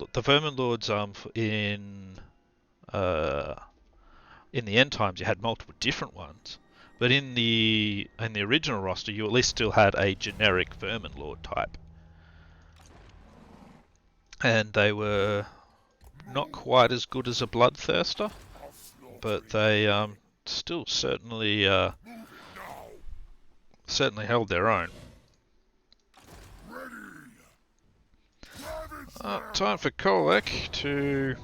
lords in the end times you had multiple different ones, but in the original roster you at least still had a generic vermin lord type, and they were not quite as good as a Bloodthirster, but they still certainly certainly held their own. Time for Kolek to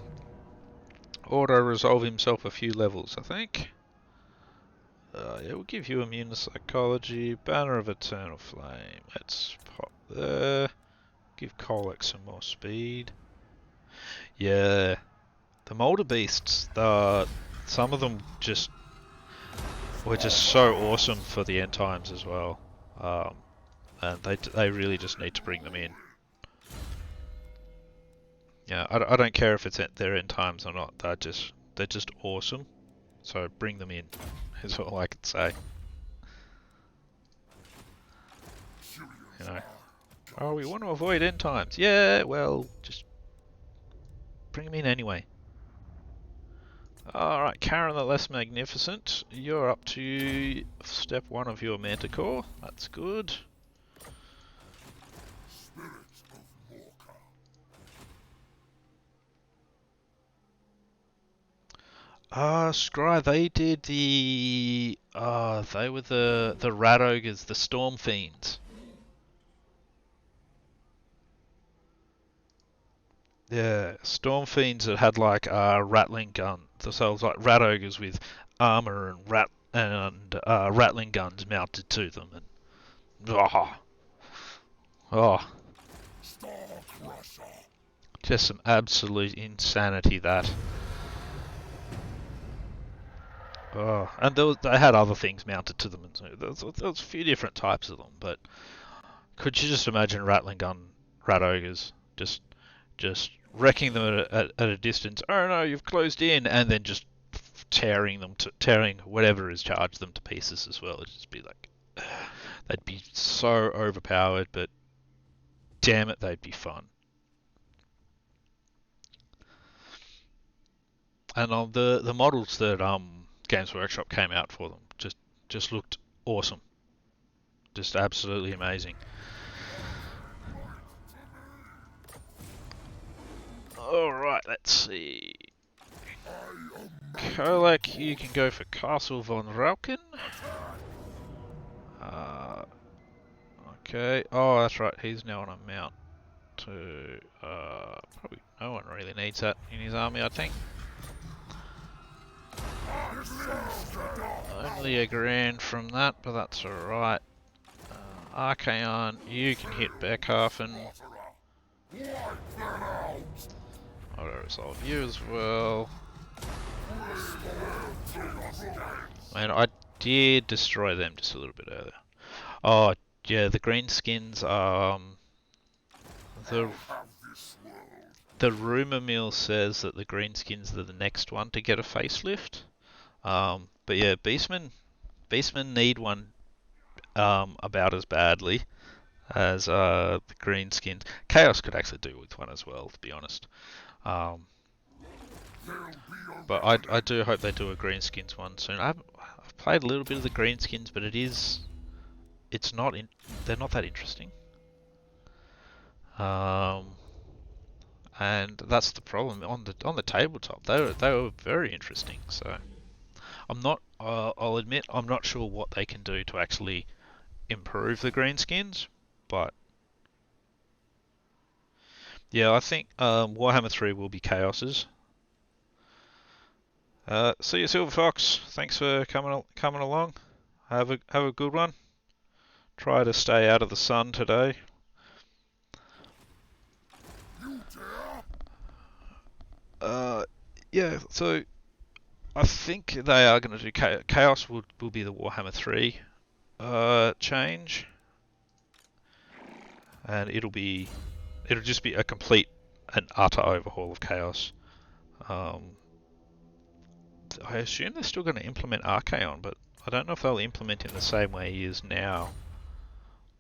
auto-resolve himself a few levels, I think. Yeah, we'll give you immune to psychology, banner of eternal flame. Let's pop there. Give Kolek some more speed. Yeah, the Molder Beasts, some of them were just so awesome for the end times as well. And they really just need to bring them in. Yeah, I don't care if they're end times or not. They're just awesome. So bring them in. Is all I can say. You know. Oh, we want to avoid end times. Yeah, well, just bring them in anyway. Alright, Karen the Less Magnificent. You're up to step 1 of your Manticore. That's good. Scry, they did they were the Rat Ogres, the Storm Fiends. Yeah, Storm Fiends that had like rattling guns. So it was like Rat Ogres with armor and rattling guns mounted to them, and just some absolute insanity that. Oh, and they had other things mounted to them, and so there was a few different types of them. But could you just imagine rattling gun Rat Ogres just wrecking them at a distance? Oh no, you've closed in, and then just tearing whatever has charged them to pieces as well. It'd just be like they'd be so overpowered, but damn it, they'd be fun. And on the models that Games Workshop came out for them just looked awesome, just absolutely amazing. Alright, let's see. Kolek, you can go for Castle von Rauken. Okay, oh that's right, he's now on a mount to, probably no one really needs that in his army, I think. Only a grand from that, but that's alright. Archaon, you can hit Beckhafen. I'll resolve you as well. And I did destroy them just a little bit earlier. Oh, yeah, the greenskins, the rumor mill says that the greenskins are the next one to get a facelift. But yeah, Beastmen need one about as badly as the greenskins. Chaos could actually do with one as well, to be honest. But I do hope they do a greenskins one soon. I've played a little bit of the greenskins, but they're not that interesting. And that's the problem on the tabletop. They were very interesting. So I'll admit I'm not sure what they can do to actually improve the greenskins, but yeah, I think Warhammer 3 will be Chaos's. See you, Silver Fox. Thanks for coming along. Have a good one. Try to stay out of the sun today. Yeah, so I think they are going to do Chaos will be the Warhammer 3 change, and it'll just be a complete and utter overhaul of Chaos. I assume they're still going to implement Archaon, but I don't know if they'll implement in the same way he is now,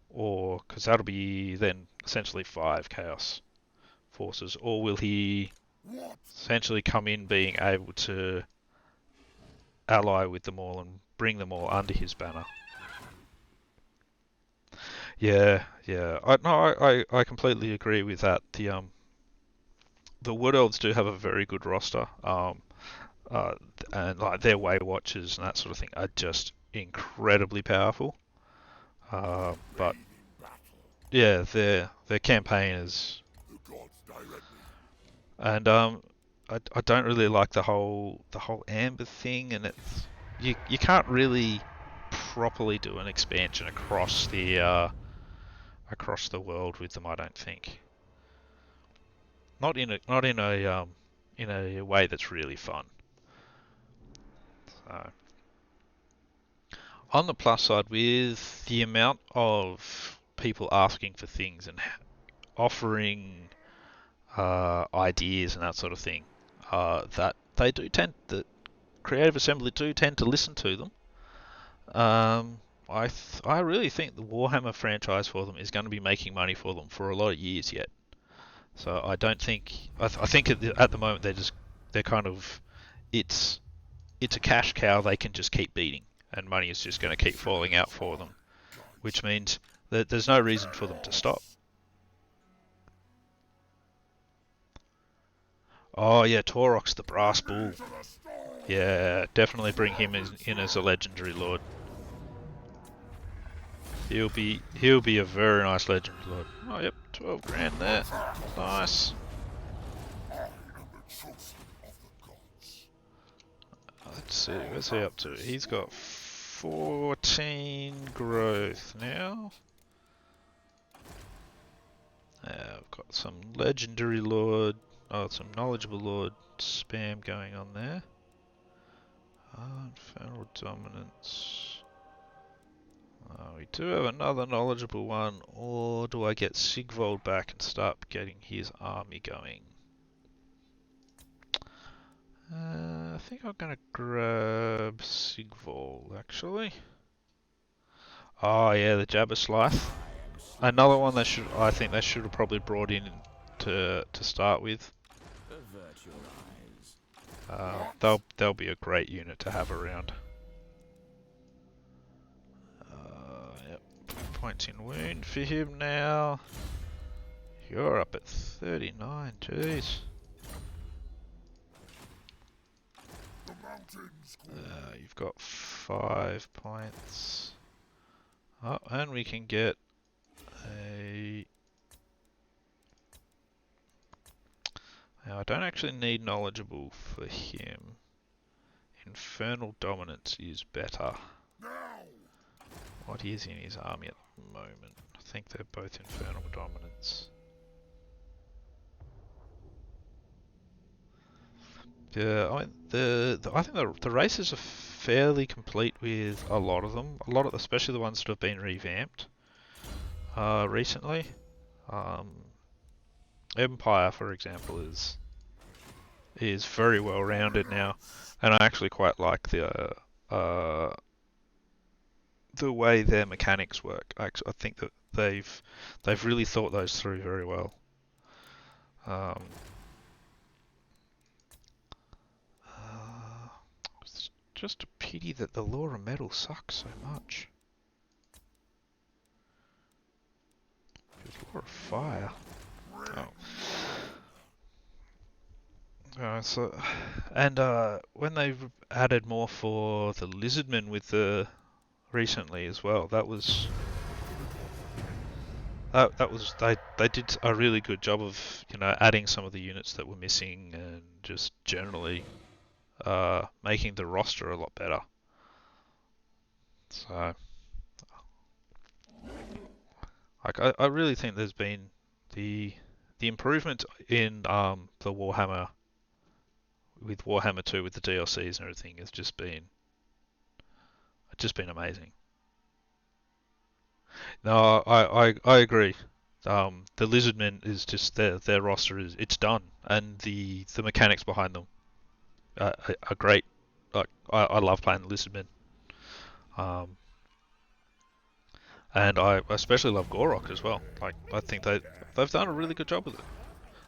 or because that'll be then essentially 5 Chaos forces, or will he essentially come in being able to ally with them all and bring them all under his banner? Yeah. I completely agree with that. the Wood Elves do have a very good roster. And like their Way Watchers and that sort of thing are just incredibly powerful. But yeah, their campaign is, and I don't really like the whole Amber thing, and you can't really properly do an expansion across the world with them. I don't think. Not in a way that's really fun. So, on the plus side, with the amount of people asking for things and offering ideas and that sort of thing, that they do tend, the Creative Assembly do tend to listen to them. I really think the Warhammer franchise for them is going to be making money for them for a lot of years yet. So I don't think I think at the moment they're kind of it's a cash cow they can just keep beating, and money is just going to keep falling out for them, which means that there's no reason for them to stop. Oh yeah, Torok's the Brass Bull. Yeah, definitely bring him in as a legendary lord. He'll be a very nice legendary lord. Oh yep, 12 grand there. Nice. Let's see, what's he up to? He's got 14 growth now. I've got some legendary lord, some knowledgeable lord spam going on there. Infernal dominance. We do have another knowledgeable one, or do I get Sigvold back and start getting his army going? I think I'm gonna grab Sigvold actually. Oh yeah, the Jabberslath. Another one I think they should have probably brought in to start with. They'll be a great unit to have around. Yep, points in wound for him now. You're up at 39, jeez. You've got 5 points. Oh, and we can get a... Now, I don't actually need knowledgeable for him. Infernal dominance is better. What is in his army at the moment? I think they're both infernal dominance. Yeah, I mean, I think the races are fairly complete with a lot of them. Especially the ones that have been revamped recently. Empire, for example, is very well rounded now, and I actually quite like the way their mechanics work. I think that they've really thought those through very well. It's just a pity that the Law of Metal sucks so much. Law of Fire. When they've added more for the Lizardmen with the recently as well, that was they did a really good job of adding some of the units that were missing and just generally making the roster a lot better. So I really think there's been the improvement in the Warhammer with Warhammer 2 with the DLCs and everything has just been amazing. No, I agree. The Lizardmen is just their roster it's done, and the mechanics behind them are great. I love playing the Lizardmen. And I especially love Gorok as well. I think they've done a really good job with it.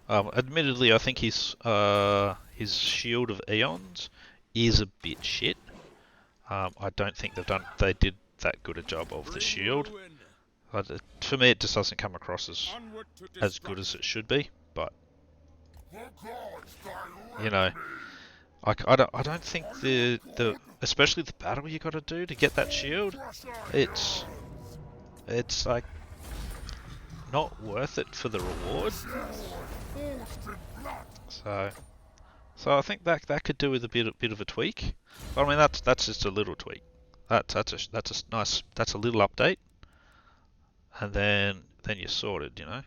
Admittedly, I think his Shield of Eons is a bit shit. I don't think they did that good a job of the shield. For me, it just doesn't come across as good as it should be. But You know, I don't think the especially the battle you got to do to get that shield, it's like not worth it for the reward. So I think that could do with a bit of a tweak. But I mean that's just a little tweak. That's a little update, and then you're sorted, you know.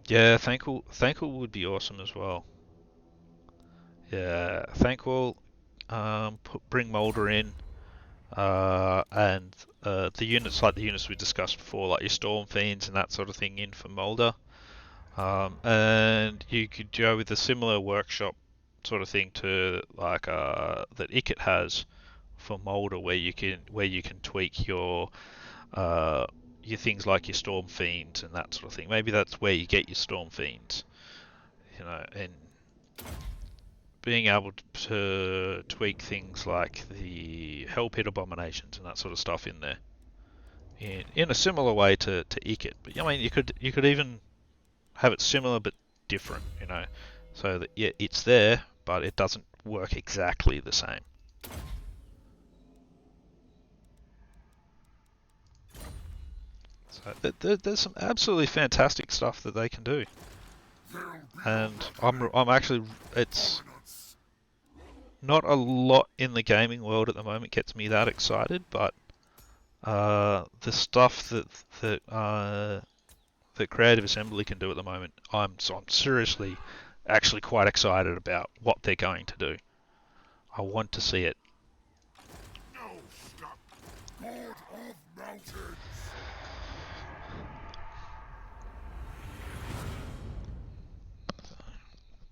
Yeah, Thankful would be awesome as well. Yeah, Thankful, bring Molder in, and the units like the units we discussed before, like your Storm Fiends and that sort of thing in for Molder. And you could go with a similar workshop sort of thing to like that Icket has for Molder, where you can tweak your things like your Storm Fiends and that sort of thing. Maybe that's where you get your Storm Fiends, you know, and being able to tweak things like the Hell Pit Abominations and that sort of stuff in there, in a similar way to Icket. But I mean, you could even have it similar but different, you know, so that yeah, it's there, but it doesn't work exactly the same. So there's some absolutely fantastic stuff that they can do, and I'm actually, it's not a lot in the gaming world at the moment gets me that excited, but the stuff that Creative Assembly can do at the moment, I'm seriously actually quite excited about what they're going to do. I want to see it.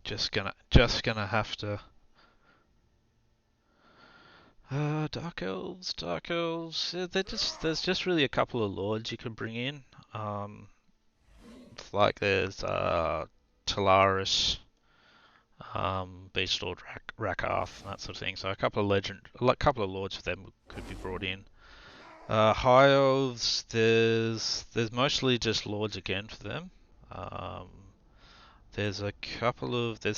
Just gonna have to. Dark Elves. Yeah, there's just really a couple of lords you can bring in. Like there's Talaris, Beast Lord Rakarth, and that sort of thing. So a couple of lords of them could be brought in. High Elves, there's mostly just lords again for them. There's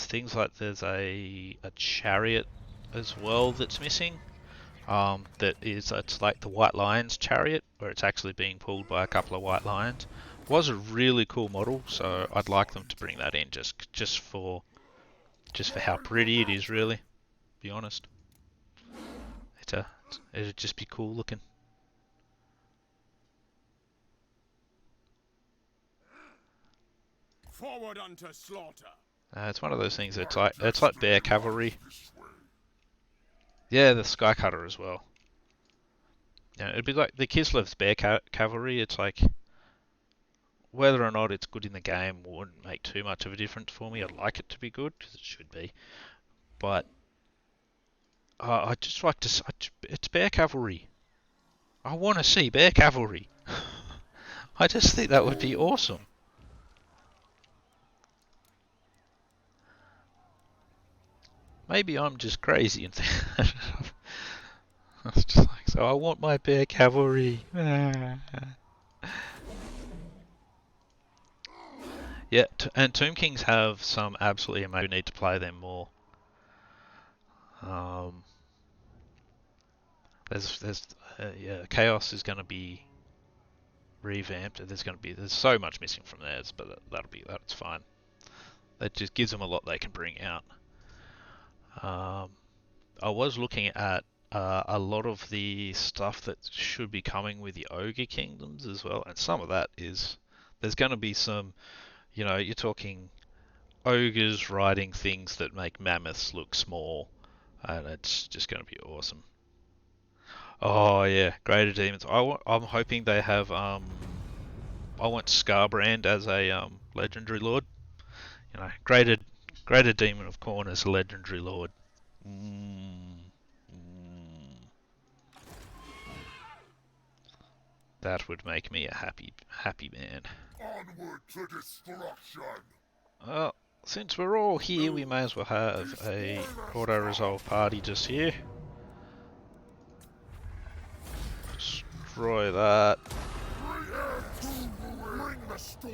things like there's a chariot as well that's missing. It's like the White Lion's chariot, where it's actually being pulled by a couple of White Lions. Was a really cool model, so I'd like them to bring that in just for how pretty it is, really. To be honest, it'd just be cool looking. Forward unto slaughter. It's one of those things. It's like Bear Cavalry. Yeah, the Skycutter as well. Yeah, it'd be like the Kislev's Bear Cavalry. It's like whether or not it's good in the game wouldn't make too much of a difference for me. I'd like it to be good because it should be, but I just like to. It's Bear Cavalry. I want to see Bear Cavalry. I just think that would be awesome. Maybe I'm just crazy and think I was just like, so I want my Bear Cavalry. Yeah, and Tomb Kings have some absolutely amazing. We need to play them more. Yeah, Chaos is going to be revamped. There's so much missing from theirs, but that's fine. That just gives them a lot they can bring out. I was looking at a lot of the stuff that should be coming with the Ogre Kingdoms as well, and some of that is there's going to be some, you know, you're talking ogres riding things that make mammoths look small, and it's just going to be awesome. Oh yeah, Greater Demons. I'm hoping they have. I want Scarbrand as a legendary lord. You know, Greater Demon of Khorne as a legendary lord. That would make me a happy man. Onward to destruction. Well, since we're all here, we may as well have a auto-resolve party just here. Destroy that. Bring the storm.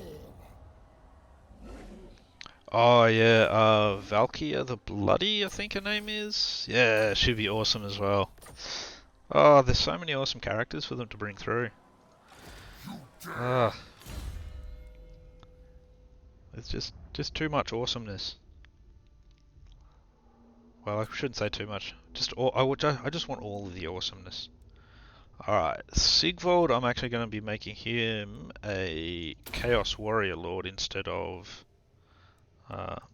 Oh yeah, Valkyria the Bloody, I think her name is. Yeah, she'd be awesome as well. Oh, there's so many awesome characters for them to bring through. Ah, it's just too much awesomeness. Well, I shouldn't say too much. Just all, I just want all of the awesomeness. Alright, Sigvald, I'm actually going to be making him a Chaos Warrior Lord instead of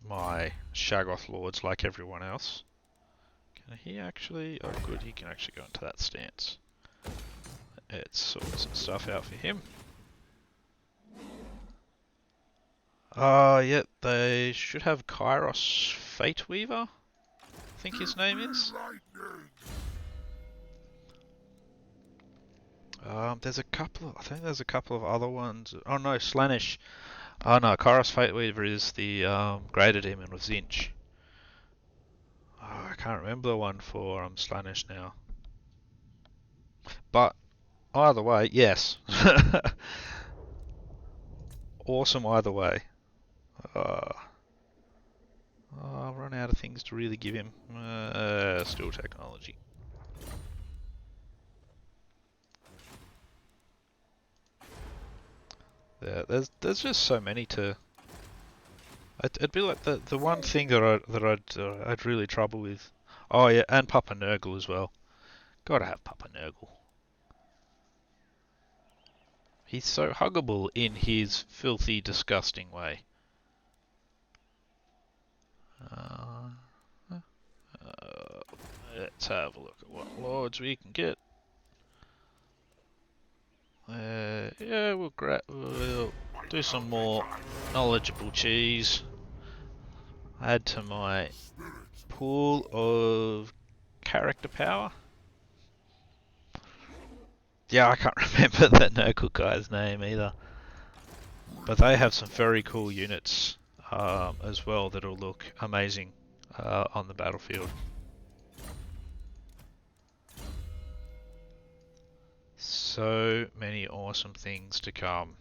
my Shaggoth Lords like everyone else. Can he actually... Oh good, he can actually go into that stance. Let's sort some stuff out for him. Yeah, they should have Kairos Fate Weaver, I think his name is. There's a couple of, I think there's a couple of other ones. Oh no, Slaanesh. Oh no, Kairos Fate Weaver is the Greater Demon of Zinch. Oh, I can't remember the one for Slaanesh now. But either way, yes. Awesome either way. I've run out of things to really give him. Still technology. Yeah, there's just so many to. It'd be like the one thing I'd really trouble with. Oh yeah, and Papa Nurgle as well. Gotta have Papa Nurgle. He's so huggable in his filthy, disgusting way. Let's have a look at what lords we can get. Yeah, we'll do some more knowledgeable cheese. Add to my pool of character power. Yeah, I can't remember the Nurgle guy's name either. But they have some very cool units as well that'll look amazing on the battlefield. So many awesome things to come.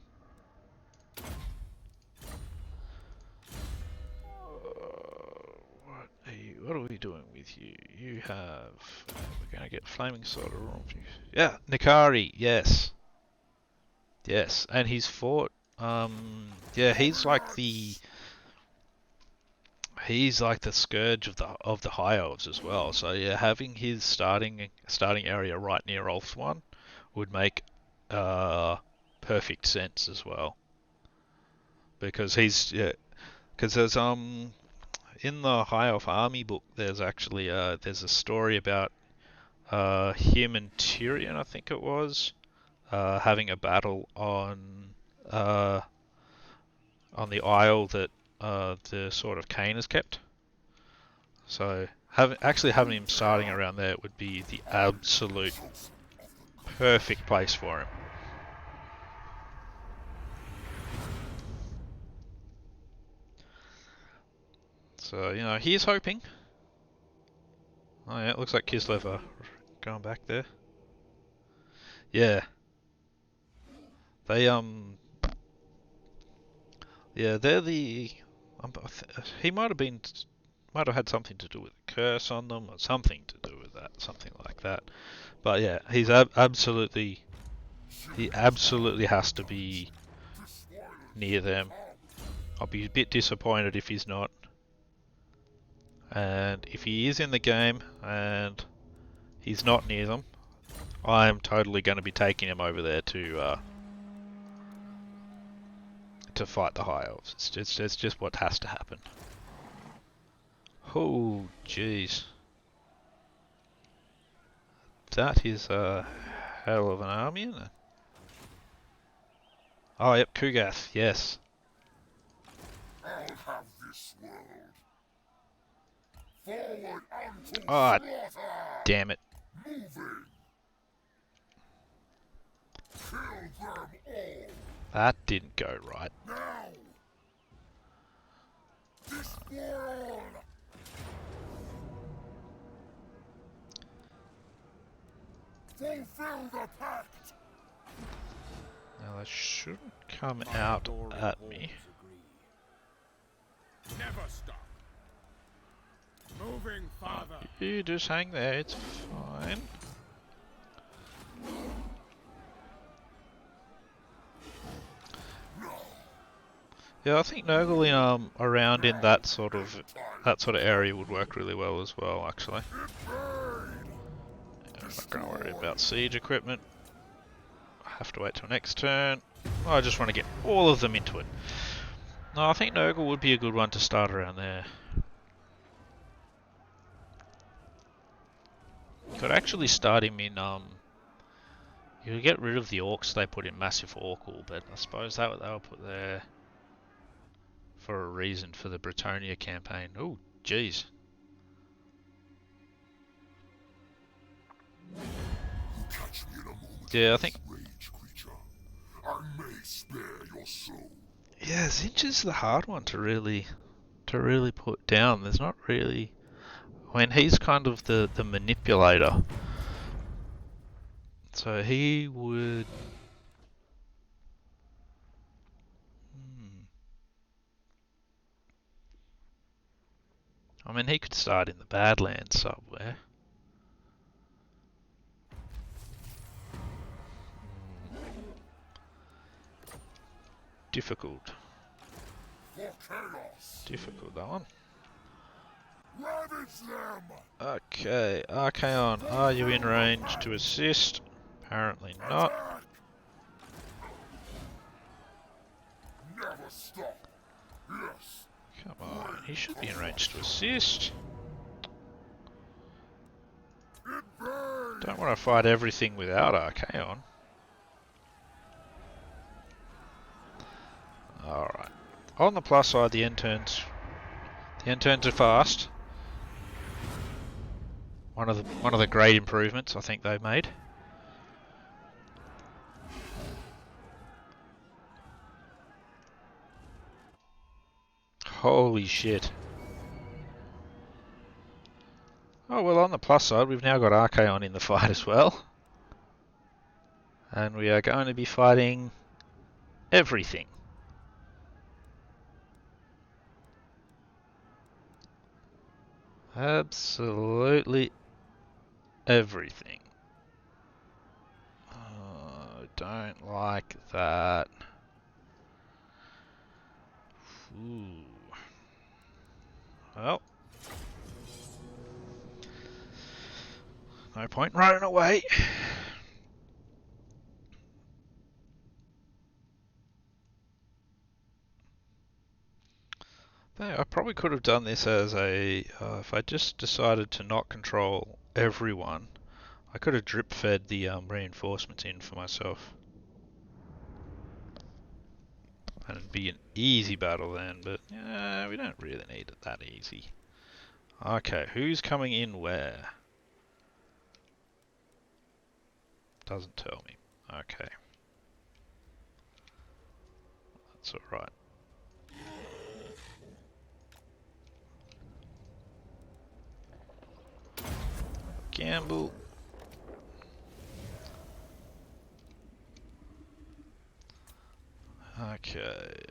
What are we doing with you? You have... we're gonna get Flaming Sword. Yeah, Nikari, yes. Yes, and he's fought... yeah, he's like the... He's like the scourge of the High Elves as well. So yeah, having his starting area right near Ulthuan would make perfect sense as well. Because he's... yeah, because there's in the High Elf Army book, there's actually there's a story about him and Tyrion, I think it was, having a battle on the isle that the Sword of Cain has kept. So actually having him starting around there would be the absolute perfect place for him. So, you know, he's hoping. Oh yeah, it looks like Kislev are going back there. Yeah. They, yeah, they're the... he might have had something to do with a curse on them, or something to do with that, something like that. But yeah, he's absolutely... he absolutely has to be near them. I'll be a bit disappointed if he's not. And if he is in the game and he's not near them, I'm totally going to be taking him over there to fight the High Elves. It's just what has to happen. Oh, jeez. That is a hell of an army, isn't it? Oh, yep, Kugath, yes. I'll have this world. Forward unto Ah, slaughter! damn it. Moving! Kill them all! That didn't go right. Now! This world! Fulfill the pact! Now that shouldn't come out at me. Never stop. Moving farther. You just hang there, it's fine. Yeah, I think Nurgle in around in that sort of area would work really well as well, actually. I'm not going to worry about siege equipment. I have to wait till next turn. I just want to get all of them into it. No, I think Nurgle would be a good one to start around there. Could actually start him in you could get rid of the orcs they put in Massive Orcal, but I suppose they were put there for a reason for the Bretonnia campaign. Oh, jeez. Yeah, I think. Yeah, Zinch is the hard one to really put down. There's not really. I mean, he's kind of the manipulator, so he would. I mean, he could start in the Badlands somewhere. Difficult. Difficult, that one. Okay, Archaon, are you in range to assist? Apparently not. Come on, he should be in range to assist. Don't want to fight everything without Archaon. Alright. On the plus side, the end turns are fast. One of the great improvements I think they've made. Holy shit. Oh well, on the plus side, we've now got Archaon in the fight as well. And we are going to be fighting everything. Absolutely everything. Oh, don't like that. Ooh. Well. No point running away. I probably could have done this as a, if I just decided to not control everyone, I could have drip fed the reinforcements in for myself. And it'd be an easy battle then, but we don't really need it that easy. Okay, who's coming in where? Doesn't tell me. Okay. That's alright. Gamble. Okay.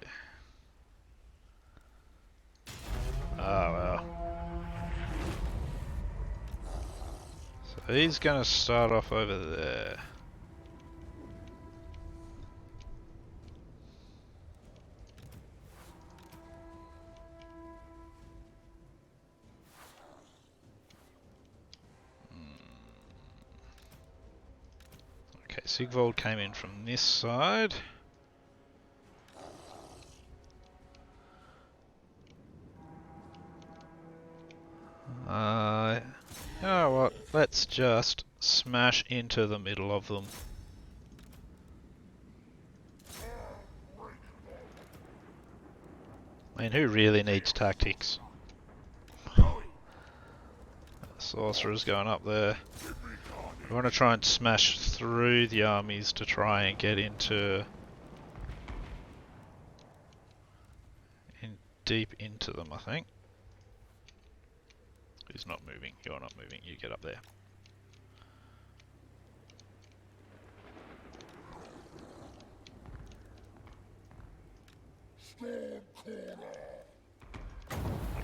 Oh well. So he's gonna start off over there. Okay, Sigvold came in from this side. You know what? Let's just smash into the middle of them. I mean, who really needs tactics? Sorcerer's going up there. We want to try and smash through the armies to try and get deep into them, I think. He's not moving. You're not moving. You get up there.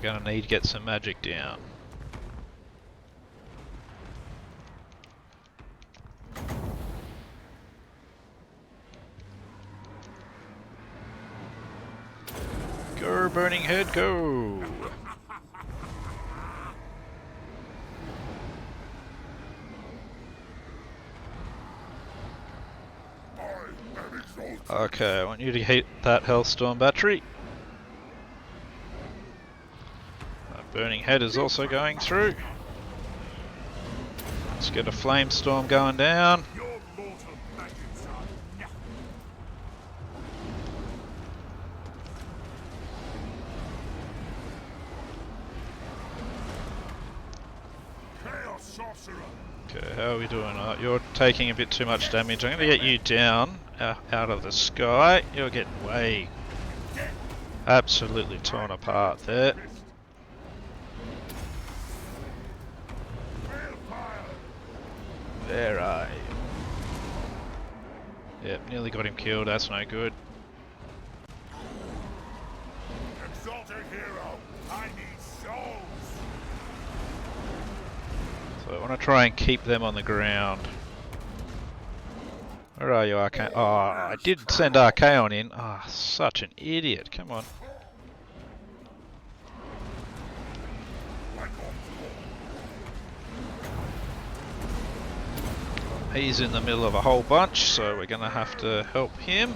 we're gonna need to get some magic down. Go, burning head, go! Okay, I want you to hit that Hellstorm battery. That burning head is also going through. Let's get a flame storm going down. Okay, how are we doing? You're taking a bit too much damage. I'm going to get you down out of the sky. You're getting way absolutely torn apart there. Where are you? Yep, nearly got him killed. That's no good. Exalted hero, I need souls. So I want to try and keep them on the ground. Where are you, Archaon? Oh, I did send Archaon in. Ah, oh, such an idiot. Come on. He's in the middle of a whole bunch, so we're going to have to help him.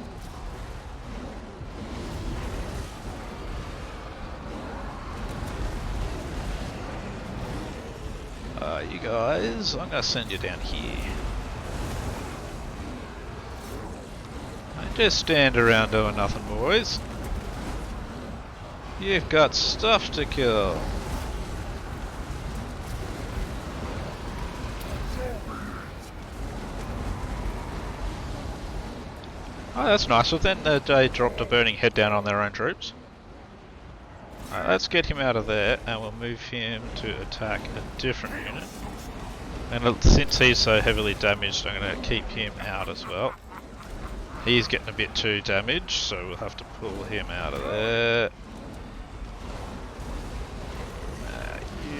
You guys, I'm going to send you down here. Don't just stand around doing nothing, boys. You've got stuff to kill. Oh, that's nice. Well, then they dropped a burning head down on their own troops. Alright, let's get him out of there, and we'll move him to attack a different unit. And since he's so heavily damaged, I'm going to keep him out as well. He's getting a bit too damaged, so we'll have to pull him out of there.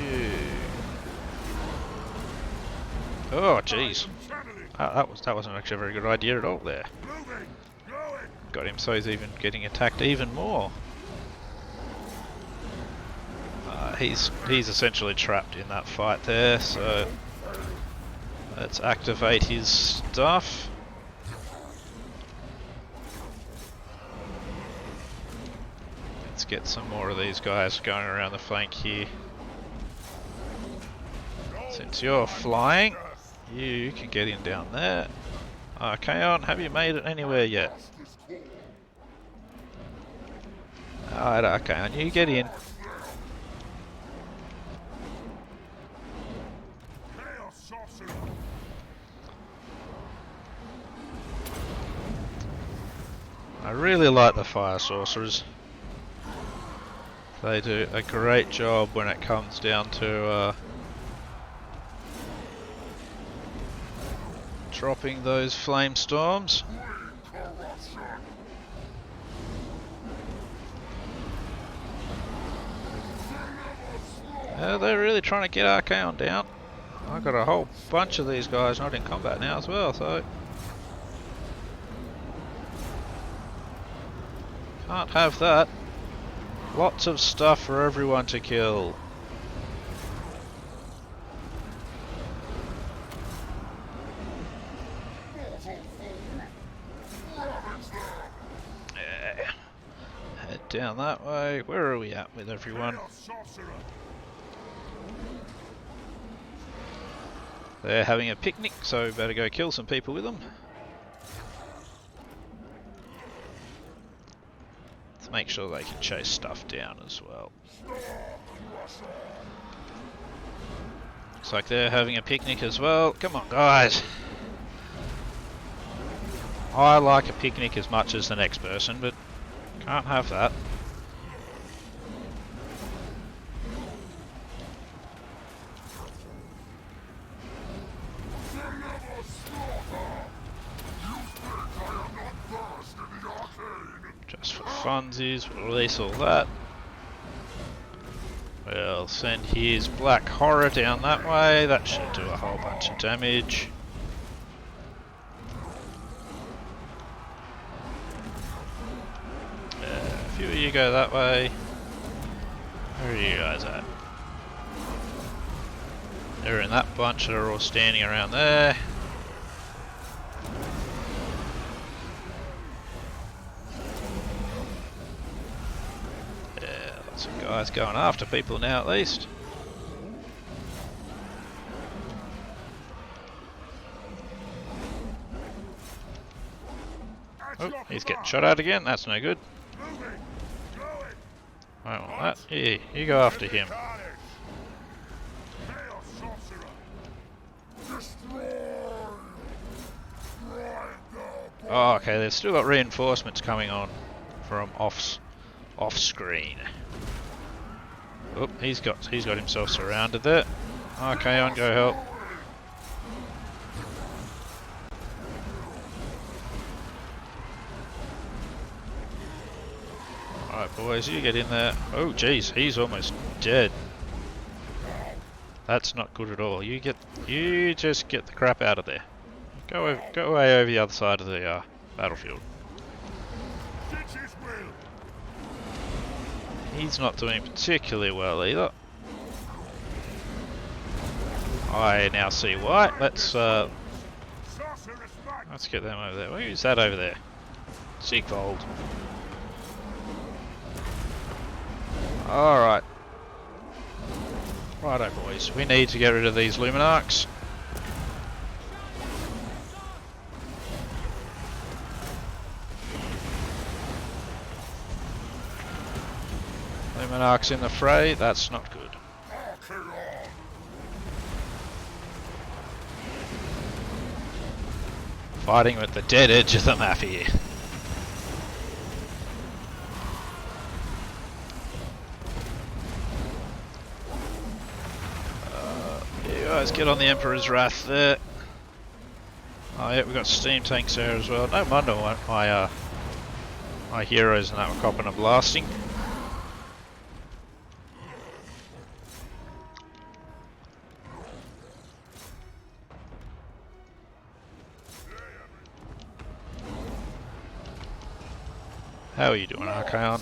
You. Oh, jeez. That wasn't actually a very good idea at all there. Got him so he's even getting attacked even more. He's essentially trapped in that fight there, so let's activate his stuff. Let's get some more of these guys going around the flank here. Since you're flying, you can get in down there. Archaon, have you made it anywhere yet? Alright, Archaon, you get in. I really like the fire sorcerers. They do a great job when it comes down to dropping those flame storms. They're really trying to get Archaon down. I've got a whole bunch of these guys not in combat now as well, so can't have that. Lots of stuff for everyone to kill. Yeah. Head down that way. Where are we at with everyone? They're having a picnic, so better go kill some people with them. Let's make sure they can chase stuff down as well. Looks like they're having a picnic as well. Come on, guys. I like a picnic as much as the next person, but can't have that. Just for funsies, we'll release all that. We'll send his Black Horror down that way. That should do a whole bunch of damage. A few of you go that way. Where are you guys at? They're in that bunch that are all standing around there. Yeah, lots of guys going after people now at least. Oh, he's getting shot at again. That's no good. I don't want that. Here, you go after him. Oh, okay, they've still got reinforcements coming on from off screen. Oh, he's got himself surrounded there. Okay, on go help. Alright boys, you get in there. Oh jeez, he's almost dead. That's not good at all. You just get the crap out of there. Go away over the other side of the battlefield. He's not doing particularly well either. I now see why. Let's get them over there. Who's that over there? Siegfold. Alright. Righto boys, we need to get rid of these Luminarchs. Luminarchs in the fray, that's not good. Fighting at the dead edge of the map here. You guys get on the Emperor's Wrath there. Oh yeah, we've got steam tanks there as well. No wonder why my heroes and that were copping and blasting. How are you doing, Archaon?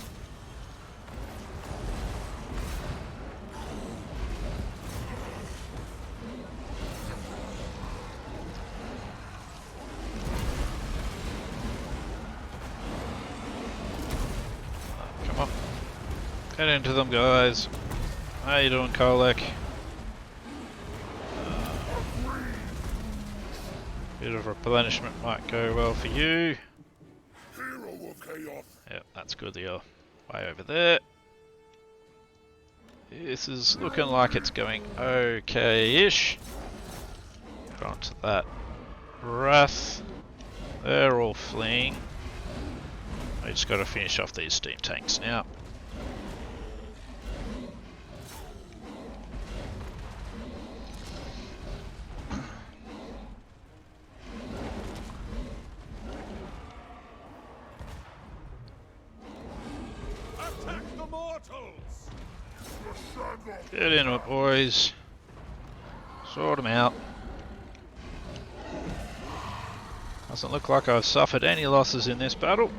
Come on. Get into them, guys. How you doing, Kolek? Bit of replenishment might go well for you. Yep, that's good. You're way over there. This is looking like it's going okay-ish. Get onto that Wrath. They're all fleeing. We just got to finish off these steam tanks now. Get into it, boys. Sort them out. Doesn't look like I've suffered any losses in this battle.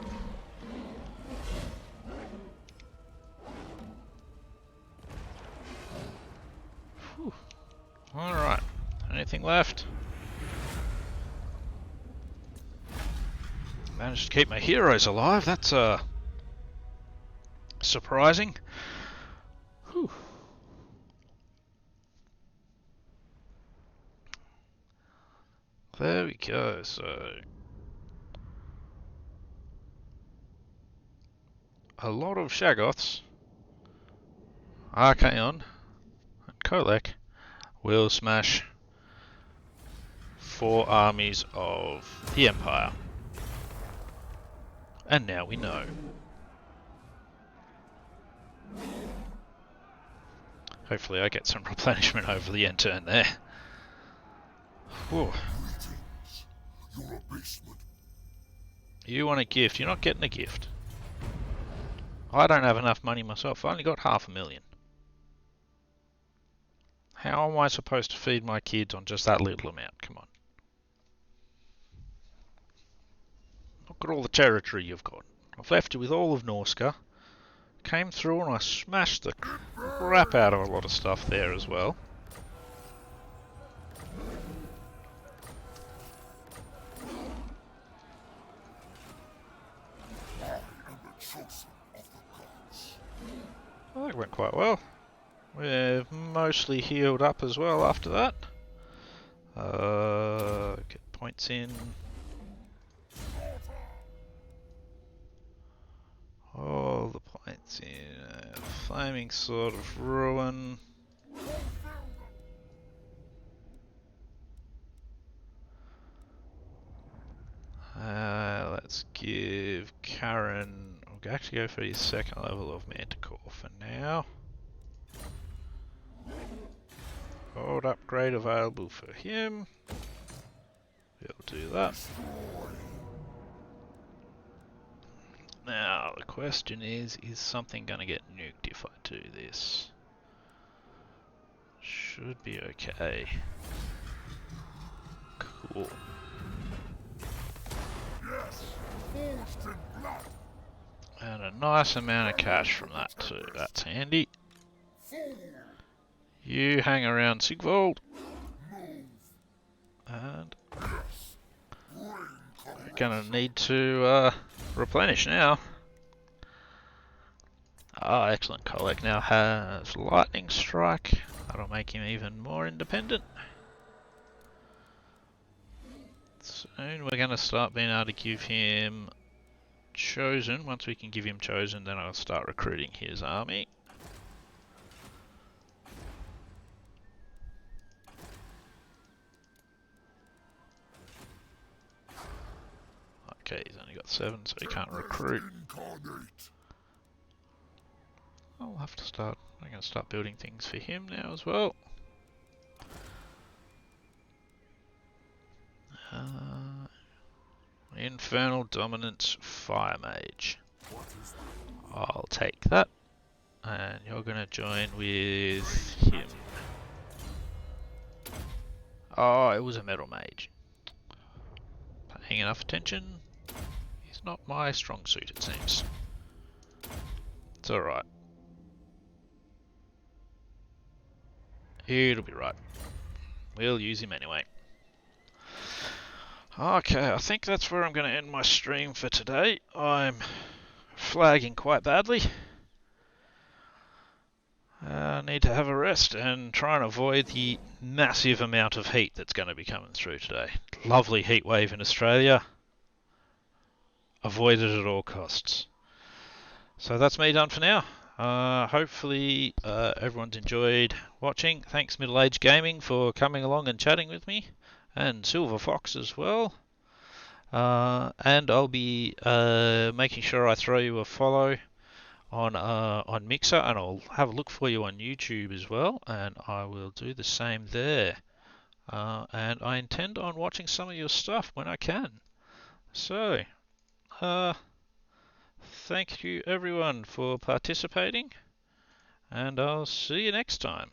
Alright. Anything left? Managed to keep my heroes alive. That's surprising. Whew. There we go, so a lot of Shaggoths, Archaon and Kolek will smash 4 armies of the Empire. And now we know. Hopefully I get some replenishment over the end turn there. Whew. You're a basement. You want a gift, you're not getting a gift. I don't have enough money myself, I only got 500,000. How am I supposed to feed my kids on just that little amount? Come on. Look at all the territory you've got. I've left you with all of Norska. Came through and I smashed the crap out of a lot of stuff there as well. Well, that went quite well. We're mostly healed up as well after that. Get points in. All the points in. Flaming Sword of Ruin. Let's give Karen. We'll actually go for his second level of Manticore for now. Gold upgrade available for him. We'll do that. Now, the question is something going to get nuked if I do this? Should be okay. Cool. And a nice amount of cash from that too. That's handy. You hang around, Sigvold. And we're gonna need to replenish now. Ah, excellent. Kolek now has Lightning Strike. That'll make him even more independent. Soon we're gonna start being able to give him Chosen. Once we can give him Chosen, then I'll start recruiting his army. Okay, he's only got 7, so he can't recruit. I'll have to start. I'm going to start building things for him now as well. Infernal Dominance Fire Mage. I'll take that. And you're going to join with him. Oh, it was a Metal Mage. Paying enough attention. He's not my strong suit, it seems. It's alright. It'll be right. We'll use him anyway. Okay, I think that's where I'm going to end my stream for today. I'm flagging quite badly. I need to have a rest and try and avoid the massive amount of heat that's going to be coming through today. Lovely heat wave in Australia. Avoid it at all costs. So that's me done for now. Hopefully everyone's enjoyed watching. Thanks Middle Age Gaming for coming along and chatting with me, and Silver Fox as well. And I'll be making sure I throw you a follow on Mixer, and I'll have a look for you on YouTube as well, and I will do the same there. And I intend on watching some of your stuff when I can. So, thank you everyone for participating, and I'll see you next time.